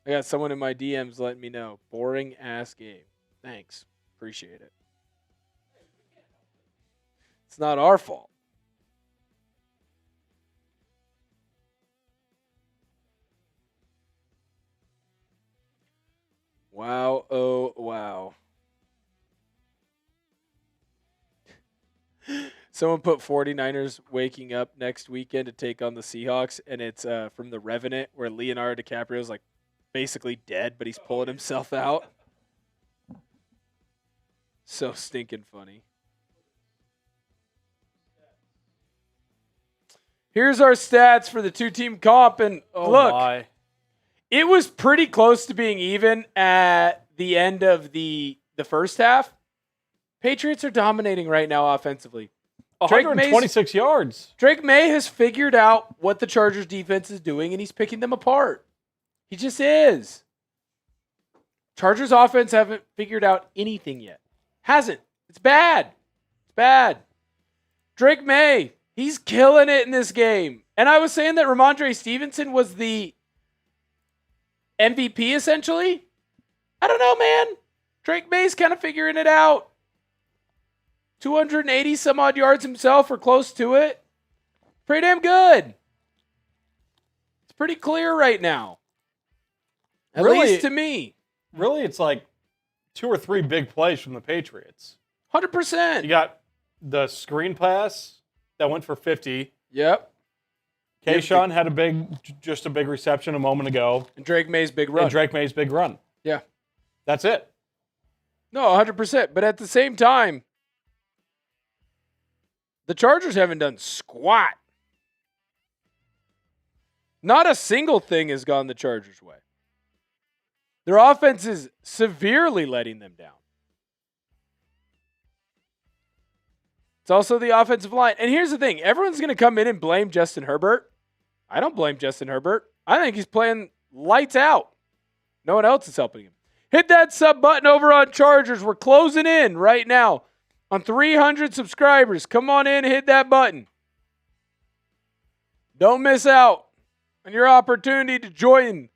I got someone in my DMs letting me know. Boring ass game. Thanks. Appreciate it. It's not our fault. Wow. Oh, wow. Someone put 49ers waking up next weekend to take on the Seahawks, and it's from The Revenant, where Leonardo DiCaprio's like basically dead, but he's pulling himself out. So stinking funny. Here's our stats for the two-team comp, and look, it was pretty close to being even at the end of the first half. Patriots are dominating right now offensively.
126 yards.
Drake Maye has figured out what the Chargers defense is doing, and he's picking them apart. He just is. Chargers offense haven't figured out anything yet. Hasn't. It's bad. It's bad. Drake Maye, he's killing it in this game. And I was saying that Rhamondre Stevenson was the MVP, essentially. I don't know, man. Drake Maye's kind of figuring it out. 280 some odd yards himself or close to it. Pretty damn good. It's pretty clear right now. At least to me.
Really, it's like 2 or 3 big plays from the Patriots.
100%.
You got the screen pass that went for 50.
Yep.
Kayshawn had a big reception a moment ago.
And Drake Maye's big run. Yeah.
That's it.
No, 100%. But at the same time, the Chargers haven't done squat. Not a single thing has gone the Chargers' way. Their offense is severely letting them down. It's also the offensive line. And here's the thing. Everyone's going to come in and blame Justin Herbert. I don't blame Justin Herbert. I think he's playing lights out. No one else is helping him. Hit that sub button over on Chargers. We're closing in right now on 300 subscribers. Come on in, hit that button. Don't miss out on your opportunity to join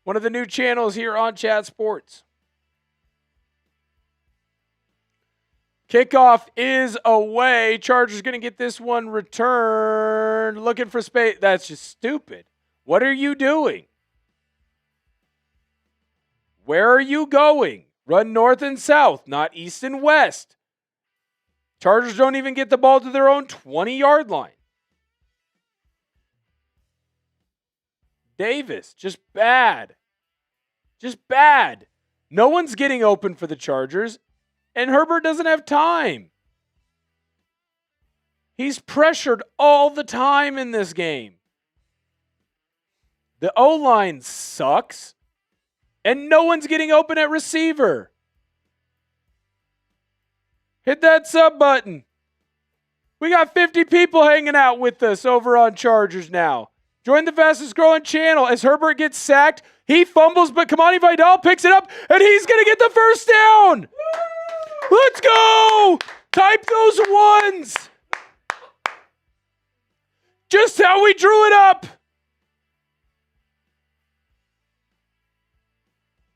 one of the new channels here on Chat Sports. Kickoff is away. Chargers going to get this one returned. Looking for space. That's just stupid. What are you doing? Where are you going? Run north and south, not east and west. Chargers don't even get the ball to their own 20-yard line. Davis, just bad. Just bad. No one's getting open for the Chargers, and Herbert doesn't have time. He's pressured all the time in this game. The O-line sucks, and no one's getting open at receiver. Hit that sub button. We got 50 people hanging out with us over on Chargers now. Join the fastest growing channel. As Herbert gets sacked, he fumbles, but Kimani Vidal picks it up, and he's going to get the first down. Let's go. Type those ones. Just how we drew it up.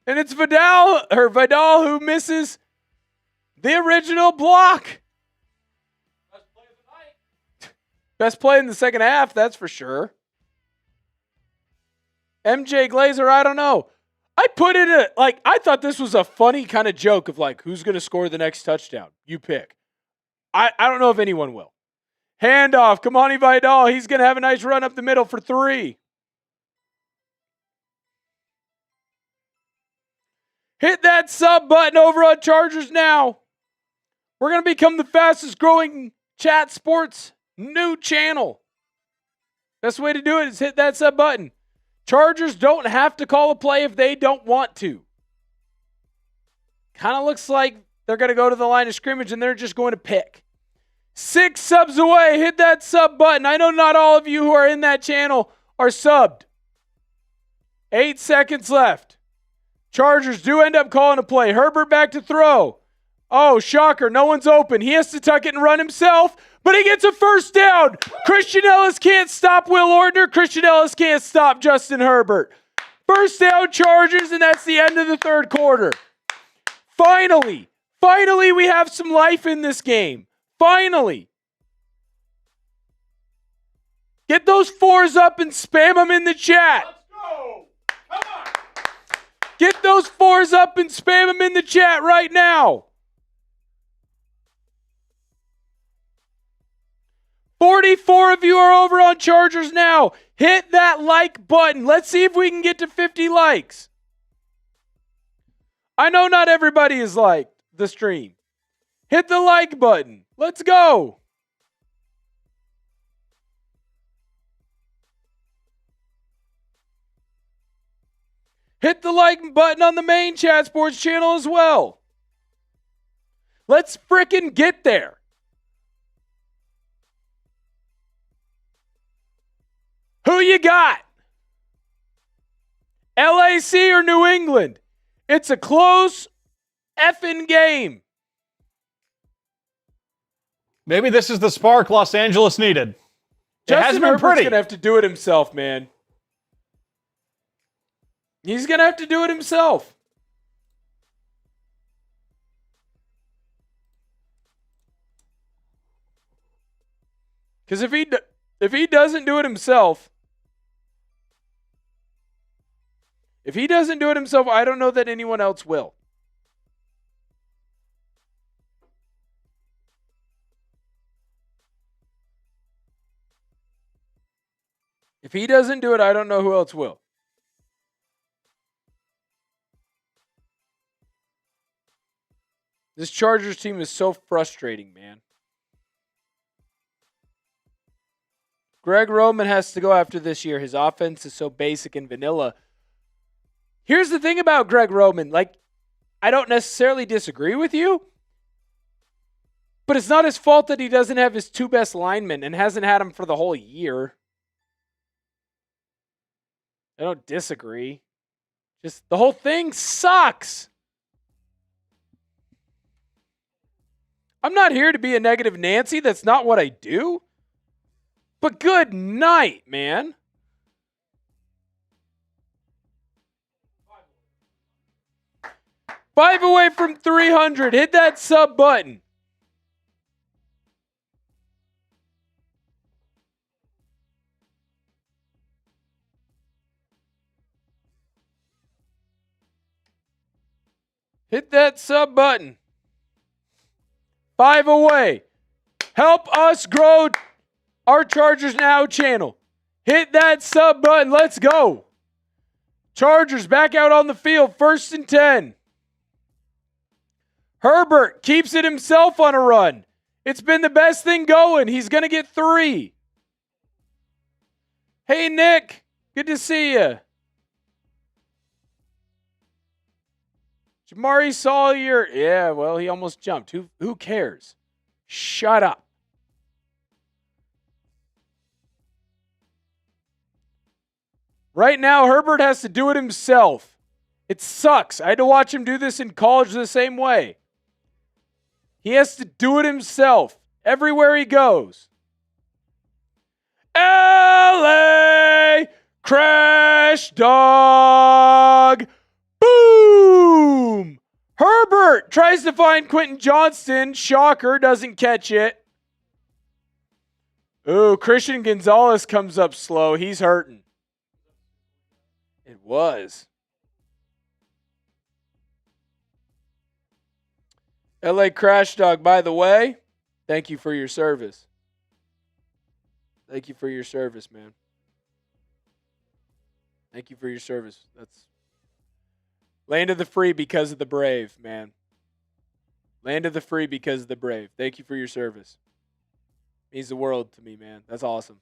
And it's Vidal who misses the original block. Best play of the night. Best play in the second half, that's for sure. MJ Glazer, I don't know. I put it I thought this was a funny kind of joke of like, who's going to score the next touchdown? You pick. I don't know if anyone will. Handoff, Kimani Vidal. He's going to have a nice run up the middle for 3. Hit that sub button over on Chargers now. We're going to become the fastest growing Chat Sports new channel. Best way to do it is hit that sub button. Chargers don't have to call a play if they don't want to. Kind of looks like they're going to go to the line of scrimmage and they're just going to pick. 6 subs away. Hit that sub button. I know not all of you who are in that channel are subbed. 8 seconds left. Chargers do end up calling a play. Herbert back to throw. Oh, shocker. No one's open. He has to tuck it and run himself, but he gets a first down. Christian Elliss can't stop Will Ordner. Christian Elliss can't stop Justin Herbert. First down, Chargers, and that's the end of the third quarter. Finally, we have some life in this game. Finally. Get those 4s up and spam them in the chat.
Let's go. Come on.
Get those 4s up and spam them in the chat right now. 44 of you are over on Chargers now. Hit that like button. Let's see if we can get to 50 likes. I know not everybody has liked the stream. Hit the like button. Let's go. Hit the like button on the main Chat Sports channel as well. Let's frickin' get there. Who you got? LAC or New England? It's a close effing game.
Maybe this is the spark Los Angeles needed.
Justin Herbert's going to have to do it himself, man. He's going to have to do it himself. Because if he doesn't do it himself, I don't know that anyone else will. If he doesn't do it, I don't know who else will. This Chargers team is so frustrating, man. Greg Roman has to go after this year. His offense is so basic and vanilla. Here's the thing about Greg Roman. I don't necessarily disagree with you, but it's not his fault that he doesn't have his two best linemen and hasn't had them for the whole year. I don't disagree. Just the whole thing sucks. I'm not here to be a negative Nancy. That's not what I do. But good night, man. Five away from 300. Hit that sub button. Hit that sub button. 5 away. Help us grow our Chargers Now channel. Hit that sub button. Let's go. Chargers back out on the field. 1st and 10. Herbert keeps it himself on a run. It's been the best thing going. He's going to get 3. Hey, Nick. Good to see you. Jamari Sawyer. Yeah, well, he almost jumped. Who cares? Shut up. Right now, Herbert has to do it himself. It sucks. I had to watch him do this in college the same way. He has to do it himself everywhere he goes. LA Crash Dog. Boom! Herbert tries to find Quentin Johnston. Shocker, doesn't catch it. Ooh, Christian Gonzalez comes up slow. He's hurting. It was. LA Crash Dog, by the way, thank you for your service. Thank you for your service, man. Thank you for your service. That's land of the free because of the brave, man. Land of the free because of the brave. Thank you for your service. Means the world to me, man. That's awesome.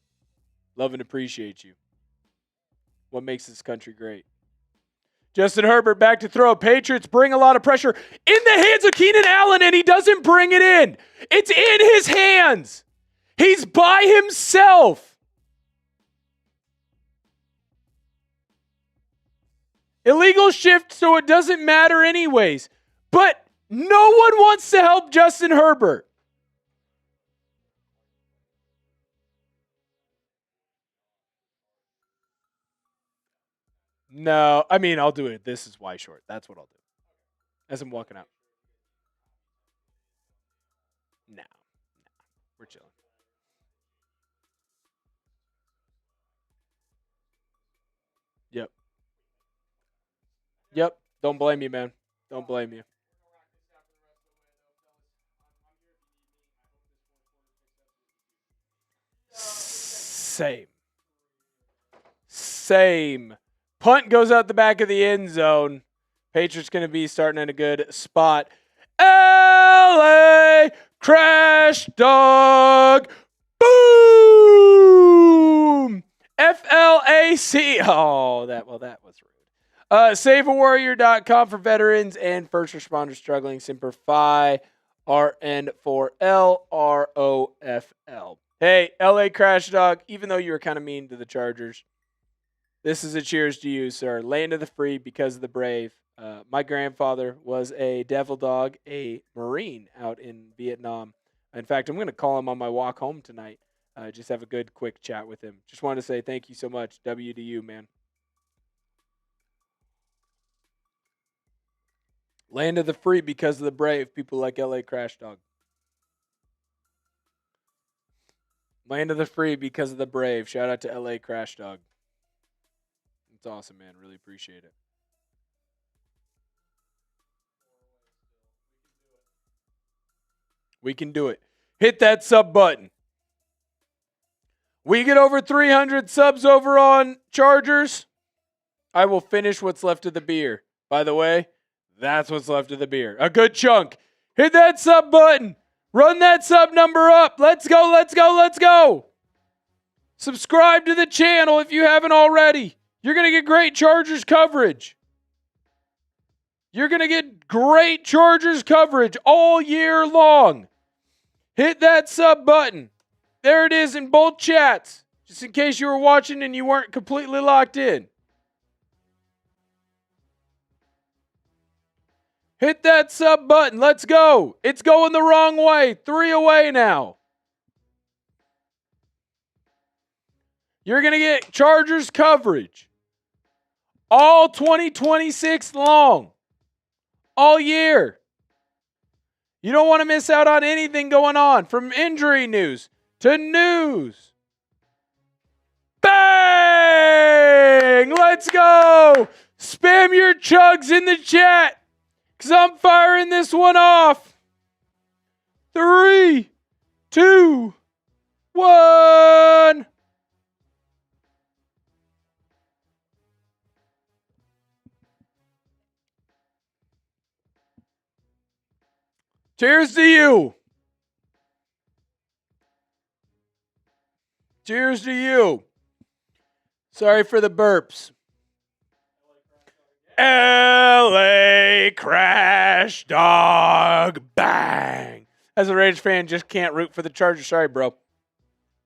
Love and appreciate you. What makes this country great? Justin Herbert back to throw. Patriots bring a lot of pressure in the hands of Keenan Allen, and he doesn't bring it in. It's in his hands. He's by himself. Illegal shift, so it doesn't matter anyways. But no one wants to help Justin Herbert. No, I mean, I'll do it. This is why short. That's what I'll do. As I'm walking out. No. We're chilling. Yep. Yep. Don't blame you, man. Don't blame you. Same. Punt goes out the back of the end zone. Patriots going to be starting in a good spot. LA Crash Dog. Boom! FLAC. Oh, that was rude. SaveAWarrior.com for veterans and first responders struggling. Semper Fi. RN4LROFL. Hey, LA Crash Dog, even though you were kind of mean to the Chargers, this is a cheers to you, sir. Land of the free because of the brave. My grandfather was a devil dog, a Marine out in Vietnam. In fact, I'm going to call him on my walk home tonight. Just have a good, quick chat with him. Just wanted to say thank you so much. W to you, man. Land of the free because of the brave. People like LA Crash Dog. Land of the free because of the brave. Shout out to LA Crash Dog. It's awesome, man. Really appreciate it. We can do it. Hit that sub button. We get over 300 subs over on Chargers, I will finish what's left of the beer. By the way, that's what's left of the beer. A good chunk. Hit that sub button. Run that sub number up. Let's go, let's go, let's go. Subscribe to the channel if you haven't already. You're going to get great Chargers coverage. You're going to get great Chargers coverage all year long. Hit that sub button. There it is in both chats, just in case you were watching and you weren't completely locked in. Hit that sub button. Let's go. It's going the wrong way. 3 away now. You're going to get Chargers coverage all 2026 long, all year. You don't want to miss out on anything going on, from injury news to news. Bang! Let's go. Spam your chugs in the chat, because I'm firing this one off. 3, 2, 1. Cheers to you. Cheers to you. Sorry for the burps. LA Crash Dog. Bang. As a Raiders fan, just can't root for the Chargers. Sorry, bro.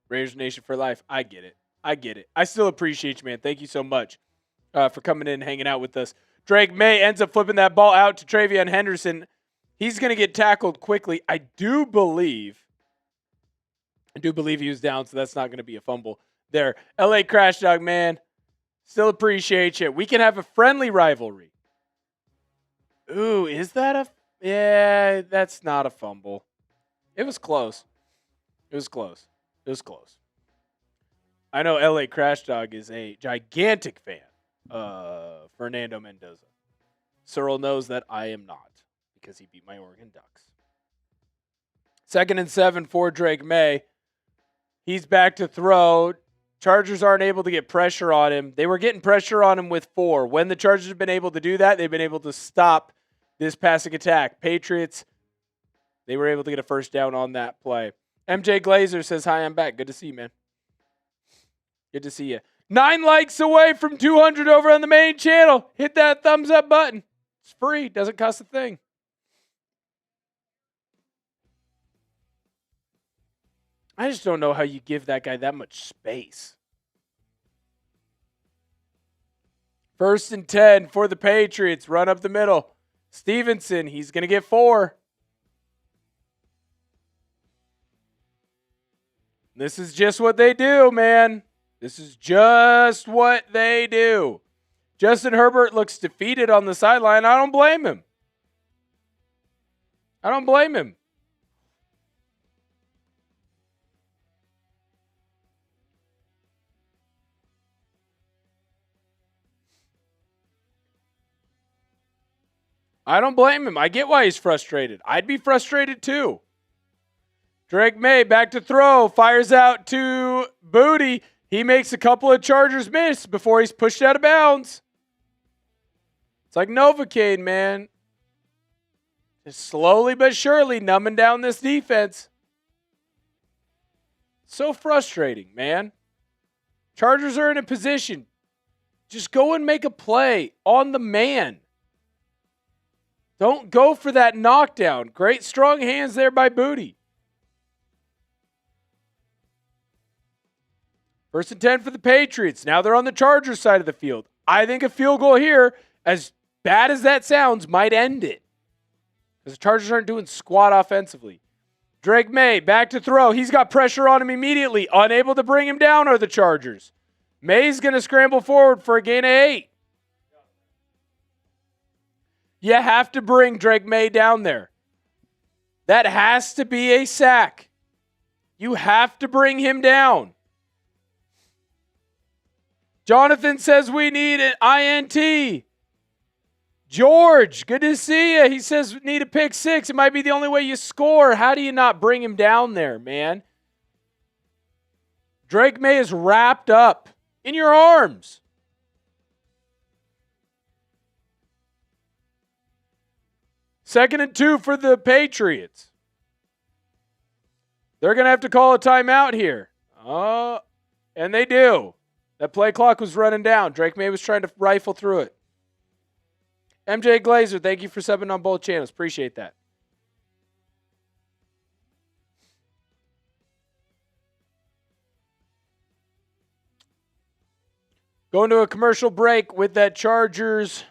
Raiders Nation for life. I get it. I get it. I still appreciate you, man. Thank you so much for coming in and hanging out with us. Drake Maye ends up flipping that ball out to TreVeyon Henderson. He's going to get tackled quickly. I do believe he was down, so that's not going to be a fumble there. LA Crash Dog, man. Still appreciate you. We can have a friendly rivalry. Ooh, is that a... Yeah, that's not a fumble. It was close. It was close. It was close. I know LA Crash Dog is a gigantic fan of Fernando Mendoza. Cyril knows that I am not, because he beat my Oregon Ducks. 2nd and 7 for Drake Maye. He's back to throw. Chargers aren't able to get pressure on him. They were getting pressure on him with 4. When the Chargers have been able to do that, they've been able to stop this passing attack. Patriots, they were able to get a first down on that play. MJ Glazer says, hi, I'm back. Good to see you, man. Good to see you. 9 likes away from 200 over on the main channel. Hit that thumbs up button. It's free. Doesn't cost a thing. I just don't know how you give that guy that much space. 1st and 10 for the Patriots. Run up the middle. Stevenson, he's going to get 4. This is just what they do, man. This is just what they do. Justin Herbert looks defeated on the sideline. I don't blame him. I don't blame him. I don't blame him. I get why he's frustrated. I'd be frustrated too. Drake Maye back to throw. Fires out to Booty. He makes a couple of Chargers miss before he's pushed out of bounds. It's like Novocaine, man. Just slowly but surely numbing down this defense. So frustrating, man. Chargers are in a position. Just go and make a play on the man. Don't go for that knockdown. Great strong hands there by Booty. 1st and 10 for the Patriots. Now they're on the Chargers side of the field. I think a field goal here, as bad as that sounds, might end it, because the Chargers aren't doing squat offensively. Drake Maye back to throw. He's got pressure on him immediately. Unable to bring him down are the Chargers. Maye's going to scramble forward for a gain of 8. You have to bring Drake Maye down there. That has to be a sack. You have to bring him down. Jonathan says we need an INT. George, good to see you. He says need a pick six. It might be the only way you score. How do you not bring him down there, man? Drake Maye is wrapped up in your arms. Second and 2 for the Patriots. They're going to have to call a timeout here. And they do. That play clock was running down. Drake Maye was trying to rifle through it. MJ Glazer, thank you for subbing on both channels. Appreciate that. Going to a commercial break with that Chargers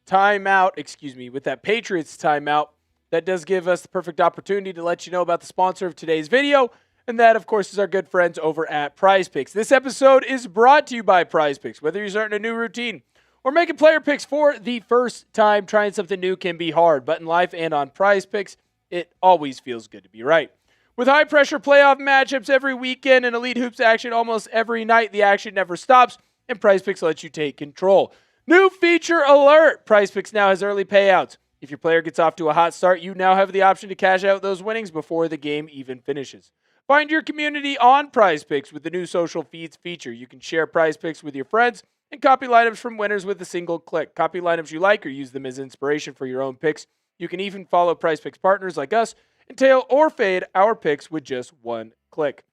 timeout, with that Patriots timeout. That does give us the perfect opportunity to let you know about the sponsor of today's video, and that, of course, is our good friends over at PrizePicks. This episode is brought to you by PrizePicks. Whether you're starting a new routine or making player picks for the first time, trying something new can be hard, but in life and on PrizePicks, it always feels good to be right. With high-pressure playoff matchups every weekend and elite hoops action almost every night, the action never stops, and PrizePicks lets you take control. New feature alert! PrizePicks now has early payouts. If your player gets off to a hot start, you now have the option to cash out those winnings before the game even finishes. Find your community on PrizePicks with the new social feeds feature. You can share PrizePicks with your friends and copy lineups from winners with a single click. Copy lineups you like or use them as inspiration for your own picks. You can even follow PrizePicks partners like us and tail or fade our picks with just one click.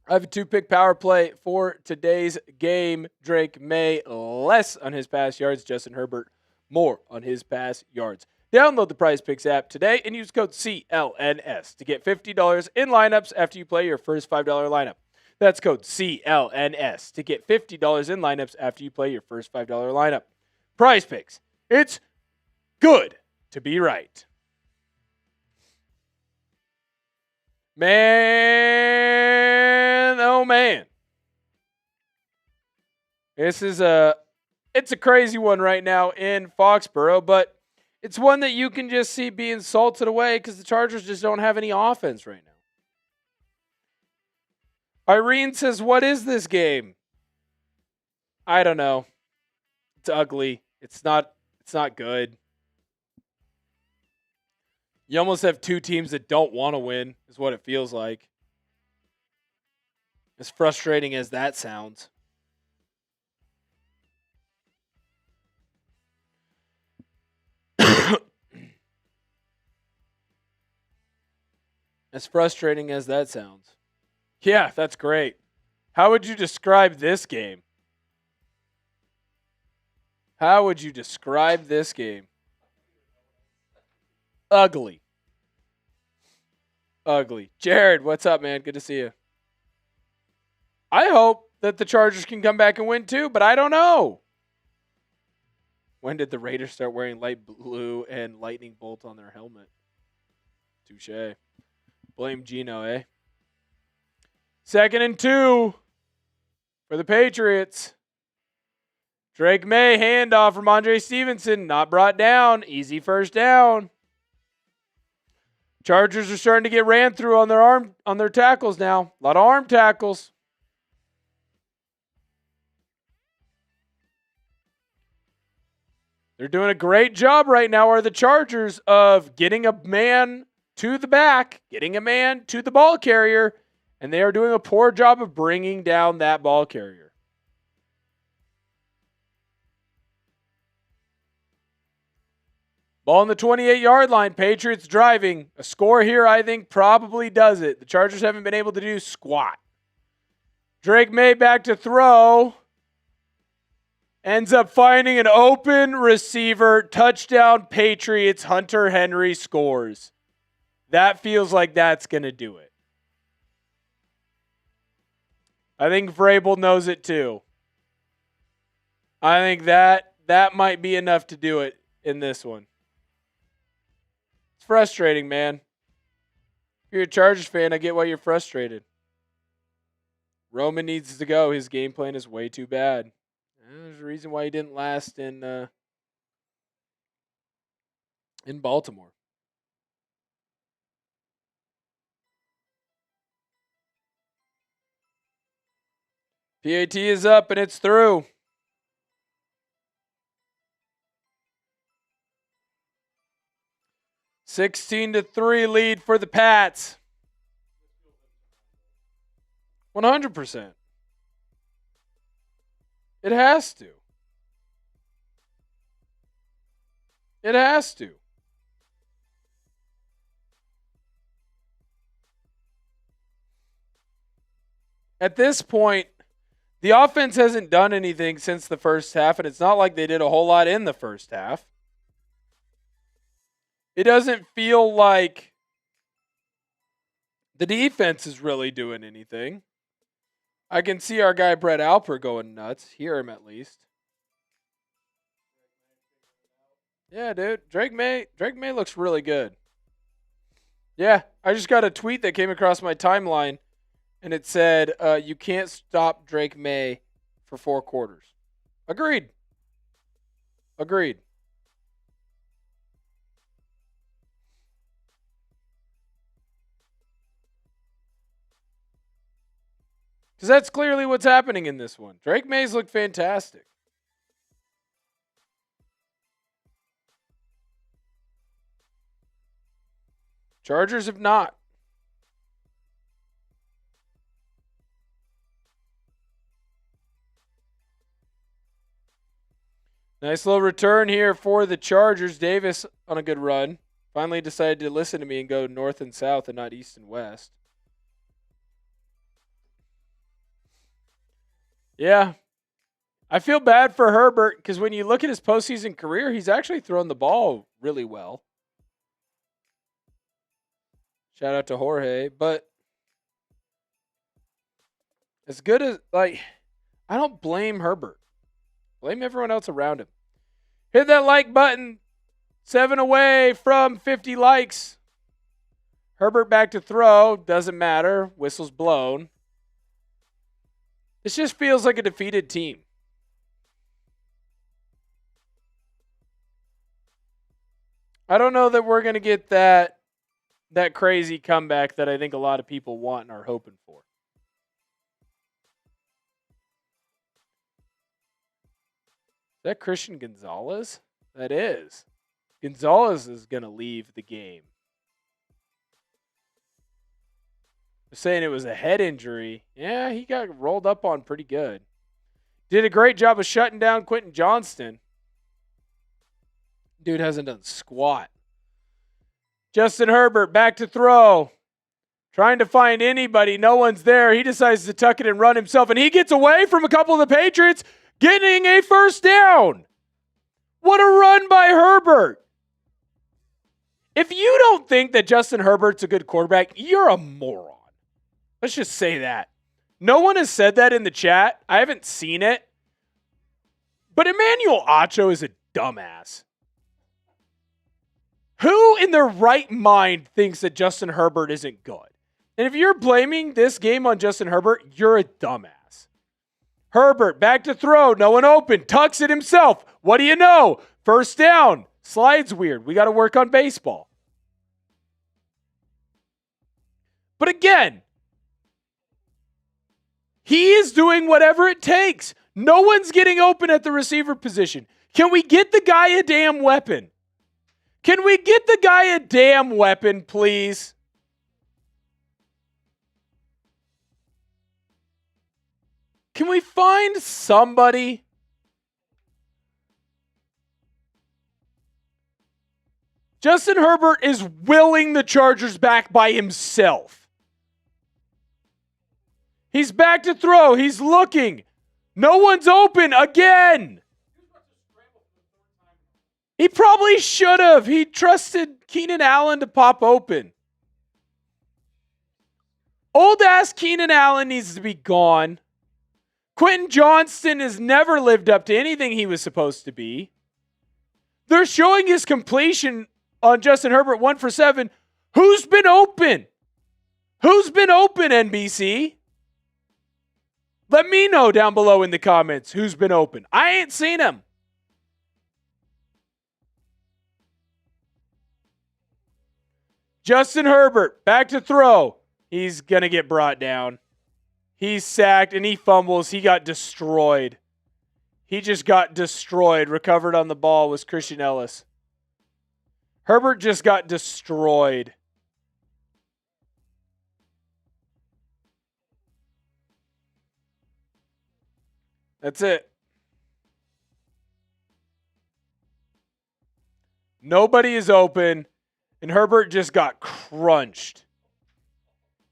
I have a 2-pick power play for today's game. Drake Maye, less on his pass yards. Justin Herbert, more on his pass yards. Download the PrizePicks app today and use code CLNS to get $50 in lineups after you play your first $5 lineup. That's code CLNS to get $50 in lineups after you play your first $5 lineup. PrizePicks, it's good to be right. Man, oh man. It's a crazy one right now in Foxborough, but it's one that you can just see being salted away because the Chargers just don't have any offense right now. Irene says, what is this game? I don't know. It's ugly. It's not good. You almost have two teams that don't want to win, is what it feels like. As frustrating as that sounds. As frustrating as that sounds. Yeah, that's great. How would you describe this game? How would you describe this game? Ugly. Ugly. Jared, what's up, man? Good to see you. I hope that the Chargers can come back and win too, but I don't know. When did the Raiders start wearing light blue and lightning bolt on their helmet? Touche. Blame Gino, eh? 2nd and 2 for the Patriots. Drake Maye, handoff from Rhamondre Stevenson, not brought down. Easy first down. Chargers are starting to get ran through on their tackles now. A lot of arm tackles. They're doing a great job right now, are the Chargers, of getting a man to the back, getting a man to the ball carrier, and they are doing a poor job of bringing down that ball carrier. Ball on the 28-yard line. Patriots driving. A score here, I think, probably does it. The Chargers haven't been able to do squat. Drake Maye back to throw. Ends up finding an open receiver. Touchdown, Patriots. Hunter Henry scores. That feels like that's going to do it. I think Vrabel knows it too. I think that might be enough to do it in this one. It's frustrating, man. If you're a Chargers fan, I get why you're frustrated. Roman needs to go. His game plan is way too bad. There's a reason why he didn't last in Baltimore. PAT is up and it's through. $16-3 lead for the Pats. 100%. It has to. It has to. At this point, the offense hasn't done anything since the first half, and it's not like they did a whole lot in the first half. It doesn't feel like the defense is really doing anything. I can see our guy Brett Alper going nuts. Hear him at least. Yeah, dude. Drake Maye looks really good. Yeah, I just got a tweet that came across my timeline, and it said, you can't stop Drake Maye for 4 quarters. Agreed. Because that's clearly what's happening in this one. Drake Maye's looked fantastic. Chargers have not. Nice little return here for the Chargers. Davis on a good run. Finally decided to listen to me and go north and south and not east and west. Yeah. I feel bad for Herbert because when you look at his postseason career, he's actually thrown the ball really well. Shout out to Jorge. But as good as, I don't blame Herbert. Blame everyone else around him. Hit that like button. 7 away from 50 likes. Herbert back to throw. Doesn't matter. Whistle's blown. This just feels like a defeated team. I don't know that we're going to get that crazy comeback that I think a lot of people want and are hoping for. Is that Christian Gonzalez? That is. Gonzalez is going to leave the game. They're saying it was a head injury. Yeah, he got rolled up on pretty good. Did a great job of shutting down Quentin Johnston. Dude hasn't done squat. Justin Herbert back to throw. Trying to find anybody. No one's there. He decides to tuck it and run himself. And he gets away from a couple of the Patriots, getting a first down. What a run by Herbert. If you don't think that Justin Herbert's a good quarterback, you're a moron. Let's just say that. No one has said that in the chat. I haven't seen it. But Emmanuel Acho is a dumbass. Who in their right mind thinks that Justin Herbert isn't good? And if you're blaming this game on Justin Herbert, you're a dumbass. Herbert back to throw. No one open. Tucks it himself. What do you know? First down. Slide's weird. We got to work on baseball. But again, he is doing whatever it takes. No one's getting open at the receiver position. Can we get the guy a damn weapon? Can we get the guy a damn weapon, please? Can we find somebody? Justin Herbert is willing the Chargers back by himself. He's back to throw. He's looking. No one's open again. He probably should have. He trusted Keenan Allen to pop open. Old-ass Keenan Allen needs to be gone. Quentin Johnston has never lived up to anything he was supposed to be. They're showing his completion on Justin Herbert, 1 for 7. Who's been open? Who's been open, NBC? Let me know down below in the comments who's been open. I ain't seen him. Justin Herbert, back to throw. He's going to get brought down. He's sacked and he fumbles. He got destroyed. He just got destroyed. Recovered on the ball was Christian Elliss. Herbert just got destroyed. That's it. Nobody is open, and Herbert just got crunched.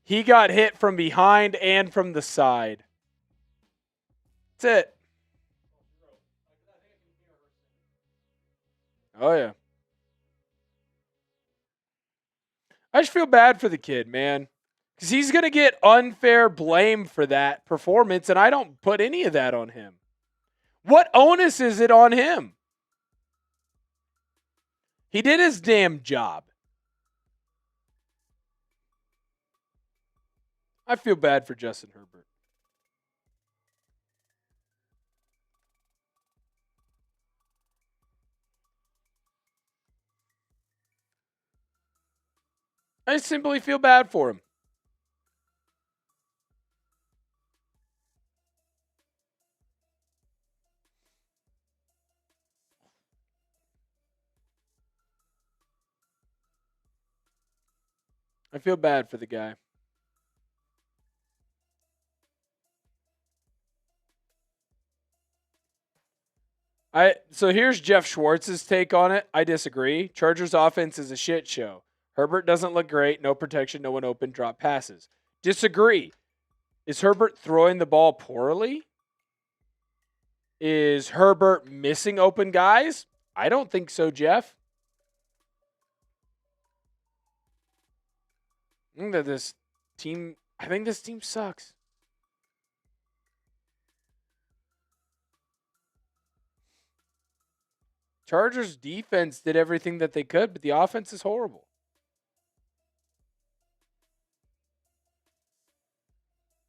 He got hit from behind and from the side. That's it. Oh, yeah. I just feel bad for the kid, man. Because he's going to get unfair blame for that performance, and I don't put any of that on him. What onus is it on him? He did his damn job. I feel bad for Justin Herbert. I simply feel bad for him. I feel bad for the guy. So here's Jeff Schwartz's take on it. I disagree. Chargers offense is a shit show. Herbert doesn't look great. No protection, no one open, drop passes. Disagree. Is Herbert throwing the ball poorly? Is Herbert missing open guys? I don't think so, Jeff. I think this team sucks. Chargers defense did everything that they could, but the offense is horrible.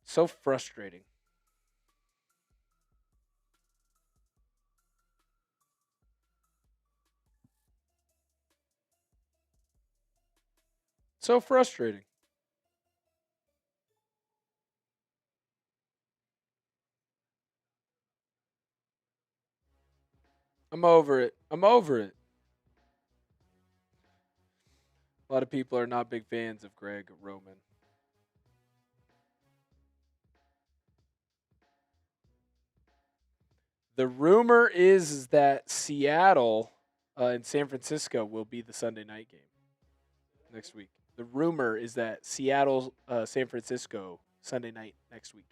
So frustrating. So frustrating. I'm over it. I'm over it. A lot of people are not big fans of Greg Roman. The rumor is that Seattle and San Francisco will be the Sunday night game next week. The rumor is that Seattle, San Francisco, Sunday night next week.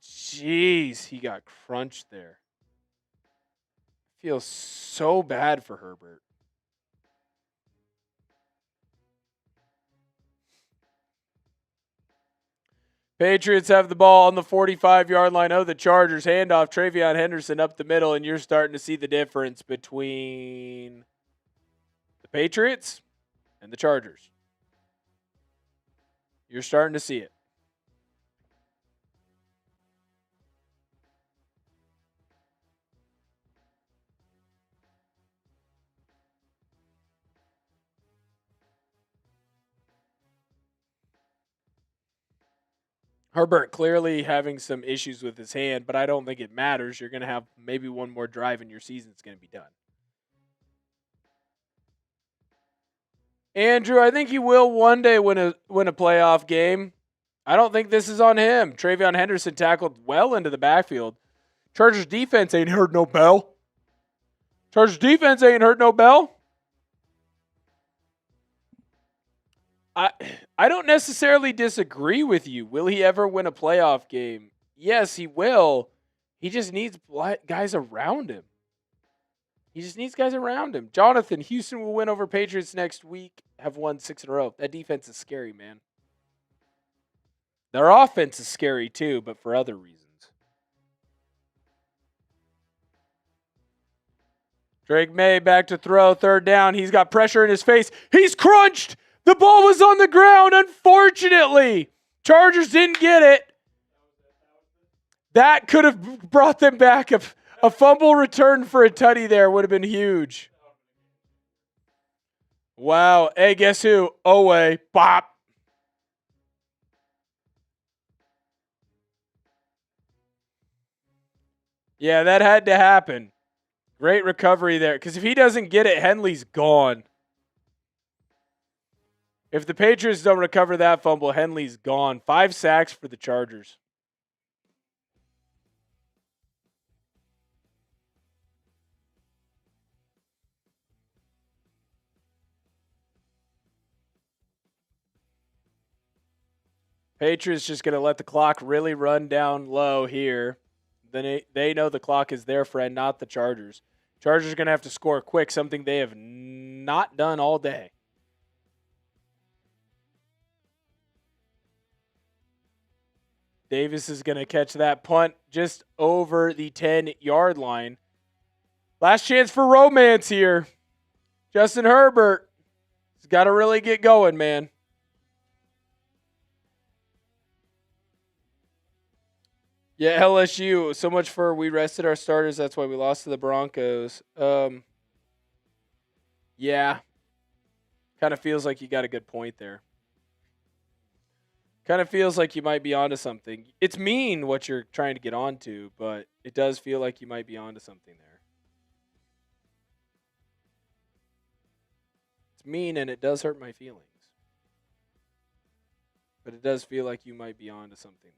Jeez, he got crunched there. Feels so bad for Herbert. Patriots have the ball on the 45-yard line of the Chargers. Handoff, TreVeyon Henderson up the middle, and you're starting to see the difference between the Patriots and the Chargers. You're starting to see it. Herbert clearly having some issues with his hand, but I don't think it matters. You're going to have maybe one more drive and your season's going to be done. Andrew, I think he will one day win a playoff game. I don't think this is on him. TreVeyon Henderson tackled well into the backfield. Chargers defense ain't heard no bell. Chargers defense ain't heard no bell. I don't necessarily disagree with you. Will he ever win a playoff game? Yes, he will. He just needs guys around him. He just needs guys around him. Jonathan, Houston will win over Patriots next week. Have won 6 in a row. That defense is scary, man. Their offense is scary too, but for other reasons. Drake Maye back to throw. 3rd down. He's got pressure in his face. He's crunched. The ball was on the ground, unfortunately. Chargers didn't get it. That could have brought them back. A fumble return for a tutty there would have been huge. Wow. Hey, guess who? Owe. Bop. Yeah, that had to happen. Great recovery there. Because if he doesn't get it, Henley's gone. If the Patriots don't recover that fumble, Henley's gone. 5 sacks for the Chargers. Patriots just going to let the clock really run down low here. Then they know the clock is their friend, not the Chargers. Chargers are going to have to score quick, something they have not done all day. Davis is going to catch that punt just over the 10-yard line. Last chance for romance here. Justin Herbert has got to really get going, man. Yeah, LSU. So much for we rested our starters. That's why we lost to the Broncos. Yeah. Kind of feels like you got a good point there. Kind of feels like you might be onto something. It's mean what you're trying to get onto, but it does feel like you might be onto something there. It's mean and it does hurt my feelings. But it does feel like you might be onto something there.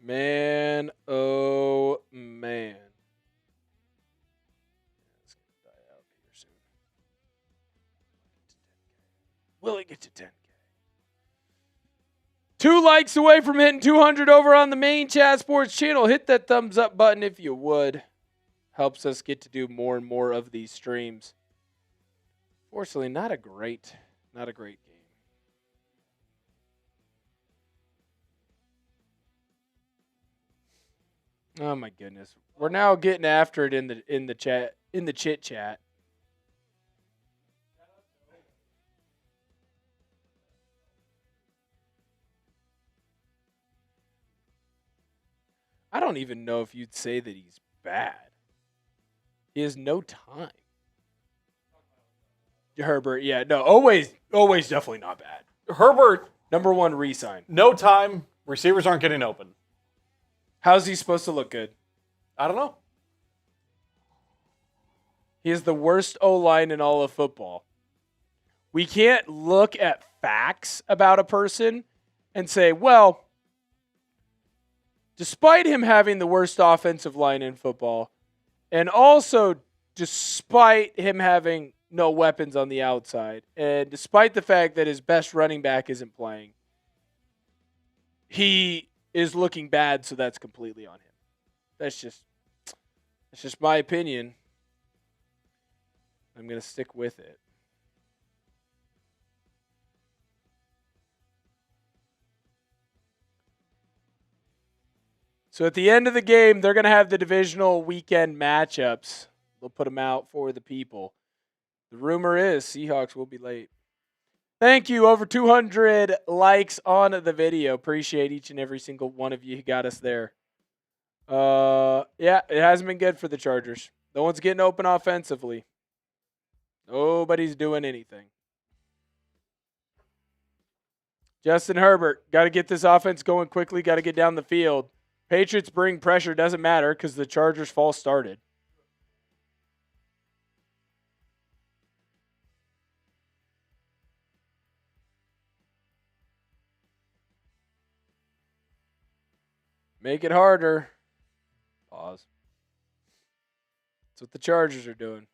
Man, oh man. It's going to die out here soon. Will it get to 10K? 2 likes away from hitting 200 over on the main Chat Sports channel. Hit that thumbs up button if you would. Helps us get to do more and more of these streams. Fortunately, not a great game. Oh my goodness. We're now getting after it in the chit chat. I don't even know if you'd say that he's bad. He has no time. Herbert, yeah, no, always definitely not bad.
Herbert,
number 1 re-sign.
No time. Receivers aren't getting open.
How's he supposed to look good?
I don't know.
He is the worst O-line in all of football. We can't look at facts about a person and say, well, despite him having the worst offensive line in football, and also despite him having no weapons on the outside, and despite the fact that his best running back isn't playing, he is looking bad, so that's completely on him. That's just my opinion. I'm going to stick with it. So at the end of the game, they're going to have the divisional weekend matchups. They'll put them out for the people. The rumor is Seahawks will be late. Thank you. Over 200 likes on the video. Appreciate each and every single one of you who got us there. Yeah, it hasn't been good for the Chargers. No one's getting open offensively. Nobody's doing anything. Justin Herbert, got to get this offense going quickly. Got to get down the field. Patriots bring pressure. Doesn't matter because the Chargers false started. Make it harder. Pause. That's what the Chargers are doing.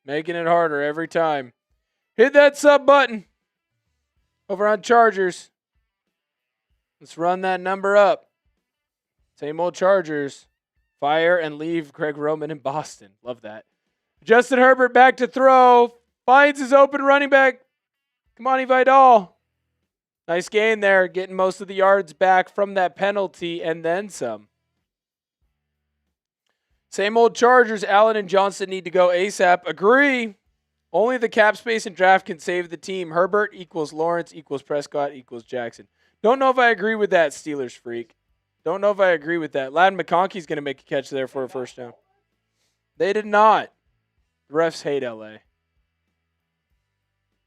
Making it harder every time. Hit that sub button over on Chargers. Let's run that number up. Same old Chargers. Fire and leave Greg Roman in Boston. Love that. Justin Herbert back to throw. Finds his open running back. Kimani Vidal. Nice gain there. Getting most of the yards back from that penalty and then some. Same old Chargers. Allen and Johnston need to go ASAP. Agree. Only the cap space and draft can save the team. Herbert equals Lawrence equals Prescott equals Jackson. Don't know if I agree with that, Steelers freak. Don't know if I agree with that. Ladd McConkey's going to make a catch there for a first down. They did not. The refs hate LA.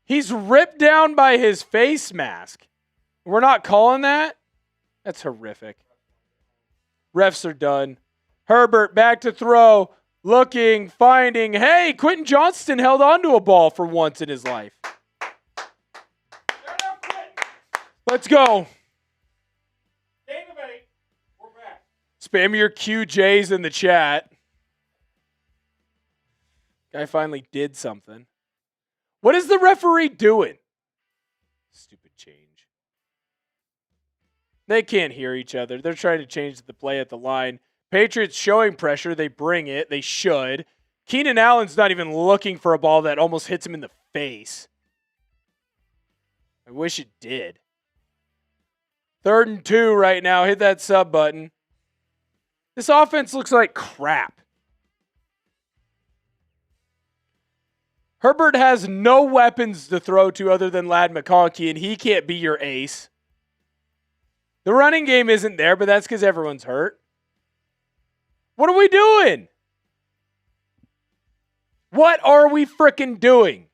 He's ripped down by his face mask. We're not calling that? That's horrific. Refs are done. Herbert back to throw. Looking, finding. Hey, Quentin Johnston held onto a ball for once in his life. Let's go. Spam your QJs in the chat. Guy finally did something. What is the referee doing? Stupid change. They can't hear each other. They're trying to change the play at the line. Patriots showing pressure. They bring it. They should. Keenan Allen's not even looking for a ball that almost hits him in the face. I wish it did. 3rd and 2 right now. Hit that sub button. This offense looks like crap. Herbert has no weapons to throw to other than Ladd McConkey, and he can't be your ace. The running game isn't there, but that's because everyone's hurt. What are we doing? What are we frickin' doing?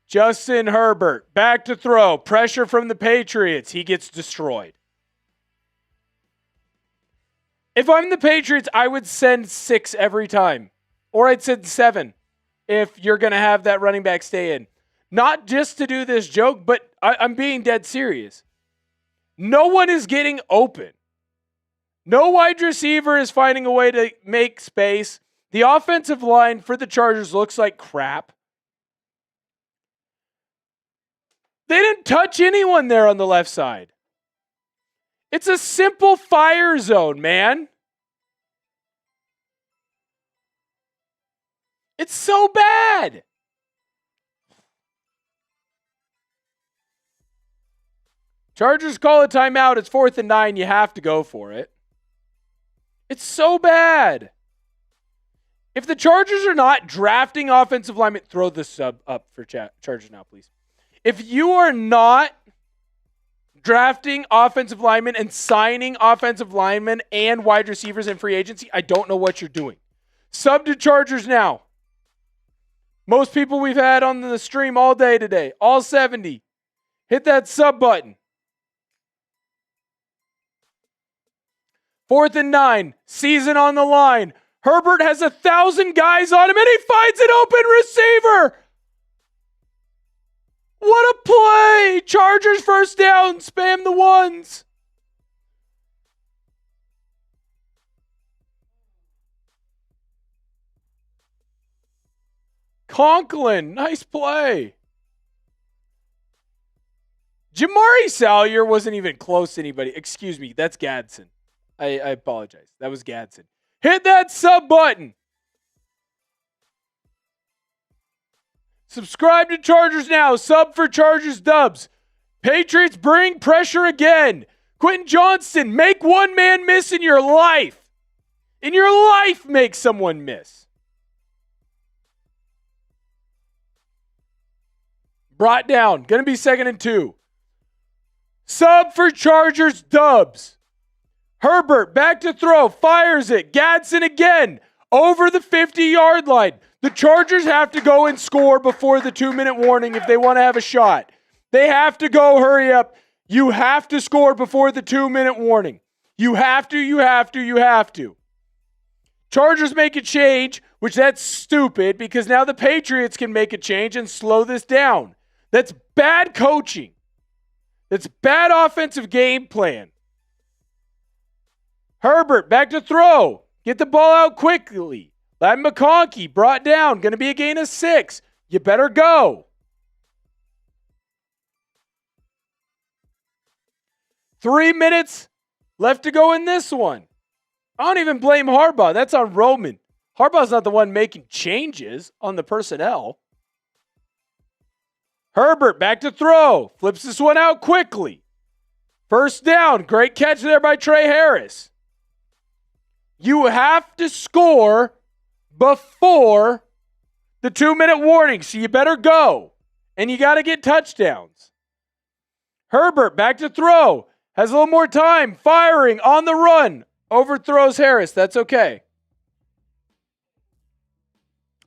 Justin Herbert, back to throw. Pressure from the Patriots. He gets destroyed. If I'm the Patriots, I would send 6 every time. Or I'd send 7 if you're going to have that running back stay in. Not just to do this joke, but I'm being dead serious. No one is getting open. No wide receiver is finding a way to make space. The offensive line for the Chargers looks like crap. They didn't touch anyone there on the left side. It's a simple fire zone, man. It's so bad. Chargers call a timeout. It's 4th and 9. You have to go for it. It's so bad. If the Chargers are not drafting offensive linemen, throw the sub up for Chargers now, please. If you are not drafting offensive linemen and signing offensive linemen and wide receivers in free agency, I don't know what you're doing. Sub to Chargers now. Most people we've had on the stream all day today, all 70. Hit that sub button. 4th and 9, season on the line. Herbert has 1,000 guys on him and he finds an open receiver. What a play! Chargers first down. Spam the ones. Conklin, nice play. Jamari Salyer wasn't even close to anybody. Excuse me, that's Gadsden. I apologize. That was Gadsden. Hit that sub button. Subscribe to Chargers now. Sub for Chargers dubs. Patriots bring pressure again. Quentin Johnston, make one man miss in your life. In your life, make someone miss. Brought down. Going to be 2nd and 2. Sub for Chargers dubs. Herbert back to throw. Fires it. Gadsden again. Over the 50-yard line. The Chargers have to go and score before the 2-minute warning if they want to have a shot. They have to go. Hurry up. You have to score before the 2-minute warning. You have to. Chargers make a change, which that's stupid because now the Patriots can make a change and slow this down. That's bad coaching. That's bad offensive game plan. Herbert back to throw. Get the ball out quickly. Ladd McConkey brought down. Going to be a gain of 6. You better go. 3 minutes left to go in this one. I don't even blame Harbaugh. That's on Roman. Harbaugh's not the one making changes on the personnel. Herbert back to throw. Flips this one out quickly. First down. Great catch there by Trey Harris. You have to score before the 2-minute warning, so you better go. And you got to get touchdowns. Herbert back to throw. Has a little more time. Firing on the run. Overthrows Harris. That's okay.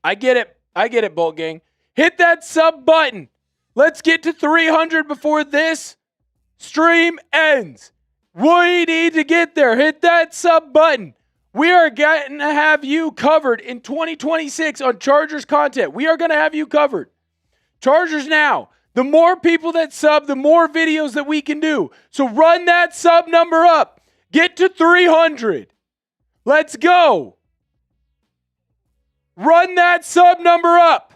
I get it. I get it, Bolt Gang. Hit that sub button. Let's get to 300 before this stream ends. We need to get there. Hit that sub button. We are going to have you covered in 2026 on Chargers content. We are going to have you covered. Chargers Now. The more people that sub, the more videos that we can do. So run that sub number up. Get to 300. Let's go. Run that sub number up.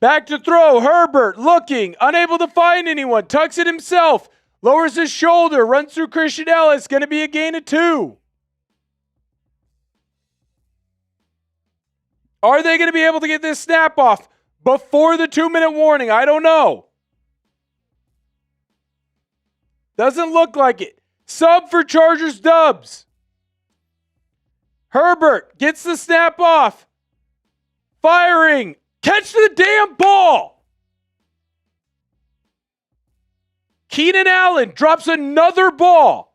Back to throw. Herbert looking, unable to find anyone. Tucks it himself. Lowers his shoulder. Runs through Christian Elliss. Going to be a gain of 2. Are they going to be able to get this snap off before the 2-minute warning? I don't know. Doesn't look like it. Sub for Chargers dubs. Herbert gets the snap off. Firing. Catch the damn ball. Keenan Allen drops another ball.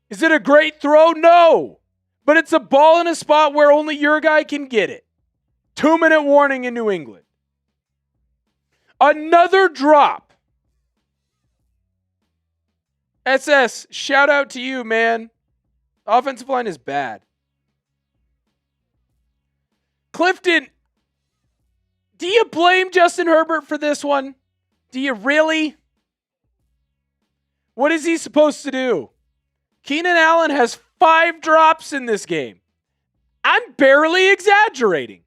Is it a great throw? No. But it's a ball in a spot where only your guy can get it. 2-minute warning in New England. Another drop. SS, shout out to you, man. Offensive line is bad. Clifton, do you blame Justin Herbert for this one? Do you really? What is he supposed to do? Keenan Allen has 5 drops in this game. I'm barely exaggerating.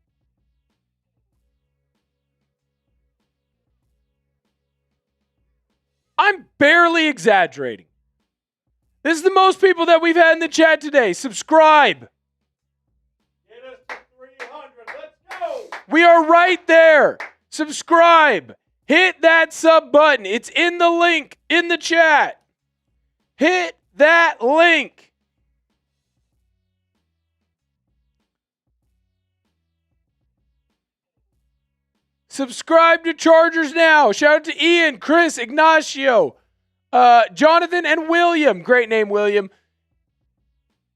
I'm barely exaggerating. This is the most people that we've had in the chat today. Subscribe.
Get us to 300. Let's go.
We are right there. Subscribe. Hit that sub button. It's in the link in the chat. Hit that link. Subscribe to Chargers Now. Shout out to Ian, Chris, Ignacio, Jonathan, and William. Great name, William.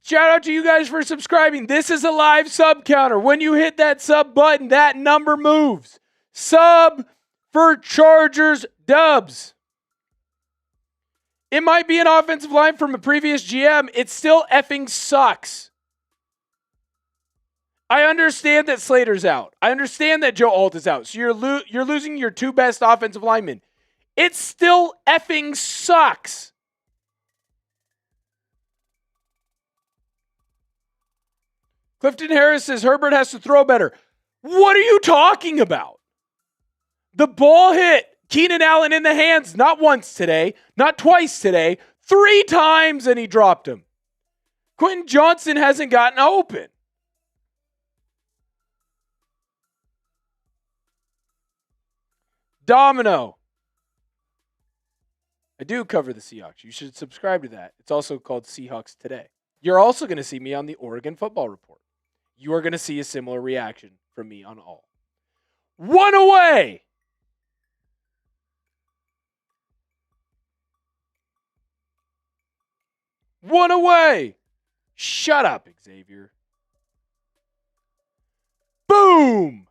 Shout out to you guys for subscribing. This is a live sub counter. When you hit that sub button, that number moves. Sub for Chargers dubs. It might be an offensive line from a previous GM. It still effing sucks. I understand that Slater's out. I understand that Joe Alt is out. So you're losing your 2 best offensive linemen. It still effing sucks. Clifton Harris says Herbert has to throw better. What are you talking about? The ball hit Keenan Allen in the hands not once today, not twice today, 3 times, and he dropped him. Quentin Johnston hasn't gotten open. Domino. I do cover the Seahawks. You should subscribe to that. It's also called Seahawks Today. You're also going to see me on the Oregon Football Report. You are going to see a similar reaction from me on all. 1 away. One away. Shut up, Xavier. Boom.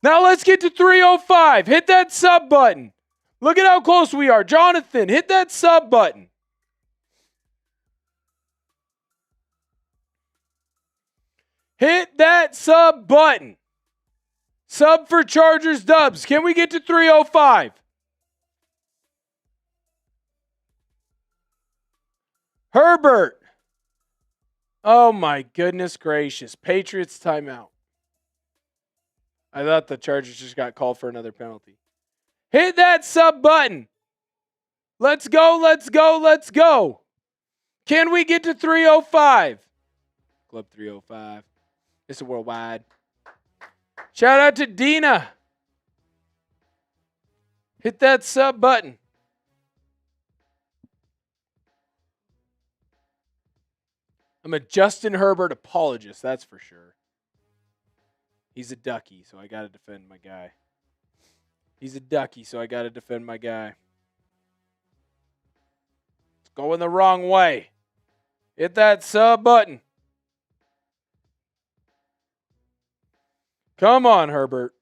Now let's get to 305. Hit that sub button. Look at how close we are. Jonathan, hit that sub button. Hit that sub button. Sub for Chargers dubs. Can we get to 305? Herbert. Oh my goodness gracious. Patriots timeout. I thought the Chargers just got called for another penalty. Hit that sub button. Let's go, let's go, let's go. Can we get to 305? Club 305. It's a worldwide. Shout out to Dina. Hit that sub button. I'm a Justin Herbert apologist, that's for sure. He's a ducky, so I got to defend my guy. He's a ducky, so I got to defend my guy. It's going the wrong way. Hit that sub button. Come on, Herbert.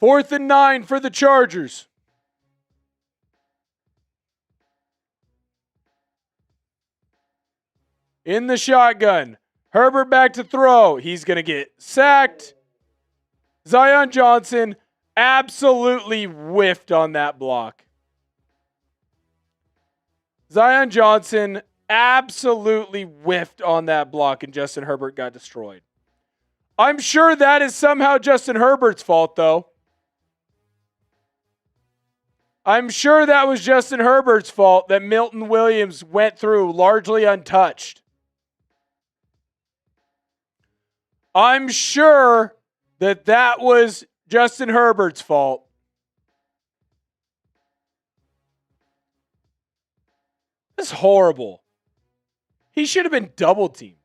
4th and 9 for the Chargers. In the shotgun. Herbert back to throw. He's going to get sacked. Daiyan Johnson absolutely whiffed on that block. Daiyan Johnson absolutely whiffed on that block, and Justin Herbert got destroyed. I'm sure that is somehow Justin Herbert's fault, though. I'm sure that was Justin Herbert's fault that Milton Williams went through largely untouched. I'm sure that was Justin Herbert's fault. That's horrible. He should have been double teamed.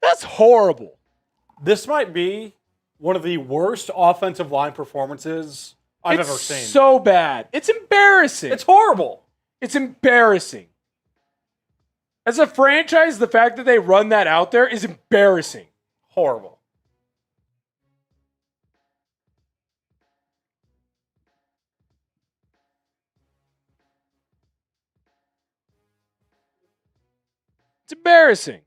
That's horrible.
This might be one of the worst offensive line performances I've ever seen.
It's so bad. It's embarrassing.
It's horrible.
It's embarrassing. As a franchise, the fact that they run that out there is embarrassing.
Horrible.
It's embarrassing.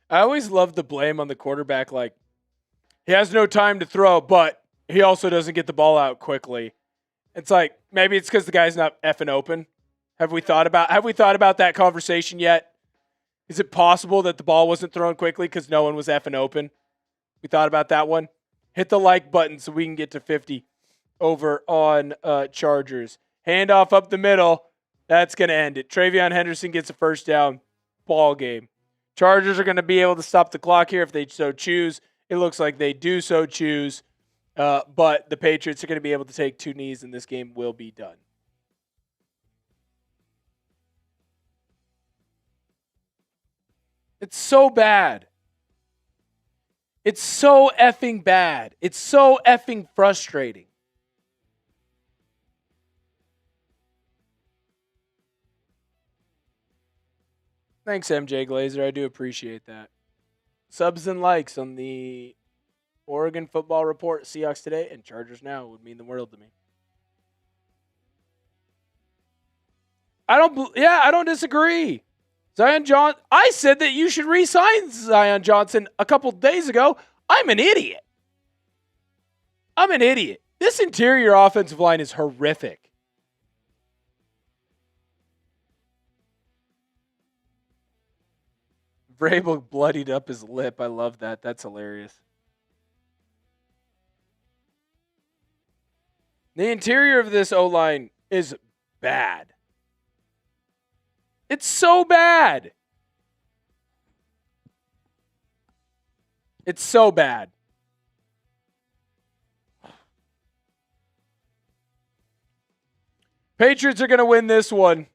I always love the blame on the quarterback. Like, he has no time to throw, but he also doesn't get the ball out quickly. It's like, maybe it's because the guy's not effing open. Have we thought about that conversation yet? Is it possible that the ball wasn't thrown quickly because no one was effing open? We thought about that one. Hit the like button so we can get to 50 over on Chargers. Handoff up the middle. That's going to end it. TreVeyon Henderson gets a first down. Ball game. Chargers are going to be able to stop the clock here if they so choose. It looks like they do so choose. But the Patriots are going to be able to take 2 knees, and this game will be done. It's so bad. It's so effing bad. It's so effing frustrating. Thanks, MJ Glazer. I do appreciate that. Subs and likes on the Oregon Football Report, Seahawks Today, and Chargers Now would mean the world to me. I don't disagree. I said that you should re-sign Daiyan Johnson a couple days ago. I'm an idiot. This interior offensive line is horrific. Vrabel bloodied up his lip. I love that. That's hilarious. The interior of this O-line is bad. It's so bad. It's so bad. Patriots are going to win this one.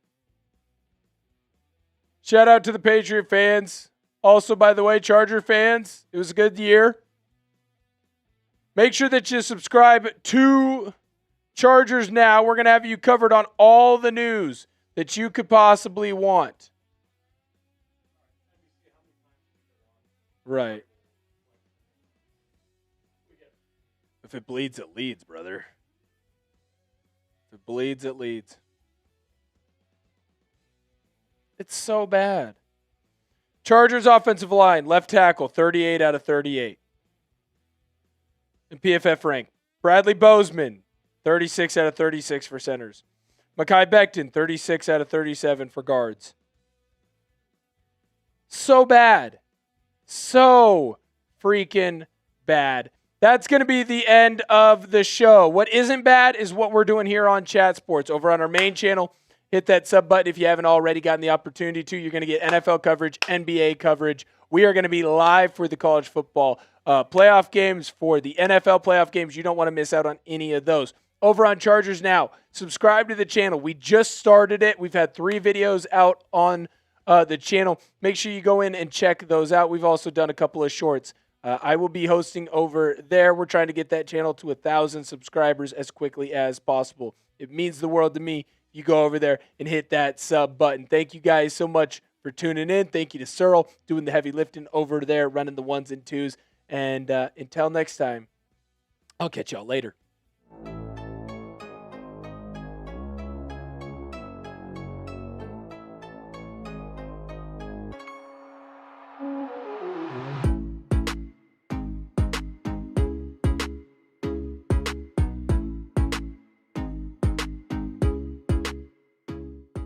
Shout out to the Patriot fans. Also, by the way, Charger fans, it was a good year. Make sure that you subscribe to Chargers Now. We're going to have you covered on all the news that you could possibly want. Right. If it bleeds, it leads, brother. If it bleeds, it leads. It's so bad. Chargers offensive line, left tackle, 38 out of 38. In PFF rank. Bradley Bozeman, 36 out of 36 for centers. Mekhi Becton, 36 out of 37 for guards. So bad. So freaking bad. That's going to be the end of the show. What isn't bad is what we're doing here on Chat Sports. Over on our main channel, hit that sub button if you haven't already gotten the opportunity to. You're going to get NFL coverage, NBA coverage. We are going to be live for the college football playoff games, for the NFL playoff games. You don't want to miss out on any of those. over on Chargers Now. Subscribe to the channel. We just started it. We've had 3 videos out on the channel. Make sure you go in and check those out. We've also done a couple of shorts. I will be hosting over there. We're trying to get that channel to 1,000 subscribers as quickly as possible. It means the world to me. You go over there and hit that sub button. Thank you guys so much for tuning in. Thank you to Searle doing the heavy lifting over there, running the 1s and 2s. And until next time, I'll catch y'all later.